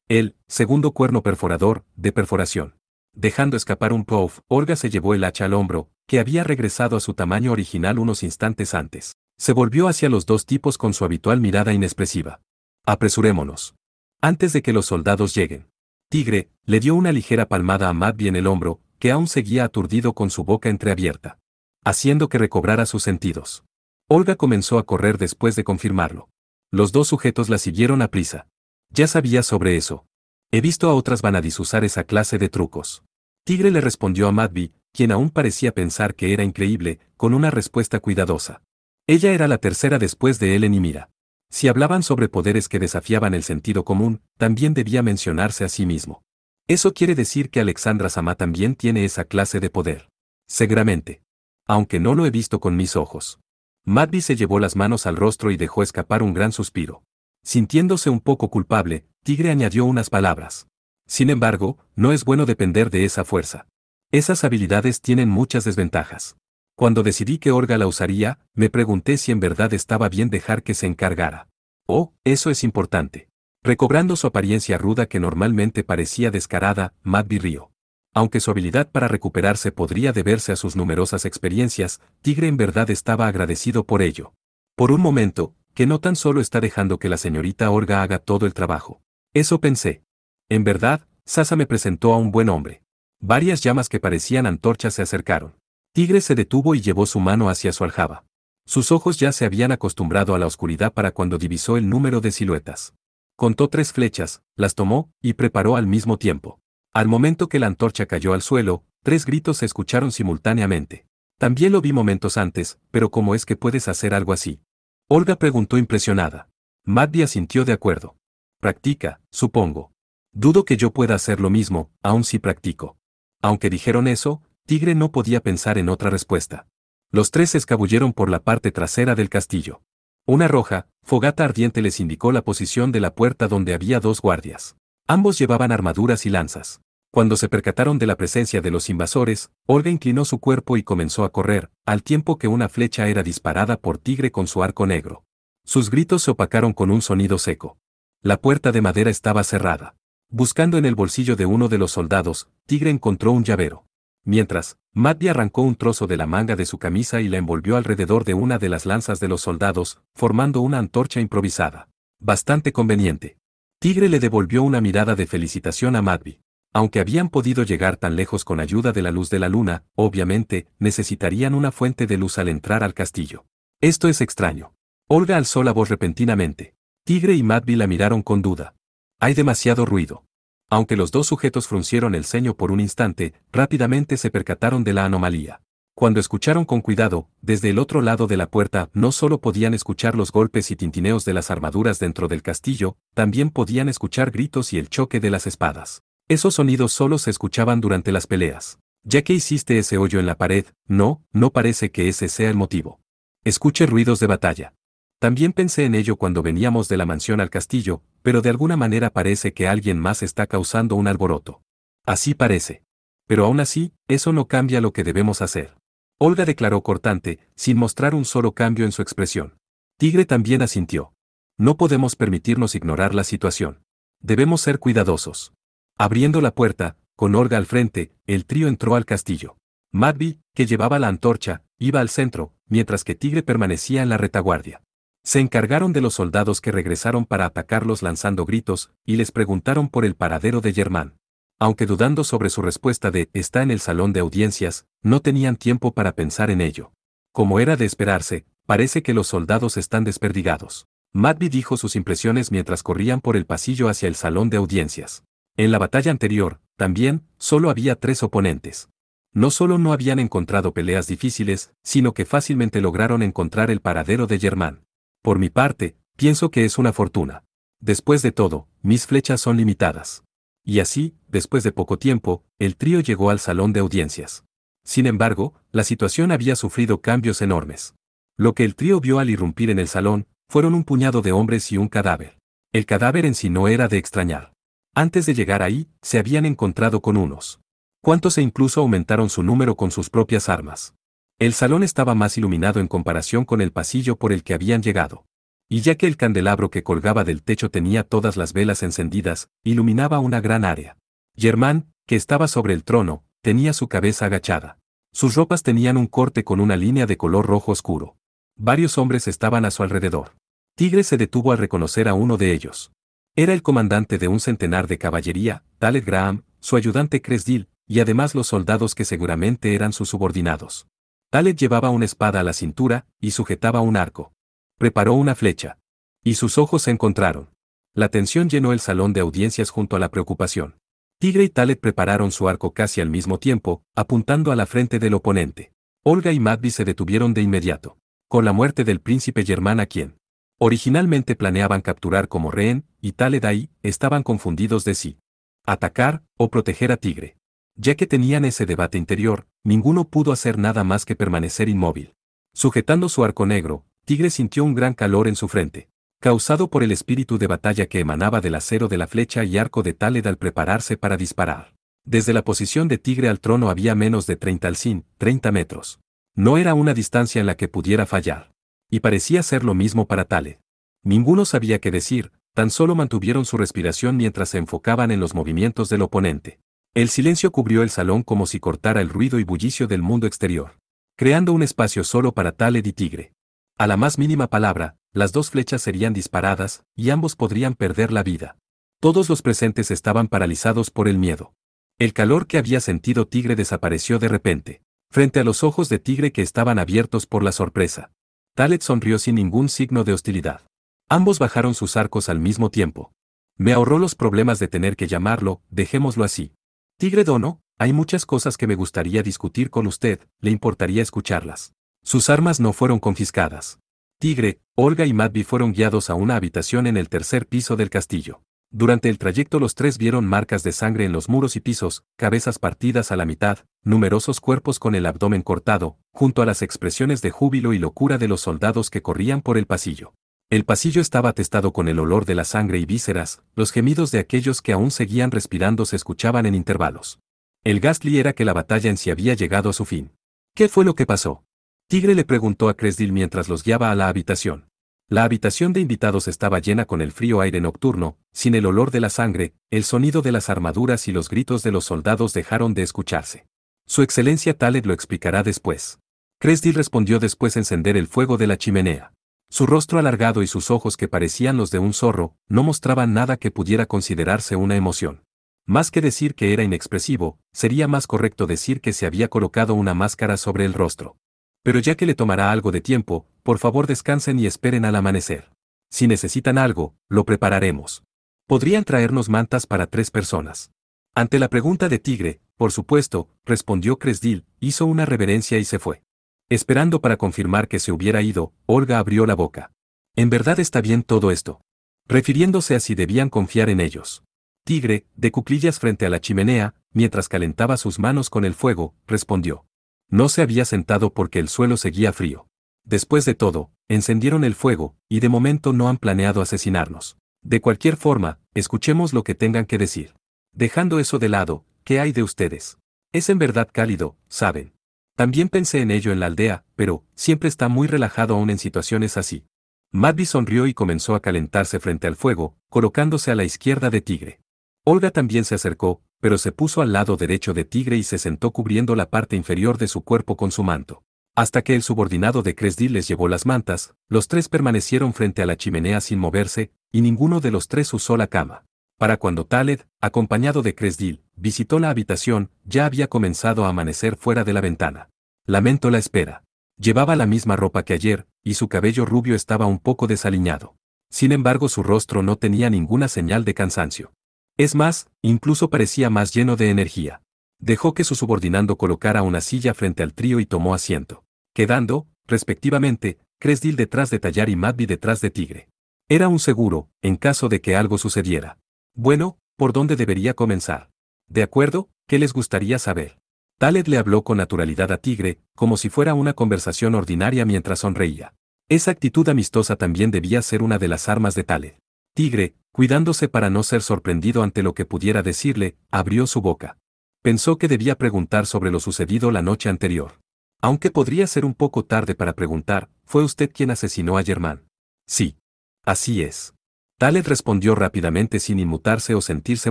Speaker 1: El segundo cuerno perforador, de perforación. Dejando escapar un puff, Olga se llevó el hacha al hombro, que había regresado a su tamaño original unos instantes antes. Se volvió hacia los dos tipos con su habitual mirada inexpresiva. Apresurémonos. Antes de que los soldados lleguen. Tigre le dio una ligera palmada a Madby en el hombro, que aún seguía aturdido con su boca entreabierta, haciendo que recobrara sus sentidos. Olga comenzó a correr después de confirmarlo. Los dos sujetos la siguieron a prisa. Ya sabía sobre eso. He visto a otras vanadis usar esa clase de trucos. Tigre le respondió a Madby, quien aún parecía pensar que era increíble, con una respuesta cuidadosa. Ella era la tercera después de Ellen y Mira. Si hablaban sobre poderes que desafiaban el sentido común, también debía mencionarse a sí mismo. Eso quiere decir que Alexandra Samá también tiene esa clase de poder. Seguramente. Aunque no lo he visto con mis ojos. Madby se llevó las manos al rostro y dejó escapar un gran suspiro. Sintiéndose un poco culpable, Tigre añadió unas palabras. Sin embargo, no es bueno depender de esa fuerza. Esas habilidades tienen muchas desventajas. Cuando decidí que Olga la usaría, me pregunté si en verdad estaba bien dejar que se encargara. Oh, eso es importante. Recobrando su apariencia ruda que normalmente parecía descarada, Madby rió. Aunque su habilidad para recuperarse podría deberse a sus numerosas experiencias, Tigre en verdad estaba agradecido por ello. Por un momento, que no tan solo está dejando que la señorita Olga haga todo el trabajo. Eso pensé. En verdad, Sasa me presentó a un buen hombre. Varias llamas que parecían antorchas se acercaron. Tigre se detuvo y llevó su mano hacia su aljaba. Sus ojos ya se habían acostumbrado a la oscuridad para cuando divisó el número de siluetas. Contó 3 flechas, las tomó, y preparó al mismo tiempo. Al momento que la antorcha cayó al suelo, 3 gritos se escucharon simultáneamente. También lo vi momentos antes, pero ¿cómo es que puedes hacer algo así? Olga preguntó impresionada. Madby asintió de acuerdo. Practica, supongo. Dudo que yo pueda hacer lo mismo, aun si practico. Aunque dijeron eso, Tigre no podía pensar en otra respuesta. Los 3 se escabulleron por la parte trasera del castillo. Una roja fogata ardiente les indicó la posición de la puerta donde había 2 guardias. Ambos llevaban armaduras y lanzas. Cuando se percataron de la presencia de los invasores, Olga inclinó su cuerpo y comenzó a correr, al tiempo que una flecha era disparada por Tigre con su arco negro. Sus gritos se opacaron con un sonido seco. La puerta de madera estaba cerrada. Buscando en el bolsillo de uno de los soldados, Tigre encontró un llavero. Mientras, Madby arrancó un trozo de la manga de su camisa y la envolvió alrededor de una de las lanzas de los soldados, formando una antorcha improvisada. Bastante conveniente. Tigre le devolvió una mirada de felicitación a Madby. Aunque habían podido llegar tan lejos con ayuda de la luz de la luna, obviamente, necesitarían una fuente de luz al entrar al castillo. Esto es extraño. Olga alzó la voz repentinamente. Tigre y Madby la miraron con duda. Hay demasiado ruido. Aunque los 2 sujetos fruncieron el ceño por un instante, rápidamente se percataron de la anomalía. Cuando escucharon con cuidado, desde el otro lado de la puerta no solo podían escuchar los golpes y tintineos de las armaduras dentro del castillo, también podían escuchar gritos y el choque de las espadas. Esos sonidos solo se escuchaban durante las peleas. Ya que hiciste ese hoyo en la pared, no parece que ese sea el motivo. Escuché ruidos de batalla. También pensé en ello cuando veníamos de la mansión al castillo, pero de alguna manera parece que alguien más está causando un alboroto. Así parece. Pero aún así, eso no cambia lo que debemos hacer. Olga declaró cortante, sin mostrar un solo cambio en su expresión. Tigre también asintió. No podemos permitirnos ignorar la situación. Debemos ser cuidadosos. Abriendo la puerta, con Olga al frente, el trío entró al castillo. Madby, que llevaba la antorcha, iba al centro, mientras que Tigre permanecía en la retaguardia. Se encargaron de los soldados que regresaron para atacarlos lanzando gritos, y les preguntaron por el paradero de Germán. Aunque dudando sobre su respuesta de «está en el salón de audiencias», no tenían tiempo para pensar en ello. Como era de esperarse, parece que los soldados están desperdigados. Madby dijo sus impresiones mientras corrían por el pasillo hacia el salón de audiencias. En la batalla anterior, también, solo había 3 oponentes. No solo no habían encontrado peleas difíciles, sino que fácilmente lograron encontrar el paradero de Germán. Por mi parte, pienso que es una fortuna. Después de todo, mis flechas son limitadas. Y así, después de poco tiempo, el trío llegó al salón de audiencias. Sin embargo, la situación había sufrido cambios enormes. Lo que el trío vio al irrumpir en el salón, fueron un puñado de hombres y un cadáver. El cadáver en sí no era de extrañar. Antes de llegar ahí, se habían encontrado con unos cuantos e incluso aumentaron su número con sus propias armas. El salón estaba más iluminado en comparación con el pasillo por el que habían llegado. Y ya que el candelabro que colgaba del techo tenía todas las velas encendidas, iluminaba una gran área. Germán, que estaba sobre el trono, tenía su cabeza agachada. Sus ropas tenían un corte con una línea de color rojo oscuro. Varios hombres estaban a su alrededor. Tigre se detuvo al reconocer a uno de ellos. Era el comandante de un centenar de caballería, Taled Graham, su ayudante Cresdil, y además los soldados que seguramente eran sus subordinados. Taled llevaba una espada a la cintura, y sujetaba un arco. Preparó una flecha. Y sus ojos se encontraron. La tensión llenó el salón de audiencias junto a la preocupación. Tigre y Taled prepararon su arco casi al mismo tiempo, apuntando a la frente del oponente. Olga y Matvey se detuvieron de inmediato. Con la muerte del príncipe Germán a quien originalmente planeaban capturar como rehén, y Taled ahí, estaban confundidos de si atacar o proteger a Tigre. Ya que tenían ese debate interior, ninguno pudo hacer nada más que permanecer inmóvil. Sujetando su arco negro, Tigre sintió un gran calor en su frente, causado por el espíritu de batalla que emanaba del acero de la flecha y arco de Taled al prepararse para disparar. Desde la posición de Tigre al trono había menos de 30 metros. No era una distancia en la que pudiera fallar. Y parecía ser lo mismo para Taled. Ninguno sabía qué decir, tan solo mantuvieron su respiración mientras se enfocaban en los movimientos del oponente. El silencio cubrió el salón como si cortara el ruido y bullicio del mundo exterior, creando un espacio solo para Taled y Tigre. A la más mínima palabra, las dos flechas serían disparadas, y ambos podrían perder la vida. Todos los presentes estaban paralizados por el miedo. El calor que había sentido Tigre desapareció de repente, frente a los ojos de Tigre que estaban abiertos por la sorpresa. Taled sonrió sin ningún signo de hostilidad. Ambos bajaron sus arcos al mismo tiempo. Me ahorró los problemas de tener que llamarlo, dejémoslo así. Tigre Dono, hay muchas cosas que me gustaría discutir con usted, ¿le importaría escucharlas? Sus armas no fueron confiscadas. Tigre, Olga y Matvey fueron guiados a una habitación en el tercer piso del castillo. Durante el trayecto los tres vieron marcas de sangre en los muros y pisos, cabezas partidas a la mitad, numerosos cuerpos con el abdomen cortado, junto a las expresiones de júbilo y locura de los soldados que corrían por el pasillo. El pasillo estaba atestado con el olor de la sangre y vísceras, los gemidos de aquellos que aún seguían respirando se escuchaban en intervalos. El ghastly era que la batalla en sí había llegado a su fin. ¿Qué fue lo que pasó? Tigre le preguntó a Cresdil mientras los guiaba a la habitación. La habitación de invitados estaba llena con el frío aire nocturno, sin el olor de la sangre, el sonido de las armaduras y los gritos de los soldados dejaron de escucharse. Su excelencia Taled lo explicará después. Cresdil respondió después encender el fuego de la chimenea. Su rostro alargado y sus ojos que parecían los de un zorro, no mostraban nada que pudiera considerarse una emoción. Más que decir que era inexpresivo, sería más correcto decir que se había colocado una máscara sobre el rostro. Pero ya que le tomará algo de tiempo, por favor descansen y esperen al amanecer. Si necesitan algo, lo prepararemos. Podrían traernos mantas para 3 personas. Ante la pregunta de Tigre, por supuesto, respondió Cresdil, hizo una reverencia y se fue. Esperando para confirmar que se hubiera ido, Olga abrió la boca. ¿En verdad está bien todo esto? Refiriéndose a si debían confiar en ellos. Tigre, de cuclillas frente a la chimenea, mientras calentaba sus manos con el fuego, respondió. No se había sentado porque el suelo seguía frío. Después de todo, encendieron el fuego, y de momento no han planeado asesinarnos. De cualquier forma, escuchemos lo que tengan que decir. Dejando eso de lado, ¿qué hay de ustedes? Es en verdad cálido, ¿saben? También pensé en ello en la aldea, pero siempre está muy relajado aún en situaciones así. Matvey sonrió y comenzó a calentarse frente al fuego, colocándose a la izquierda de Tigre. Olga también se acercó, pero se puso al lado derecho de Tigre y se sentó cubriendo la parte inferior de su cuerpo con su manto. Hasta que el subordinado de Cresdil les llevó las mantas, los tres permanecieron frente a la chimenea sin moverse, y ninguno de los tres usó la cama. Para cuando Taled, acompañado de Cresdil, visitó la habitación, ya había comenzado a amanecer fuera de la ventana. Lamento la espera. Llevaba la misma ropa que ayer, y su cabello rubio estaba un poco desaliñado. Sin embargo, su rostro no tenía ninguna señal de cansancio. Es más, incluso parecía más lleno de energía. Dejó que su subordinando colocara una silla frente al trío y tomó asiento, quedando, respectivamente, Cresdil detrás de Tallar y Matvey detrás de Tigre. Era un seguro, en caso de que algo sucediera. Bueno, ¿por dónde debería comenzar? ¿De acuerdo? ¿Qué les gustaría saber? Taled le habló con naturalidad a Tigre, como si fuera una conversación ordinaria mientras sonreía. Esa actitud amistosa también debía ser una de las armas de Taled. Tigre, Cuidándose para no ser sorprendido ante lo que pudiera decirle, abrió su boca. Pensó que debía preguntar sobre lo sucedido la noche anterior. Aunque podría ser un poco tarde para preguntar, ¿fue usted quien asesinó a Germán? Sí. Así es. Taled respondió rápidamente sin inmutarse o sentirse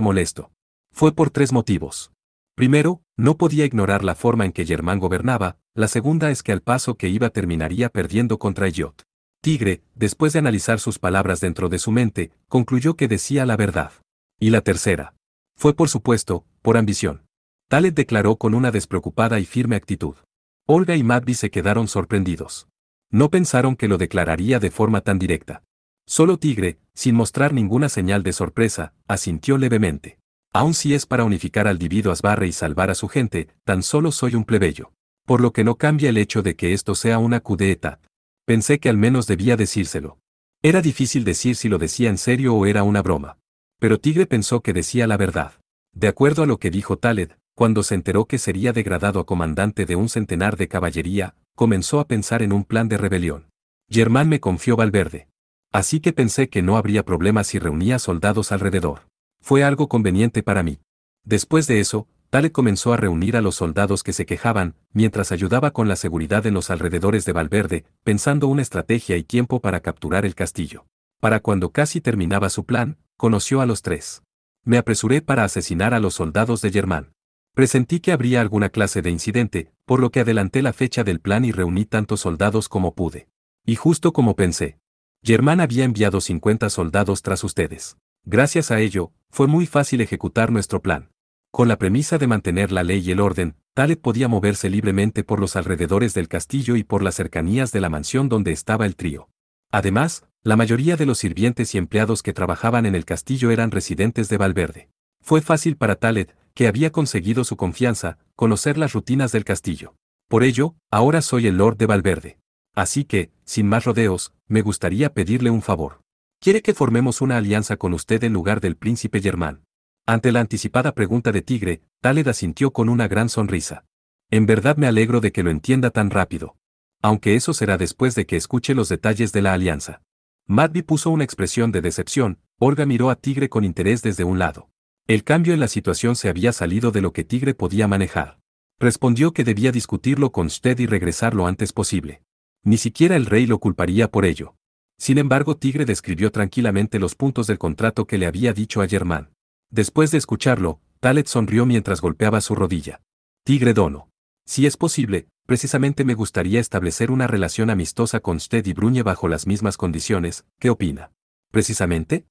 Speaker 1: molesto. Fue por 3 motivos. Primero, no podía ignorar la forma en que Germán gobernaba, la segunda es que al paso que iba terminaría perdiendo contra Elliot. Tigre, después de analizar sus palabras dentro de su mente, concluyó que decía la verdad. Y la tercera. Fue por supuesto, por ambición. Taled declaró con una despreocupada y firme actitud. Olga y Matvey se quedaron sorprendidos. No pensaron que lo declararía de forma tan directa. Solo Tigre, sin mostrar ninguna señal de sorpresa, asintió levemente. Aun si es para unificar al divido Asbarre y salvar a su gente, tan solo soy un plebeyo. Por lo que no cambia el hecho de que esto sea una coup d'état. Pensé que al menos debía decírselo. Era difícil decir si lo decía en serio o era una broma. Pero Tigre pensó que decía la verdad. De acuerdo a lo que dijo Taled, cuando se enteró que sería degradado a comandante de un centenar de caballería, comenzó a pensar en un plan de rebelión. Germán me confió Valverde. Así que pensé que no habría problema si reunía soldados alrededor. Fue algo conveniente para mí. Después de eso, Taled comenzó a reunir a los soldados que se quejaban, mientras ayudaba con la seguridad en los alrededores de Valverde, pensando una estrategia y tiempo para capturar el castillo. Para cuando casi terminaba su plan, conoció a los 3. Me apresuré para asesinar a los soldados de Germán. Presentí que habría alguna clase de incidente, por lo que adelanté la fecha del plan y reuní tantos soldados como pude. Y justo como pensé. Germán había enviado 50 soldados tras ustedes. Gracias a ello, fue muy fácil ejecutar nuestro plan. Con la premisa de mantener la ley y el orden, Taled podía moverse libremente por los alrededores del castillo y por las cercanías de la mansión donde estaba el trío. Además, la mayoría de los sirvientes y empleados que trabajaban en el castillo eran residentes de Valverde. Fue fácil para Taled, que había conseguido su confianza, conocer las rutinas del castillo. Por ello, ahora soy el Lord de Valverde. Así que, sin más rodeos, me gustaría pedirle un favor. ¿Quiere que formemos una alianza con usted en lugar del príncipe Germán? Ante la anticipada pregunta de Tigre, Taled asintió con una gran sonrisa. En verdad me alegro de que lo entienda tan rápido. Aunque eso será después de que escuche los detalles de la alianza. Matvey puso una expresión de decepción, Olga miró a Tigre con interés desde un lado. El cambio en la situación se había salido de lo que Tigre podía manejar. Respondió que debía discutirlo con usted y regresar lo antes posible. Ni siquiera el rey lo culparía por ello. Sin embargo, Tigre describió tranquilamente los puntos del contrato que le había dicho a Germán. Después de escucharlo, Taled sonrió mientras golpeaba su rodilla. Tigre Dono. Si es posible, precisamente me gustaría establecer una relación amistosa con usted y Bruñe bajo las mismas condiciones, ¿qué opina? ¿Precisamente?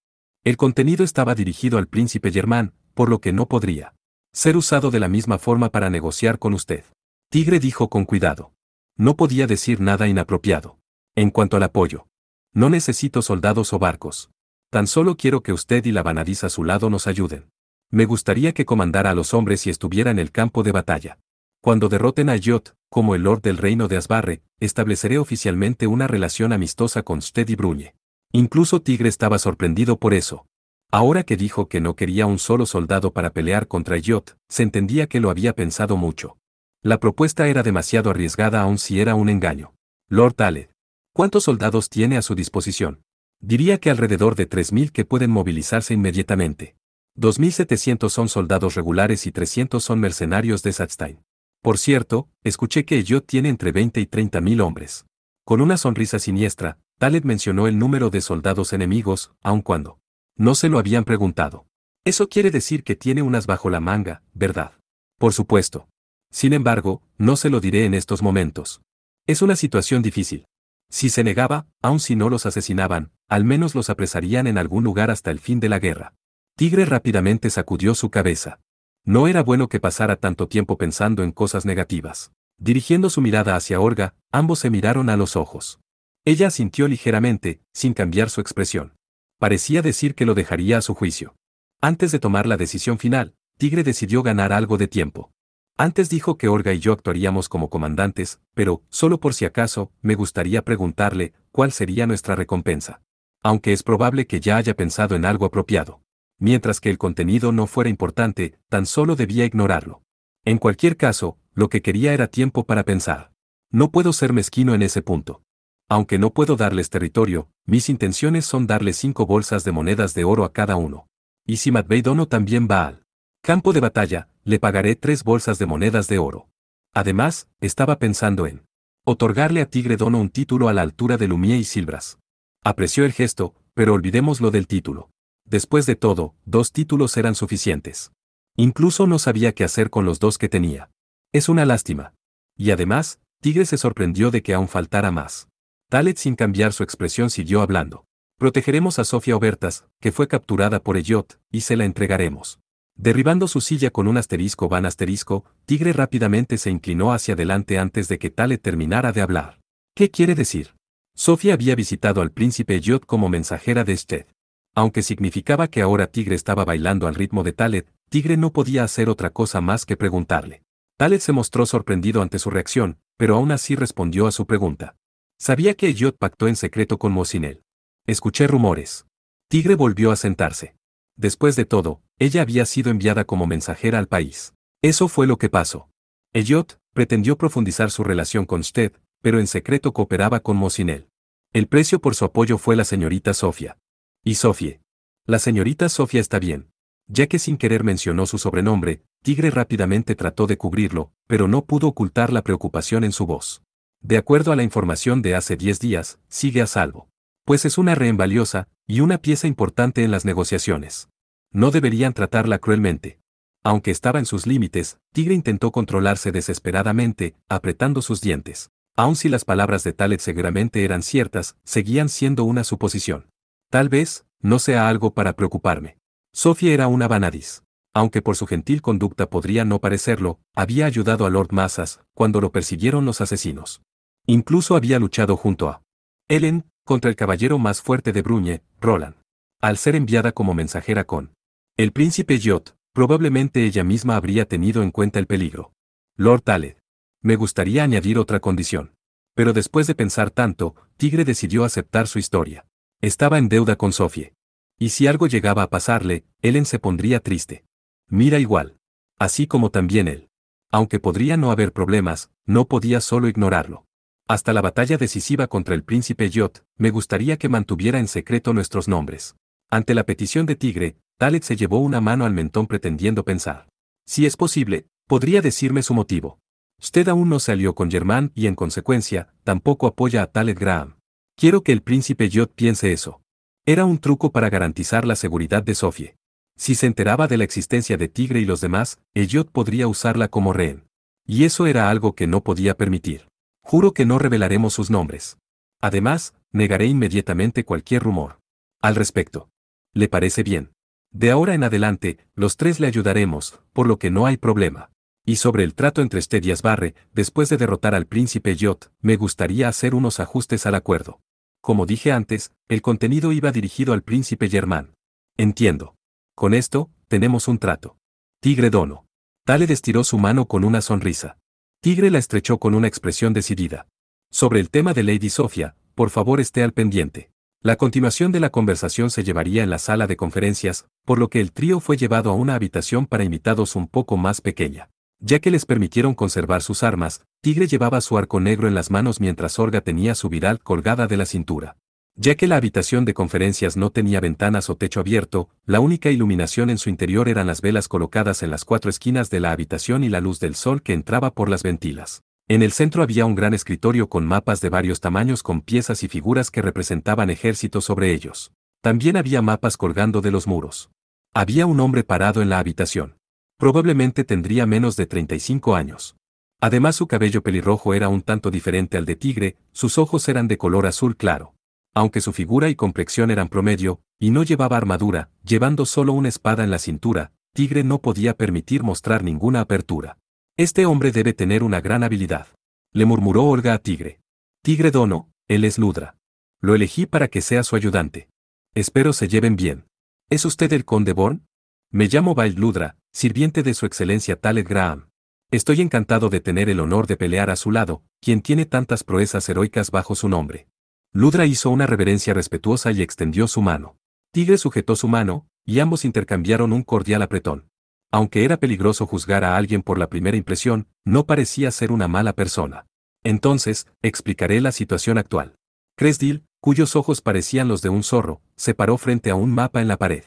Speaker 1: El contenido estaba dirigido al príncipe Germán, por lo que no podría ser usado de la misma forma para negociar con usted. Tigre dijo con cuidado. No podía decir nada inapropiado. En cuanto al apoyo. No necesito soldados o barcos. Tan solo quiero que usted y la Vanadis a su lado nos ayuden. Me gustaría que comandara a los hombres y estuviera en el campo de batalla. Cuando derroten a Elliot, como el Lord del Reino de Asbarre, estableceré oficialmente una relación amistosa con usted y Bruñe. Incluso Tigre estaba sorprendido por eso. Ahora que dijo que no quería un solo soldado para pelear contra Elliot, se entendía que lo había pensado mucho. La propuesta era demasiado arriesgada aun si era un engaño. Lord Taled. ¿Cuántos soldados tiene a su disposición? Diría que alrededor de 3.000 que pueden movilizarse inmediatamente. 2.700 son soldados regulares y 300 son mercenarios de Satzstein. Por cierto, escuché que Elliot tiene entre 20 y 30.000 hombres. Con una sonrisa siniestra, Taled mencionó el número de soldados enemigos, aun cuando no se lo habían preguntado. Eso quiere decir que tiene unas bajo la manga, ¿verdad? Por supuesto. Sin embargo, no se lo diré en estos momentos. Es una situación difícil. Si se negaba, aun si no los asesinaban, al menos los apresarían en algún lugar hasta el fin de la guerra. Tigre rápidamente sacudió su cabeza. No era bueno que pasara tanto tiempo pensando en cosas negativas. Dirigiendo su mirada hacia Olga, ambos se miraron a los ojos. Ella asintió ligeramente, sin cambiar su expresión. Parecía decir que lo dejaría a su juicio. Antes de tomar la decisión final, Tigre decidió ganar algo de tiempo. Antes dijo que Olga y yo actuaríamos como comandantes, pero, solo por si acaso, me gustaría preguntarle, ¿cuál sería nuestra recompensa? Aunque es probable que ya haya pensado en algo apropiado. Mientras que el contenido no fuera importante, tan solo debía ignorarlo. En cualquier caso, lo que quería era tiempo para pensar. No puedo ser mezquino en ese punto. Aunque no puedo darles territorio, mis intenciones son darles 5 bolsas de monedas de oro a cada uno. Y si Matvei Dono también va al campo de batalla, le pagaré 3 bolsas de monedas de oro. Además, estaba pensando en otorgarle a Tigre Dono un título a la altura de Lumie y Silvras. Apreció el gesto, pero olvidemos lo del título. Después de todo, 2 títulos eran suficientes. Incluso no sabía qué hacer con los 2 que tenía. Es una lástima. Y además, Tigre se sorprendió de que aún faltara más. Talet sin cambiar su expresión siguió hablando. Protegeremos a Sofía Obertas, que fue capturada por Elliot, y se la entregaremos. Derribando su silla con un asterisco van asterisco, Tigre rápidamente se inclinó hacia adelante antes de que Talet terminara de hablar. ¿Qué quiere decir? Sofía había visitado al príncipe Elliot como mensajera de Sted. Aunque significaba que ahora Tigre estaba bailando al ritmo de Talet, Tigre no podía hacer otra cosa más que preguntarle. Talet se mostró sorprendido ante su reacción, pero aún así respondió a su pregunta. Sabía que Elliot pactó en secreto con Mosinel. Escuché rumores. Tigre volvió a sentarse. Después de todo, ella había sido enviada como mensajera al país. Eso fue lo que pasó. Elliot pretendió profundizar su relación con Sted, pero en secreto cooperaba con Mosinel. El precio por su apoyo fue la señorita Sofía. Y Sofie. La señorita Sofía está bien. Ya que sin querer mencionó su sobrenombre, Tigre rápidamente trató de cubrirlo, pero no pudo ocultar la preocupación en su voz. De acuerdo a la información de hace 10 días, sigue a salvo. Pues es una rehén valiosa, y una pieza importante en las negociaciones. No deberían tratarla cruelmente. Aunque estaba en sus límites, Tigre intentó controlarse desesperadamente, apretando sus dientes. Aun si las palabras de Talet seguramente eran ciertas, seguían siendo una suposición. Tal vez, no sea algo para preocuparme. Sofía era una Vanadis. Aunque por su gentil conducta podría no parecerlo, había ayudado a Lord Massas cuando lo persiguieron los asesinos. Incluso había luchado junto a Ellen contra el caballero más fuerte de Bruñe, Roland. Al ser enviada como mensajera con el príncipe Elliot, probablemente ella misma habría tenido en cuenta el peligro. Lord Talet. Me gustaría añadir otra condición. Pero después de pensar tanto, Tigre decidió aceptar su historia. Estaba en deuda con Sofie. Y si algo llegaba a pasarle, Ellen se pondría triste. Mira igual. Así como también él. Aunque podría no haber problemas, no podía solo ignorarlo. Hasta la batalla decisiva contra el príncipe Elliot, me gustaría que mantuviera en secreto nuestros nombres. Ante la petición de Tigre, Talet se llevó una mano al mentón pretendiendo pensar. Si es posible, podría decirme su motivo. Usted aún no se alió con Germain y en consecuencia, tampoco apoya a Talet Graham. Quiero que el príncipe Elliot piense eso. Era un truco para garantizar la seguridad de Sofie. Si se enteraba de la existencia de Tigre y los demás, Elliot podría usarla como rehén. Y eso era algo que no podía permitir. Juro que no revelaremos sus nombres. Además, negaré inmediatamente cualquier rumor al respecto. ¿Le parece bien? De ahora en adelante, los 3 le ayudaremos, por lo que no hay problema. Y sobre el trato entre Sted y Asbarre, después de derrotar al príncipe Elliot, me gustaría hacer unos ajustes al acuerdo. Como dije antes, el contenido iba dirigido al príncipe Germain. Entiendo. Con esto, tenemos un trato. Tigre Dono. Talet estiró su mano con una sonrisa. Tigre la estrechó con una expresión decidida. Sobre el tema de Lady Sofía, por favor esté al pendiente. La continuación de la conversación se llevaría en la sala de conferencias, por lo que el trío fue llevado a una habitación para invitados un poco más pequeña. Ya que les permitieron conservar sus armas, Tigre llevaba su arco negro en las manos mientras Olga tenía su viral colgada de la cintura. Ya que la habitación de conferencias no tenía ventanas o techo abierto, la única iluminación en su interior eran las velas colocadas en las 4 esquinas de la habitación y la luz del sol que entraba por las ventilas. En el centro había un gran escritorio con mapas de varios tamaños con piezas y figuras que representaban ejércitos sobre ellos. También había mapas colgando de los muros. Había un hombre parado en la habitación. Probablemente tendría menos de 35 años. Además su cabello pelirrojo era un tanto diferente al de Tigre, sus ojos eran de color azul claro. Aunque su figura y complexión eran promedio, y no llevaba armadura, llevando solo una espada en la cintura, Tigre no podía permitir mostrar ninguna apertura. Este hombre debe tener una gran habilidad. Le murmuró Olga a Tigre. Tigre Dono, él es Ludra. Lo elegí para que sea su ayudante. Espero se lleven bien. ¿Es usted el conde Born? Me llamo Bail Ludra, sirviente de su excelencia Talet Graham. Estoy encantado de tener el honor de pelear a su lado, quien tiene tantas proezas heroicas bajo su nombre. Ludra hizo una reverencia respetuosa y extendió su mano. Tigre sujetó su mano, y ambos intercambiaron un cordial apretón. Aunque era peligroso juzgar a alguien por la primera impresión, no parecía ser una mala persona. Entonces, explicaré la situación actual. Cresdil, cuyos ojos parecían los de un zorro, se paró frente a un mapa en la pared.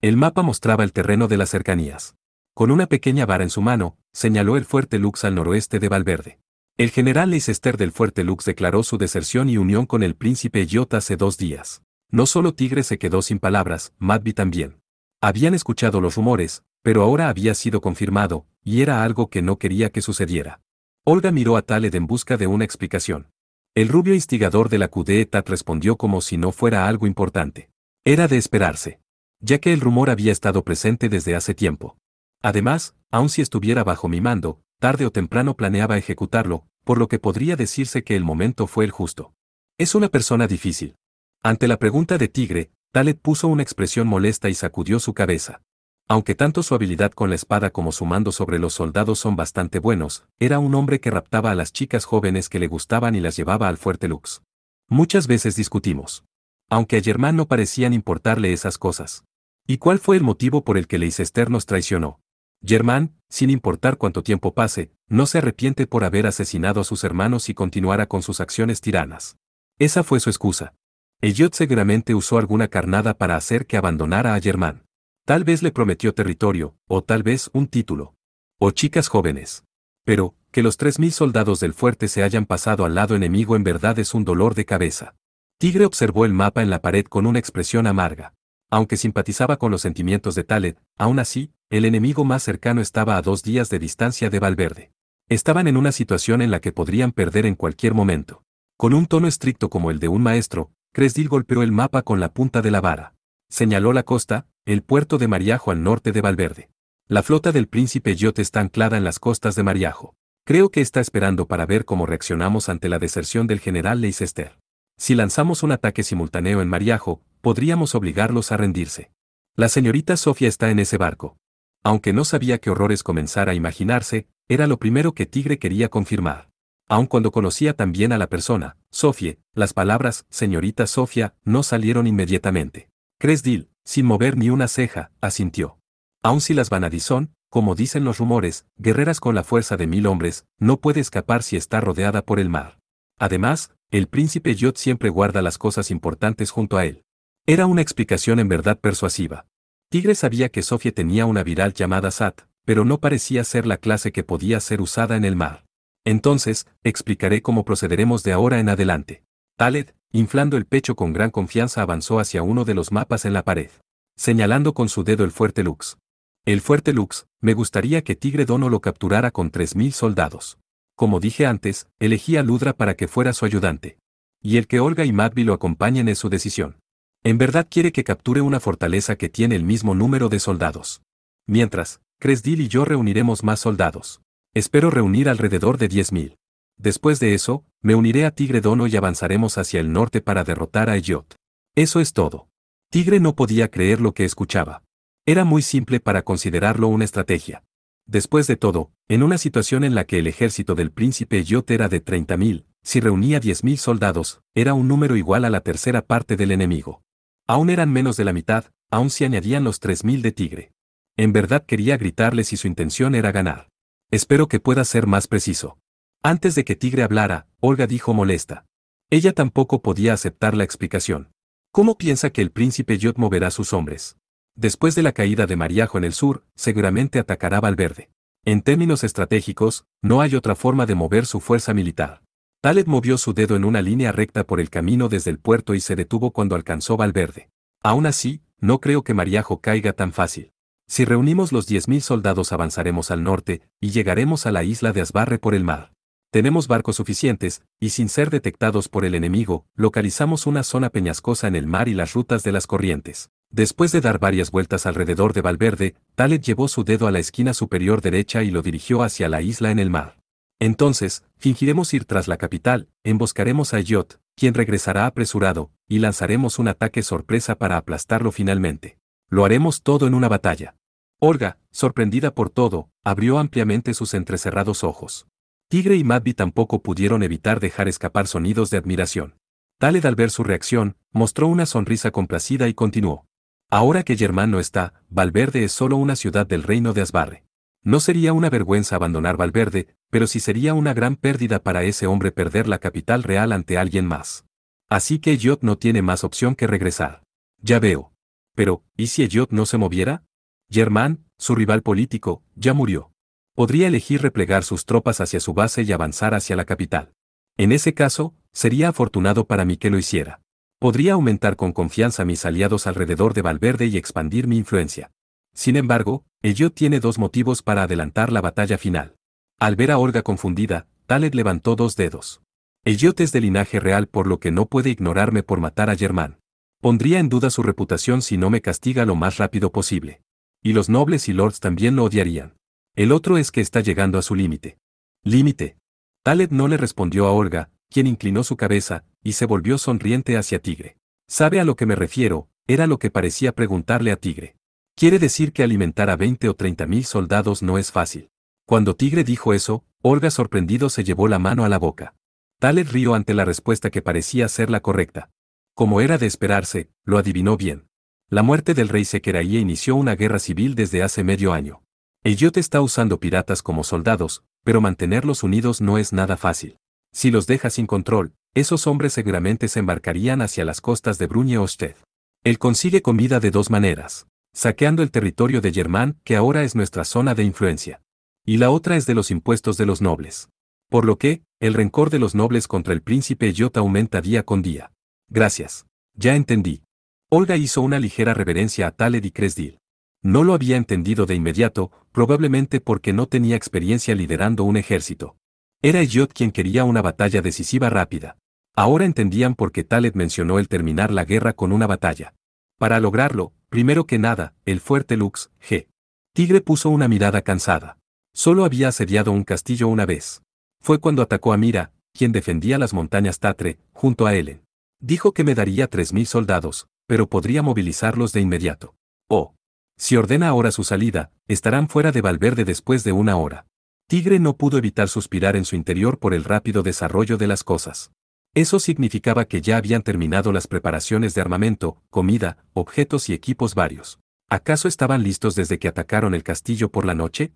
Speaker 1: El mapa mostraba el terreno de las cercanías. Con una pequeña vara en su mano, señaló el fuerte Lux al noroeste de Valverde. El general Leicester del fuerte Lux declaró su deserción y unión con el príncipe Jot hace 2 días. No solo Tigre se quedó sin palabras, Madby también. Habían escuchado los rumores, pero ahora había sido confirmado, y era algo que no quería que sucediera. Olga miró a Taled en busca de una explicación. El rubio instigador de la Kudeta respondió como si no fuera algo importante. Era de esperarse, ya que el rumor había estado presente desde hace tiempo. Además, aun si estuviera bajo mi mando, tarde o temprano planeaba ejecutarlo, por lo que podría decirse que el momento fue el justo. Es una persona difícil. Ante la pregunta de Tigre, Taled puso una expresión molesta y sacudió su cabeza. Aunque tanto su habilidad con la espada como su mando sobre los soldados son bastante buenos, era un hombre que raptaba a las chicas jóvenes que le gustaban y las llevaba al fuerte Lux. Muchas veces discutimos. Aunque a Germán no parecían importarle esas cosas. ¿Y cuál fue el motivo por el que Leicester nos traicionó? Germán, sin importar cuánto tiempo pase, no se arrepiente por haber asesinado a sus hermanos y continuara con sus acciones tiranas. Esa fue su excusa. Elliot seguramente usó alguna carnada para hacer que abandonara a Germán. Tal vez le prometió territorio, o tal vez un título. O chicas jóvenes. Pero, que los 3000 soldados del fuerte se hayan pasado al lado enemigo en verdad es un dolor de cabeza. Tigre observó el mapa en la pared con una expresión amarga. Aunque simpatizaba con los sentimientos de Taled, aún así, el enemigo más cercano estaba a 2 días de distancia de Valverde. Estaban en una situación en la que podrían perder en cualquier momento. Con un tono estricto como el de un maestro, Cresdil golpeó el mapa con la punta de la vara. Señaló la costa, el puerto de Mariajo al norte de Valverde. La flota del príncipe Jot está anclada en las costas de Mariajo. Creo que está esperando para ver cómo reaccionamos ante la deserción del general Leicester. Si lanzamos un ataque simultáneo en Mariajo, podríamos obligarlos a rendirse. La señorita Sofía está en ese barco. Aunque no sabía qué horrores comenzar a imaginarse, era lo primero que Tigre quería confirmar. Aun cuando conocía tan bien a la persona, Sofía, las palabras «señorita Sofía» no salieron inmediatamente. Cresdil, sin mover ni una ceja, asintió. Aun si las Vanadis son, como dicen los rumores, guerreras con la fuerza de 1000 hombres, no puede escapar si está rodeada por el mar. Además, el príncipe Jot siempre guarda las cosas importantes junto a él. Era una explicación en verdad persuasiva. Tigre sabía que Sofía tenía una viral llamada Sat, pero no parecía ser la clase que podía ser usada en el mar. Entonces, explicaré cómo procederemos de ahora en adelante. Taled, inflando el pecho con gran confianza, avanzó hacia uno de los mapas en la pared, señalando con su dedo el fuerte Lux. El fuerte Lux, me gustaría que Tigre Dono lo capturara con 3000 soldados. Como dije antes, elegí a Ludra para que fuera su ayudante. Y el que Olga y Madby lo acompañen es su decisión. En verdad quiere que capture una fortaleza que tiene el mismo número de soldados. Mientras, Cresdil y yo reuniremos más soldados. Espero reunir alrededor de 10.000. Después de eso, me uniré a Tigre Dono y avanzaremos hacia el norte para derrotar a Elliot. Eso es todo. Tigre no podía creer lo que escuchaba. Era muy simple para considerarlo una estrategia. Después de todo, en una situación en la que el ejército del príncipe Elliot era de 30.000, si reunía 10.000 soldados, era un número igual a la tercera parte del enemigo. Aún eran menos de la mitad, aún si añadían los 3000 de Tigre. En verdad quería gritarle si su intención era ganar. Espero que pueda ser más preciso. Antes de que Tigre hablara, Olga dijo molesta. Ella tampoco podía aceptar la explicación. ¿Cómo piensa que el príncipe Jot moverá sus hombres? Después de la caída de Mariajo en el sur, seguramente atacará Valverde. En términos estratégicos, no hay otra forma de mover su fuerza militar. Taled movió su dedo en una línea recta por el camino desde el puerto y se detuvo cuando alcanzó Valverde. Aún así, no creo que Mariajo caiga tan fácil. Si reunimos los 10.000 soldados avanzaremos al norte, y llegaremos a la isla de Asbarre por el mar. Tenemos barcos suficientes, y sin ser detectados por el enemigo, localizamos una zona peñascosa en el mar y las rutas de las corrientes. Después de dar varias vueltas alrededor de Valverde, Taled llevó su dedo a la esquina superior derecha y lo dirigió hacia la isla en el mar. Entonces, fingiremos ir tras la capital, emboscaremos a Elliot, quien regresará apresurado, y lanzaremos un ataque sorpresa para aplastarlo finalmente. Lo haremos todo en una batalla. Olga, sorprendida por todo, abrió ampliamente sus entrecerrados ojos. Tigre y Madby tampoco pudieron evitar dejar escapar sonidos de admiración. Taled, al ver su reacción, mostró una sonrisa complacida y continuó. Ahora que Germán no está, Valverde es solo una ciudad del reino de Asbarre. No sería una vergüenza abandonar Valverde, pero sí sería una gran pérdida para ese hombre perder la capital real ante alguien más. Así que Elliot no tiene más opción que regresar. Ya veo. Pero, ¿y si Elliot no se moviera? Germain, su rival político, ya murió. Podría elegir replegar sus tropas hacia su base y avanzar hacia la capital. En ese caso, sería afortunado para mí que lo hiciera. Podría aumentar con confianza mis aliados alrededor de Valverde y expandir mi influencia. Sin embargo, Elliot tiene dos motivos para adelantar la batalla final. Al ver a Olga confundida, Taled levantó dos dedos. Elliot es de linaje real por lo que no puede ignorarme por matar a Germain. Pondría en duda su reputación si no me castiga lo más rápido posible. Y los nobles y lords también lo odiarían. El otro es que está llegando a su límite. ¿Límite? Taled no le respondió a Olga, quien inclinó su cabeza, y se volvió sonriente hacia Tigre. ¿Sabe a lo que me refiero? Era lo que parecía preguntarle a Tigre. Quiere decir que alimentar a 20 o 30.000 soldados no es fácil. Cuando Tigre dijo eso, Olga sorprendido se llevó la mano a la boca. Taled rió ante la respuesta que parecía ser la correcta. Como era de esperarse, lo adivinó bien. La muerte del rey Sekeraia inició una guerra civil desde hace medio año. Elliot está usando piratas como soldados, pero mantenerlos unidos no es nada fácil. Si los deja sin control, esos hombres seguramente se embarcarían hacia las costas de Brunje-Osted. Él consigue comida de dos maneras. Saqueando el territorio de Germain, que ahora es nuestra zona de influencia. Y la otra es de los impuestos de los nobles. Por lo que, el rencor de los nobles contra el príncipe Elliot aumenta día con día. Gracias. Ya entendí. Olga hizo una ligera reverencia a Taled y Cresdil. No lo había entendido de inmediato, probablemente porque no tenía experiencia liderando un ejército. Era Elliot quien quería una batalla decisiva rápida. Ahora entendían por qué Taled mencionó el terminar la guerra con una batalla. Para lograrlo, primero que nada, el fuerte Lux, G. Tigre puso una mirada cansada. Solo había asediado un castillo una vez. Fue cuando atacó a Mira, quien defendía las montañas Tatre, junto a Ellen. Dijo que me daría 3.000 soldados, pero podría movilizarlos de inmediato. Oh. Si ordena ahora su salida, estarán fuera de Valverde después de una hora. Tigre no pudo evitar suspirar en su interior por el rápido desarrollo de las cosas. Eso significaba que ya habían terminado las preparaciones de armamento, comida, objetos y equipos varios. ¿Acaso estaban listos desde que atacaron el castillo por la noche?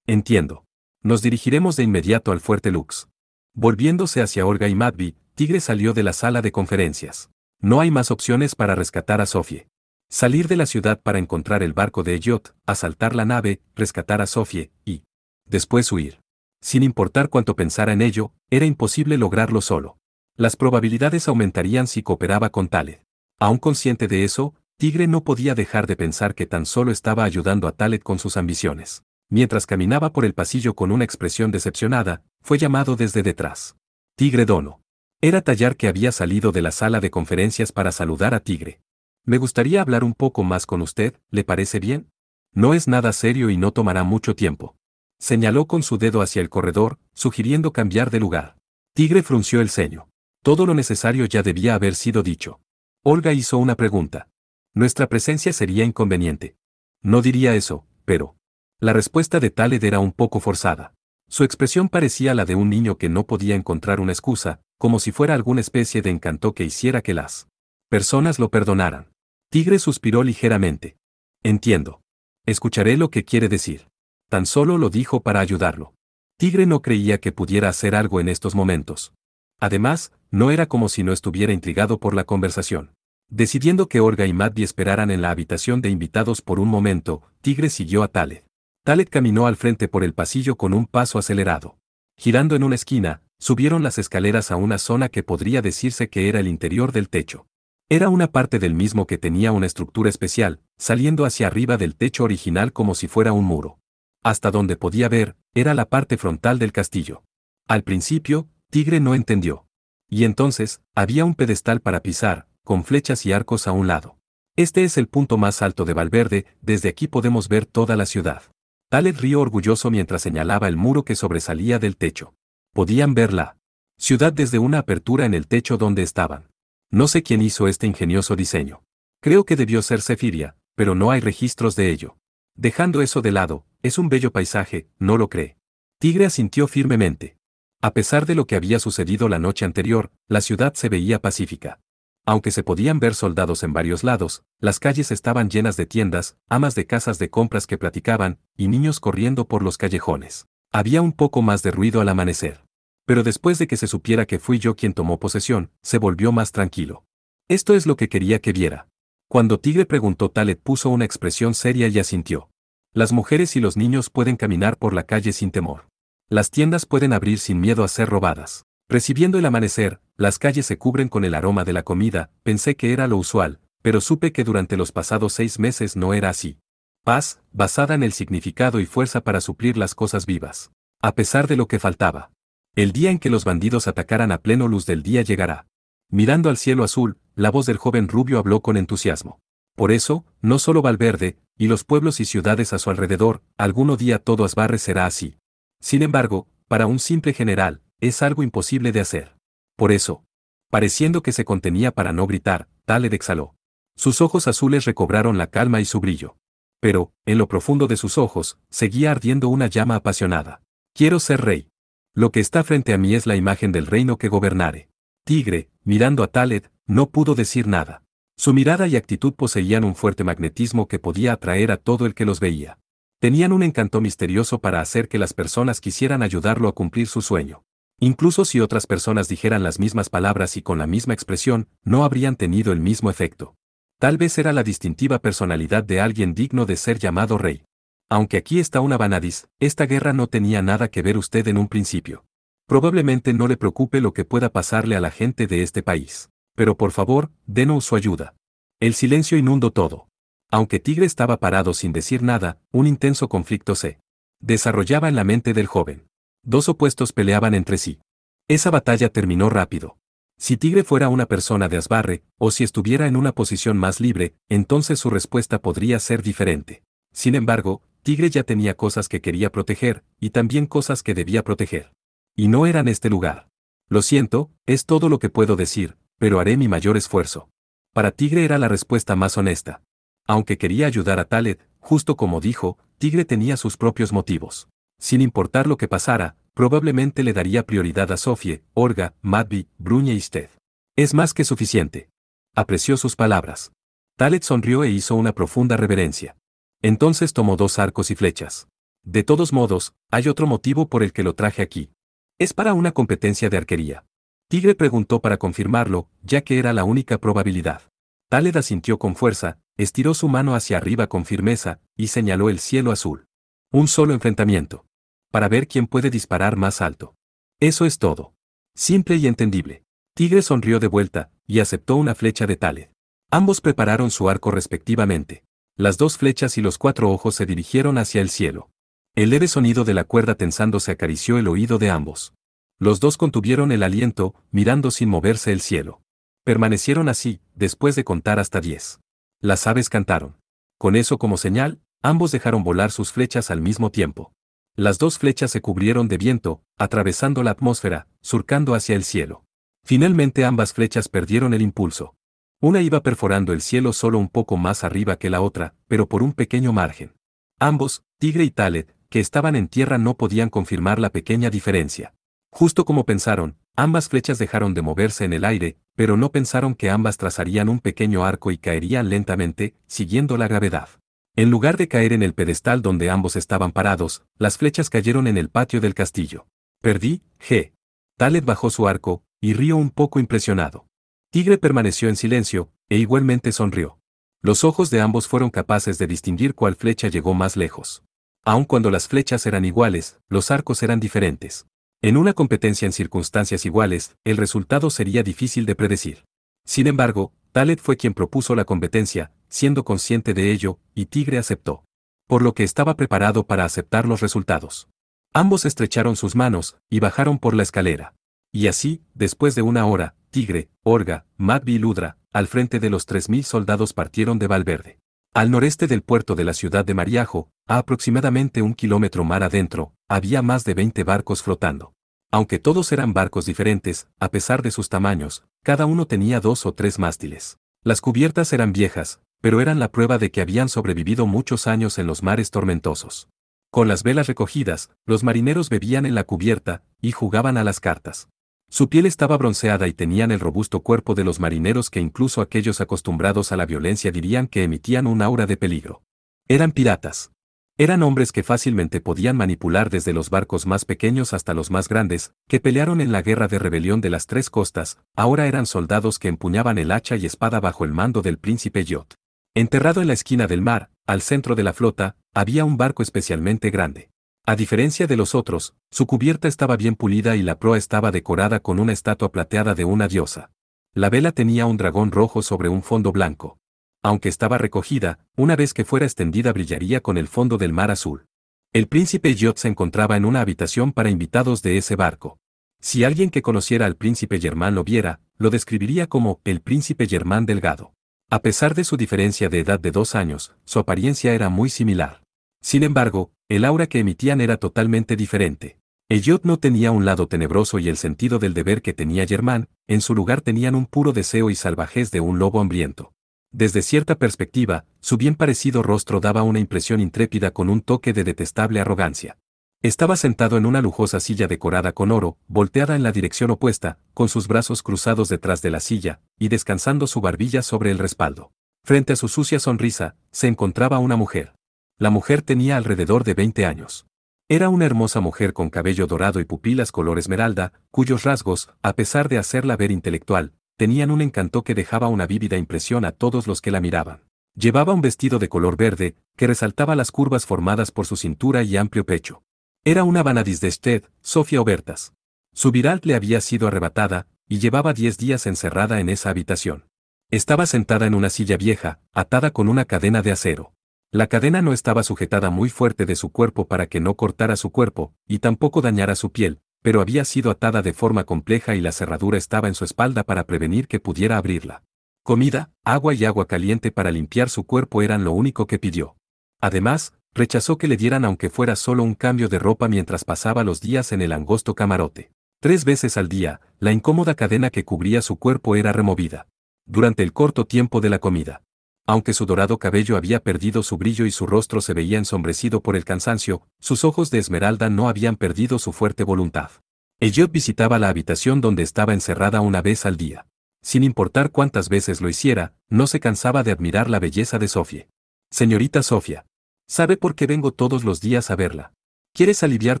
Speaker 1: Entiendo. Nos dirigiremos de inmediato al fuerte Lux. Volviéndose hacia Olga y Matvey, Tigre salió de la sala de conferencias. No hay más opciones para rescatar a Sofie. Salir de la ciudad para encontrar el barco de Elliot, asaltar la nave, rescatar a Sofie, y después huir. Sin importar cuánto pensara en ello, era imposible lograrlo solo. Las probabilidades aumentarían si cooperaba con Taled. Aún consciente de eso, Tigre no podía dejar de pensar que tan solo estaba ayudando a Taled con sus ambiciones. Mientras caminaba por el pasillo con una expresión decepcionada, fue llamado desde detrás. Tigre Dono. Era Tallar que había salido de la sala de conferencias para saludar a Tigre. Me gustaría hablar un poco más con usted, ¿le parece bien? No es nada serio y no tomará mucho tiempo. Señaló con su dedo hacia el corredor, sugiriendo cambiar de lugar. Tigre frunció el ceño. Todo lo necesario ya debía haber sido dicho. Olga hizo una pregunta. Nuestra presencia sería inconveniente. No diría eso, pero... La respuesta de Taled era un poco forzada. Su expresión parecía la de un niño que no podía encontrar una excusa, como si fuera alguna especie de encanto que hiciera que las personas lo perdonaran. Tigre suspiró ligeramente. Entiendo. Escucharé lo que quiere decir. Tan solo lo dijo para ayudarlo. Tigre no creía que pudiera hacer algo en estos momentos. Además, no era como si no estuviera intrigado por la conversación. Decidiendo que Olga y Matvey esperaran en la habitación de invitados por un momento, Tigre siguió a Taled. Taled caminó al frente por el pasillo con un paso acelerado. Girando en una esquina, subieron las escaleras a una zona que podría decirse que era el interior del techo. Era una parte del mismo que tenía una estructura especial, saliendo hacia arriba del techo original como si fuera un muro. Hasta donde podía ver, era la parte frontal del castillo. Al principio, Tigre no entendió. Y entonces, había un pedestal para pisar, con flechas y arcos a un lado. Este es el punto más alto de Valverde, desde aquí podemos ver toda la ciudad. Taled rió orgulloso mientras señalaba el muro que sobresalía del techo. Podían ver la ciudad desde una apertura en el techo donde estaban. No sé quién hizo este ingenioso diseño. Creo que debió ser Cefiria, pero no hay registros de ello. Dejando eso de lado, es un bello paisaje, ¿no lo cree? Tigre asintió firmemente. A pesar de lo que había sucedido la noche anterior, la ciudad se veía pacífica. Aunque se podían ver soldados en varios lados, las calles estaban llenas de tiendas, amas de casas de compras que platicaban, y niños corriendo por los callejones. Había un poco más de ruido al amanecer. Pero después de que se supiera que fui yo quien tomó posesión, se volvió más tranquilo. Esto es lo que quería que viera. Cuando Tigre preguntó, Taled puso una expresión seria y asintió. Las mujeres y los niños pueden caminar por la calle sin temor. Las tiendas pueden abrir sin miedo a ser robadas. Recibiendo el amanecer, las calles se cubren con el aroma de la comida. Pensé que era lo usual, pero supe que durante los pasados 6 meses no era así. Paz, basada en el significado y fuerza para suplir las cosas vivas. A pesar de lo que faltaba. El día en que los bandidos atacaran a pleno luz del día llegará. Mirando al cielo azul, la voz del joven rubio habló con entusiasmo. Por eso, no solo Valverde, y los pueblos y ciudades a su alrededor, algún día todo Asbarre será así. Sin embargo, para un simple general, es algo imposible de hacer. Por eso, pareciendo que se contenía para no gritar, Taled exhaló. Sus ojos azules recobraron la calma y su brillo. Pero, en lo profundo de sus ojos, seguía ardiendo una llama apasionada. Quiero ser rey. Lo que está frente a mí es la imagen del reino que gobernare. Tigre, mirando a Taled, no pudo decir nada. Su mirada y actitud poseían un fuerte magnetismo que podía atraer a todo el que los veía. Tenían un encanto misterioso para hacer que las personas quisieran ayudarlo a cumplir su sueño. Incluso si otras personas dijeran las mismas palabras y con la misma expresión, no habrían tenido el mismo efecto. Tal vez era la distintiva personalidad de alguien digno de ser llamado rey. Aunque aquí está una Vanadis, esta guerra no tenía nada que ver usted en un principio. Probablemente no le preocupe lo que pueda pasarle a la gente de este país. Pero por favor, denos su ayuda. El silencio inundó todo. Aunque Tigre estaba parado sin decir nada, un intenso conflicto se desarrollaba en la mente del joven. Dos opuestos peleaban entre sí. Esa batalla terminó rápido. Si Tigre fuera una persona de Asbarre, o si estuviera en una posición más libre, entonces su respuesta podría ser diferente. Sin embargo, Tigre ya tenía cosas que quería proteger, y también cosas que debía proteger. Y no eran este lugar. Lo siento, es todo lo que puedo decir, pero haré mi mayor esfuerzo. Para Tigre era la respuesta más honesta. Aunque quería ayudar a Taled, justo como dijo, Tigre tenía sus propios motivos. Sin importar lo que pasara, probablemente le daría prioridad a Sofie, Olga, Madvi, Bruñe y Sted. Es más que suficiente. Apreció sus palabras. Taled sonrió e hizo una profunda reverencia. Entonces tomó 2 arcos y flechas. De todos modos, hay otro motivo por el que lo traje aquí. Es para una competencia de arquería. Tigre preguntó para confirmarlo, ya que era la única probabilidad. Taled asintió con fuerza, estiró su mano hacia arriba con firmeza, y señaló el cielo azul. Un solo enfrentamiento. Para ver quién puede disparar más alto. Eso es todo. Simple y entendible. Tigre sonrió de vuelta, y aceptó una flecha de Taled. Ambos prepararon su arco respectivamente. Las 2 flechas y los 4 ojos se dirigieron hacia el cielo. El leve sonido de la cuerda tensándose acarició el oído de ambos. Los dos contuvieron el aliento, mirando sin moverse el cielo. Permanecieron así, después de contar hasta 10. Las aves cantaron. Con eso como señal, ambos dejaron volar sus flechas al mismo tiempo. Las 2 flechas se cubrieron de viento, atravesando la atmósfera, surcando hacia el cielo. Finalmente ambas flechas perdieron el impulso. Una iba perforando el cielo solo un poco más arriba que la otra, pero por un pequeño margen. Ambos, Tigre y Taled, que estaban en tierra no podían confirmar la pequeña diferencia. Justo como pensaron, ambas flechas dejaron de moverse en el aire, pero no pensaron que ambas trazarían un pequeño arco y caerían lentamente, siguiendo la gravedad. En lugar de caer en el pedestal donde ambos estaban parados, las flechas cayeron en el patio del castillo. Perdí, G. Taled bajó su arco, y rió un poco impresionado. Tigre permaneció en silencio, e igualmente sonrió. Los ojos de ambos fueron capaces de distinguir cuál flecha llegó más lejos. Aun cuando las flechas eran iguales, los arcos eran diferentes. En una competencia en circunstancias iguales, el resultado sería difícil de predecir. Sin embargo, Taled fue quien propuso la competencia, siendo consciente de ello, y Tigre aceptó. Por lo que estaba preparado para aceptar los resultados. Ambos estrecharon sus manos, y bajaron por la escalera. Y así, después de 1 hora, Tigre, Olga, Madvi y Ludra, al frente de los 3000 soldados partieron de Valverde. Al noreste del puerto de la ciudad de Mariajo, a aproximadamente 1 kilómetro mar adentro, había más de 20 barcos flotando. Aunque todos eran barcos diferentes, a pesar de sus tamaños, cada uno tenía 2 o 3 mástiles. Las cubiertas eran viejas, pero eran la prueba de que habían sobrevivido muchos años en los mares tormentosos. Con las velas recogidas, los marineros bebían en la cubierta, y jugaban a las cartas. Su piel estaba bronceada y tenían el robusto cuerpo de los marineros que incluso aquellos acostumbrados a la violencia dirían que emitían un aura de peligro. Eran piratas. Eran hombres que fácilmente podían manipular desde los barcos más pequeños hasta los más grandes, que pelearon en la guerra de rebelión de las Tres Costas, ahora eran soldados que empuñaban el hacha y espada bajo el mando del príncipe Yot. Enterrado en la esquina del mar, al centro de la flota, había un barco especialmente grande. A diferencia de los otros, su cubierta estaba bien pulida y la proa estaba decorada con una estatua plateada de una diosa. La vela tenía un dragón rojo sobre un fondo blanco. Aunque estaba recogida, una vez que fuera extendida brillaría con el fondo del mar azul. El príncipe Yot se encontraba en una habitación para invitados de ese barco. Si alguien que conociera al príncipe Germán lo viera, lo describiría como el príncipe Germán delgado. A pesar de su diferencia de edad de 2 años, su apariencia era muy similar. Sin embargo, el aura que emitían era totalmente diferente. Elliot no tenía un lado tenebroso y el sentido del deber que tenía Germán, en su lugar tenían un puro deseo y salvajez de un lobo hambriento. Desde cierta perspectiva, su bien parecido rostro daba una impresión intrépida con un toque de detestable arrogancia. Estaba sentado en una lujosa silla decorada con oro, volteada en la dirección opuesta, con sus brazos cruzados detrás de la silla, y descansando su barbilla sobre el respaldo. Frente a su sucia sonrisa, se encontraba una mujer. La mujer tenía alrededor de 20 años. Era una hermosa mujer con cabello dorado y pupilas color esmeralda, cuyos rasgos, a pesar de hacerla ver intelectual, tenían un encanto que dejaba una vívida impresión a todos los que la miraban. Llevaba un vestido de color verde, que resaltaba las curvas formadas por su cintura y amplio pecho. Era una Vanadis de Sted, Sofía Obertas. Su viral le había sido arrebatada, y llevaba 10 días encerrada en esa habitación. Estaba sentada en una silla vieja, atada con una cadena de acero. La cadena no estaba sujetada muy fuerte de su cuerpo para que no cortara su cuerpo, y tampoco dañara su piel, pero había sido atada de forma compleja y la cerradura estaba en su espalda para prevenir que pudiera abrirla. Comida, agua y agua caliente para limpiar su cuerpo eran lo único que pidió. Además, rechazó que le dieran aunque fuera solo un cambio de ropa mientras pasaba los días en el angosto camarote. 3 veces al día, la incómoda cadena que cubría su cuerpo era removida. Durante el corto tiempo de la comida. Aunque su dorado cabello había perdido su brillo y su rostro se veía ensombrecido por el cansancio, sus ojos de esmeralda no habían perdido su fuerte voluntad. Elliot visitaba la habitación donde estaba encerrada una vez al día. Sin importar cuántas veces lo hiciera, no se cansaba de admirar la belleza de Sofía. Señorita Sofía. ¿Sabe por qué vengo todos los días a verla? ¿Quieres aliviar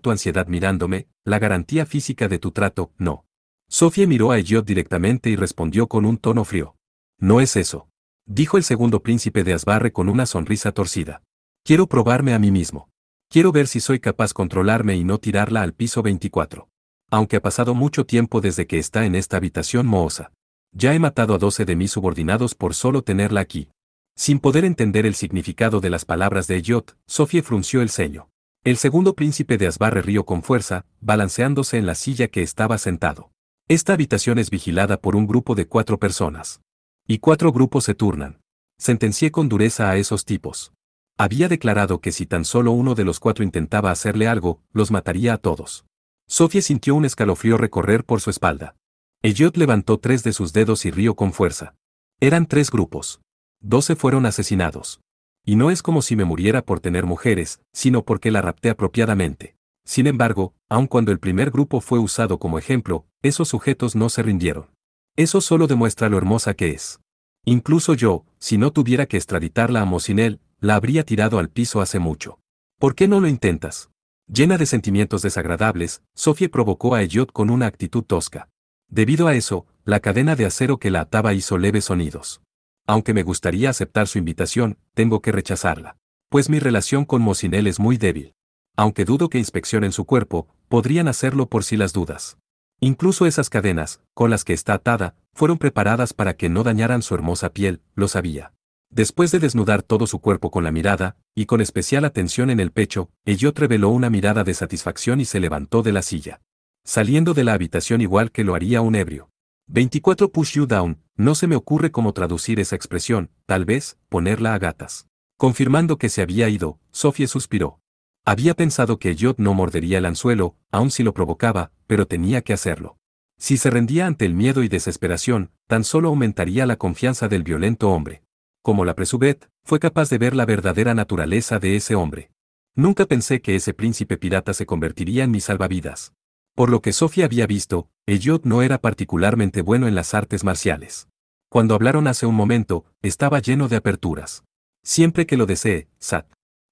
Speaker 1: tu ansiedad mirándome, la garantía física de tu trato? No. Sofía miró a Elliot directamente y respondió con un tono frío. No es eso. Dijo el segundo príncipe de Asbarre con una sonrisa torcida. Quiero probarme a mí mismo. Quiero ver si soy capaz de controlarme y no tirarla al piso 24. Aunque ha pasado mucho tiempo desde que está en esta habitación mohosa. Ya he matado a 12 de mis subordinados por solo tenerla aquí. Sin poder entender el significado de las palabras de Elliot, Sofía frunció el ceño. El segundo príncipe de Asbarre rió con fuerza, balanceándose en la silla que estaba sentado. Esta habitación es vigilada por un grupo de 4 personas. Y 4 grupos se turnan. Sentencié con dureza a esos tipos. Había declarado que si tan solo uno de los 4 intentaba hacerle algo, los mataría a todos. Sofía sintió un escalofrío recorrer por su espalda. Elliot levantó 3 de sus dedos y rió con fuerza. Eran 3 grupos. 12 fueron asesinados. Y no es como si me muriera por tener mujeres, sino porque la rapté apropiadamente. Sin embargo, aun cuando el primer grupo fue usado como ejemplo, esos sujetos no se rindieron. Eso solo demuestra lo hermosa que es. Incluso yo, si no tuviera que extraditarla a Mosinel, la habría tirado al piso hace mucho. ¿Por qué no lo intentas? Llena de sentimientos desagradables, Sofía provocó a Elliot con una actitud tosca. Debido a eso, la cadena de acero que la ataba hizo leves sonidos. Aunque me gustaría aceptar su invitación, tengo que rechazarla. Pues mi relación con Mosinel es muy débil. Aunque dudo que inspeccionen su cuerpo, podrían hacerlo por si las dudas. Incluso esas cadenas, con las que está atada, fueron preparadas para que no dañaran su hermosa piel, lo sabía. Después de desnudar todo su cuerpo con la mirada, y con especial atención en el pecho, Elliot reveló una mirada de satisfacción y se levantó de la silla. Saliendo de la habitación igual que lo haría un ebrio. 24 push you down, no se me ocurre cómo traducir esa expresión, tal vez, ponerla a gatas. Confirmando que se había ido, Sofía suspiró. Había pensado que Elliot no mordería el anzuelo, aun si lo provocaba, pero tenía que hacerlo. Si se rendía ante el miedo y desesperación, tan solo aumentaría la confianza del violento hombre. Como la Presubet, fue capaz de ver la verdadera naturaleza de ese hombre. Nunca pensé que ese príncipe pirata se convertiría en mi salvavidas. Por lo que Sofía había visto, Elliot no era particularmente bueno en las artes marciales. Cuando hablaron hace un momento, estaba lleno de aperturas. Siempre que lo desee, Sat.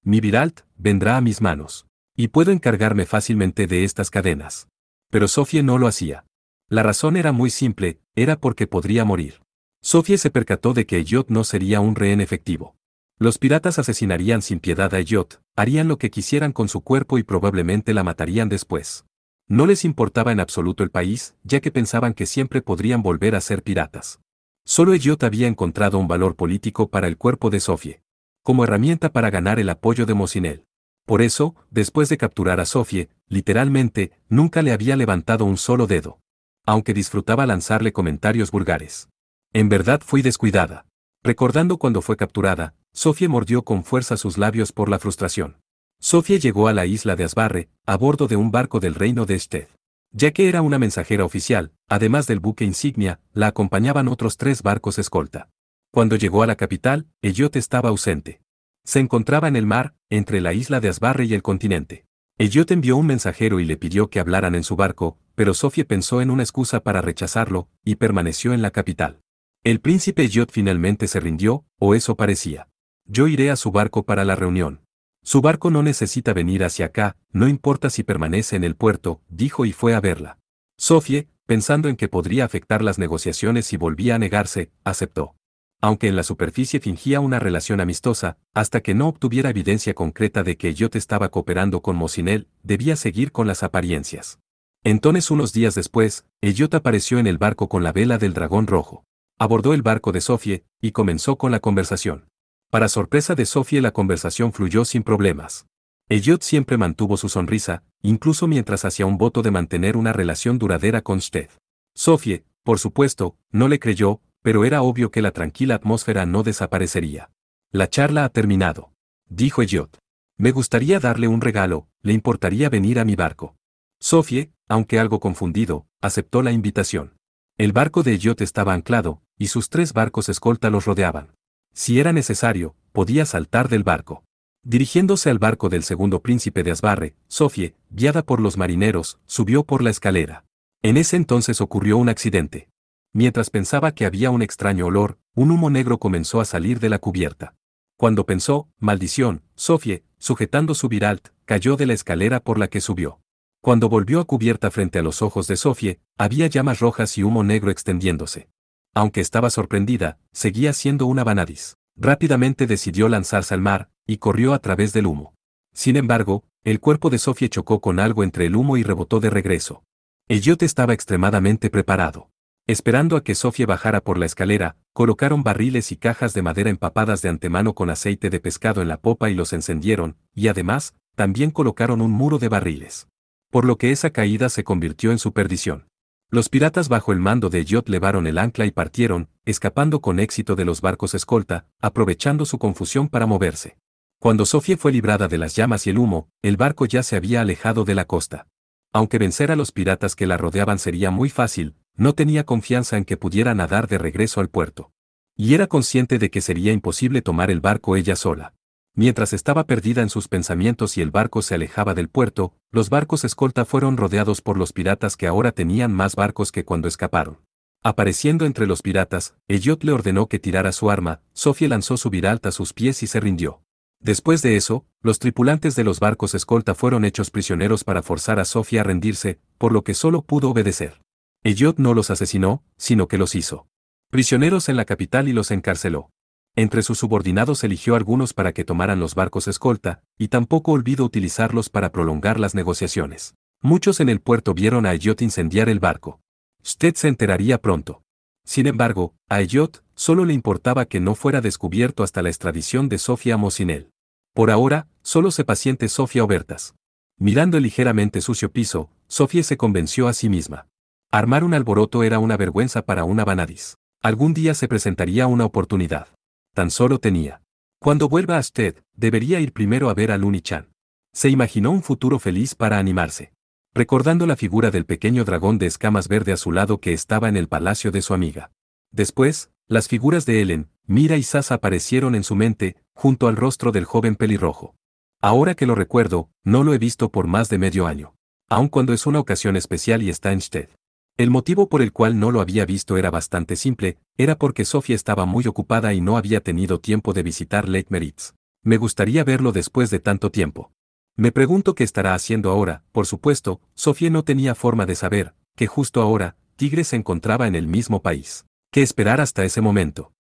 Speaker 1: Mi Viralt vendrá a mis manos. Y puedo encargarme fácilmente de estas cadenas. Pero Sofie no lo hacía. La razón era muy simple, era porque podría morir. Sofie se percató de que Elliot no sería un rehén efectivo. Los piratas asesinarían sin piedad a Elliot, harían lo que quisieran con su cuerpo y probablemente la matarían después. No les importaba en absoluto el país, ya que pensaban que siempre podrían volver a ser piratas. Solo Elliot había encontrado un valor político para el cuerpo de Sofie, como herramienta para ganar el apoyo de Mosinel. Por eso, después de capturar a Sofie, literalmente, nunca le había levantado un solo dedo. Aunque disfrutaba lanzarle comentarios vulgares. En verdad fui descuidada. Recordando cuando fue capturada, Sofie mordió con fuerza sus labios por la frustración. Sofie llegó a la isla de Asbarre, a bordo de un barco del reino de Sted. Ya que era una mensajera oficial, además del buque insignia, la acompañaban otros 3 barcos escolta. Cuando llegó a la capital, Elliot estaba ausente. Se encontraba en el mar, entre la isla de Asbarre y el continente. Elliot envió un mensajero y le pidió que hablaran en su barco, pero Sofie pensó en una excusa para rechazarlo, y permaneció en la capital. El príncipe Elliot finalmente se rindió, o eso parecía. Yo iré a su barco para la reunión. Su barco no necesita venir hacia acá, no importa si permanece en el puerto, dijo y fue a verla. Sofie, pensando en que podría afectar las negociaciones si volvía a negarse, aceptó. Aunque en la superficie fingía una relación amistosa, hasta que no obtuviera evidencia concreta de que Elliot estaba cooperando con Mosinel, debía seguir con las apariencias. Entonces unos días después, Elliot apareció en el barco con la vela del dragón rojo. Abordó el barco de Sofie, y comenzó con la conversación. Para sorpresa de Sofie la conversación fluyó sin problemas. Elliot siempre mantuvo su sonrisa, incluso mientras hacía un voto de mantener una relación duradera con Sted. Sofie, por supuesto, no le creyó, pero era obvio que la tranquila atmósfera no desaparecería. La charla ha terminado, dijo Elliot. Me gustaría darle un regalo, ¿le importaría venir a mi barco? Sofie, aunque algo confundido, aceptó la invitación. El barco de Elliot estaba anclado, y sus 3 barcos escolta los rodeaban. Si era necesario, podía saltar del barco. Dirigiéndose al barco del segundo príncipe de Asbarre, Sofie, guiada por los marineros, subió por la escalera. En ese entonces ocurrió un accidente. Mientras pensaba que había un extraño olor, un humo negro comenzó a salir de la cubierta. Cuando pensó, maldición, Sofie, sujetando su Viralt, cayó de la escalera por la que subió. Cuando volvió a cubierta frente a los ojos de Sofie, había llamas rojas y humo negro extendiéndose. Aunque estaba sorprendida, seguía siendo una vanadis. Rápidamente decidió lanzarse al mar, y corrió a través del humo. Sin embargo, el cuerpo de Sofie chocó con algo entre el humo y rebotó de regreso. Elliot estaba extremadamente preparado. Esperando a que Sofie bajara por la escalera, colocaron barriles y cajas de madera empapadas de antemano con aceite de pescado en la popa y los encendieron, y además, también colocaron un muro de barriles. Por lo que esa caída se convirtió en su perdición. Los piratas bajo el mando de Elliot levaron el ancla y partieron, escapando con éxito de los barcos escolta, aprovechando su confusión para moverse. Cuando Sofie fue librada de las llamas y el humo, el barco ya se había alejado de la costa. Aunque vencer a los piratas que la rodeaban sería muy fácil, no tenía confianza en que pudiera nadar de regreso al puerto. Y era consciente de que sería imposible tomar el barco ella sola. Mientras estaba perdida en sus pensamientos y el barco se alejaba del puerto, los barcos escolta fueron rodeados por los piratas que ahora tenían más barcos que cuando escaparon. Apareciendo entre los piratas, Elliot le ordenó que tirara su arma, Sofie lanzó su Viralt a sus pies y se rindió. Después de eso, los tripulantes de los barcos escolta fueron hechos prisioneros para forzar a Sofie a rendirse, por lo que solo pudo obedecer. Elliot no los asesinó, sino que los hizo prisioneros en la capital y los encarceló. Entre sus subordinados eligió algunos para que tomaran los barcos escolta, y tampoco olvidó utilizarlos para prolongar las negociaciones. Muchos en el puerto vieron a Elliot incendiar el barco. Sted se enteraría pronto. Sin embargo, a Elliot solo le importaba que no fuera descubierto hasta la extradición de Sofie a Mosinel. Por ahora, solo se paciente Sofie Obertas. Mirando el ligeramente sucio piso, Sofie se convenció a sí misma. Armar un alboroto era una vergüenza para una vanadis. Algún día se presentaría una oportunidad. Tan solo tenía. Cuando vuelva a Sted, debería ir primero a ver a Luni-chan. Se imaginó un futuro feliz para animarse. Recordando la figura del pequeño dragón de escamas verde azulado que estaba en el palacio de su amiga. Después, las figuras de Ellen, Mira y Sasa aparecieron en su mente, junto al rostro del joven pelirrojo. Ahora que lo recuerdo, no lo he visto por más de medio año. Aun cuando es una ocasión especial y está en Sted. El motivo por el cual no lo había visto era bastante simple, era porque Sofie estaba muy ocupada y no había tenido tiempo de visitar Lake Meritz. Me gustaría verlo después de tanto tiempo. Me pregunto qué estará haciendo ahora. Por supuesto, Sofía no tenía forma de saber que justo ahora, Tigre se encontraba en el mismo país. ¿Qué esperar hasta ese momento?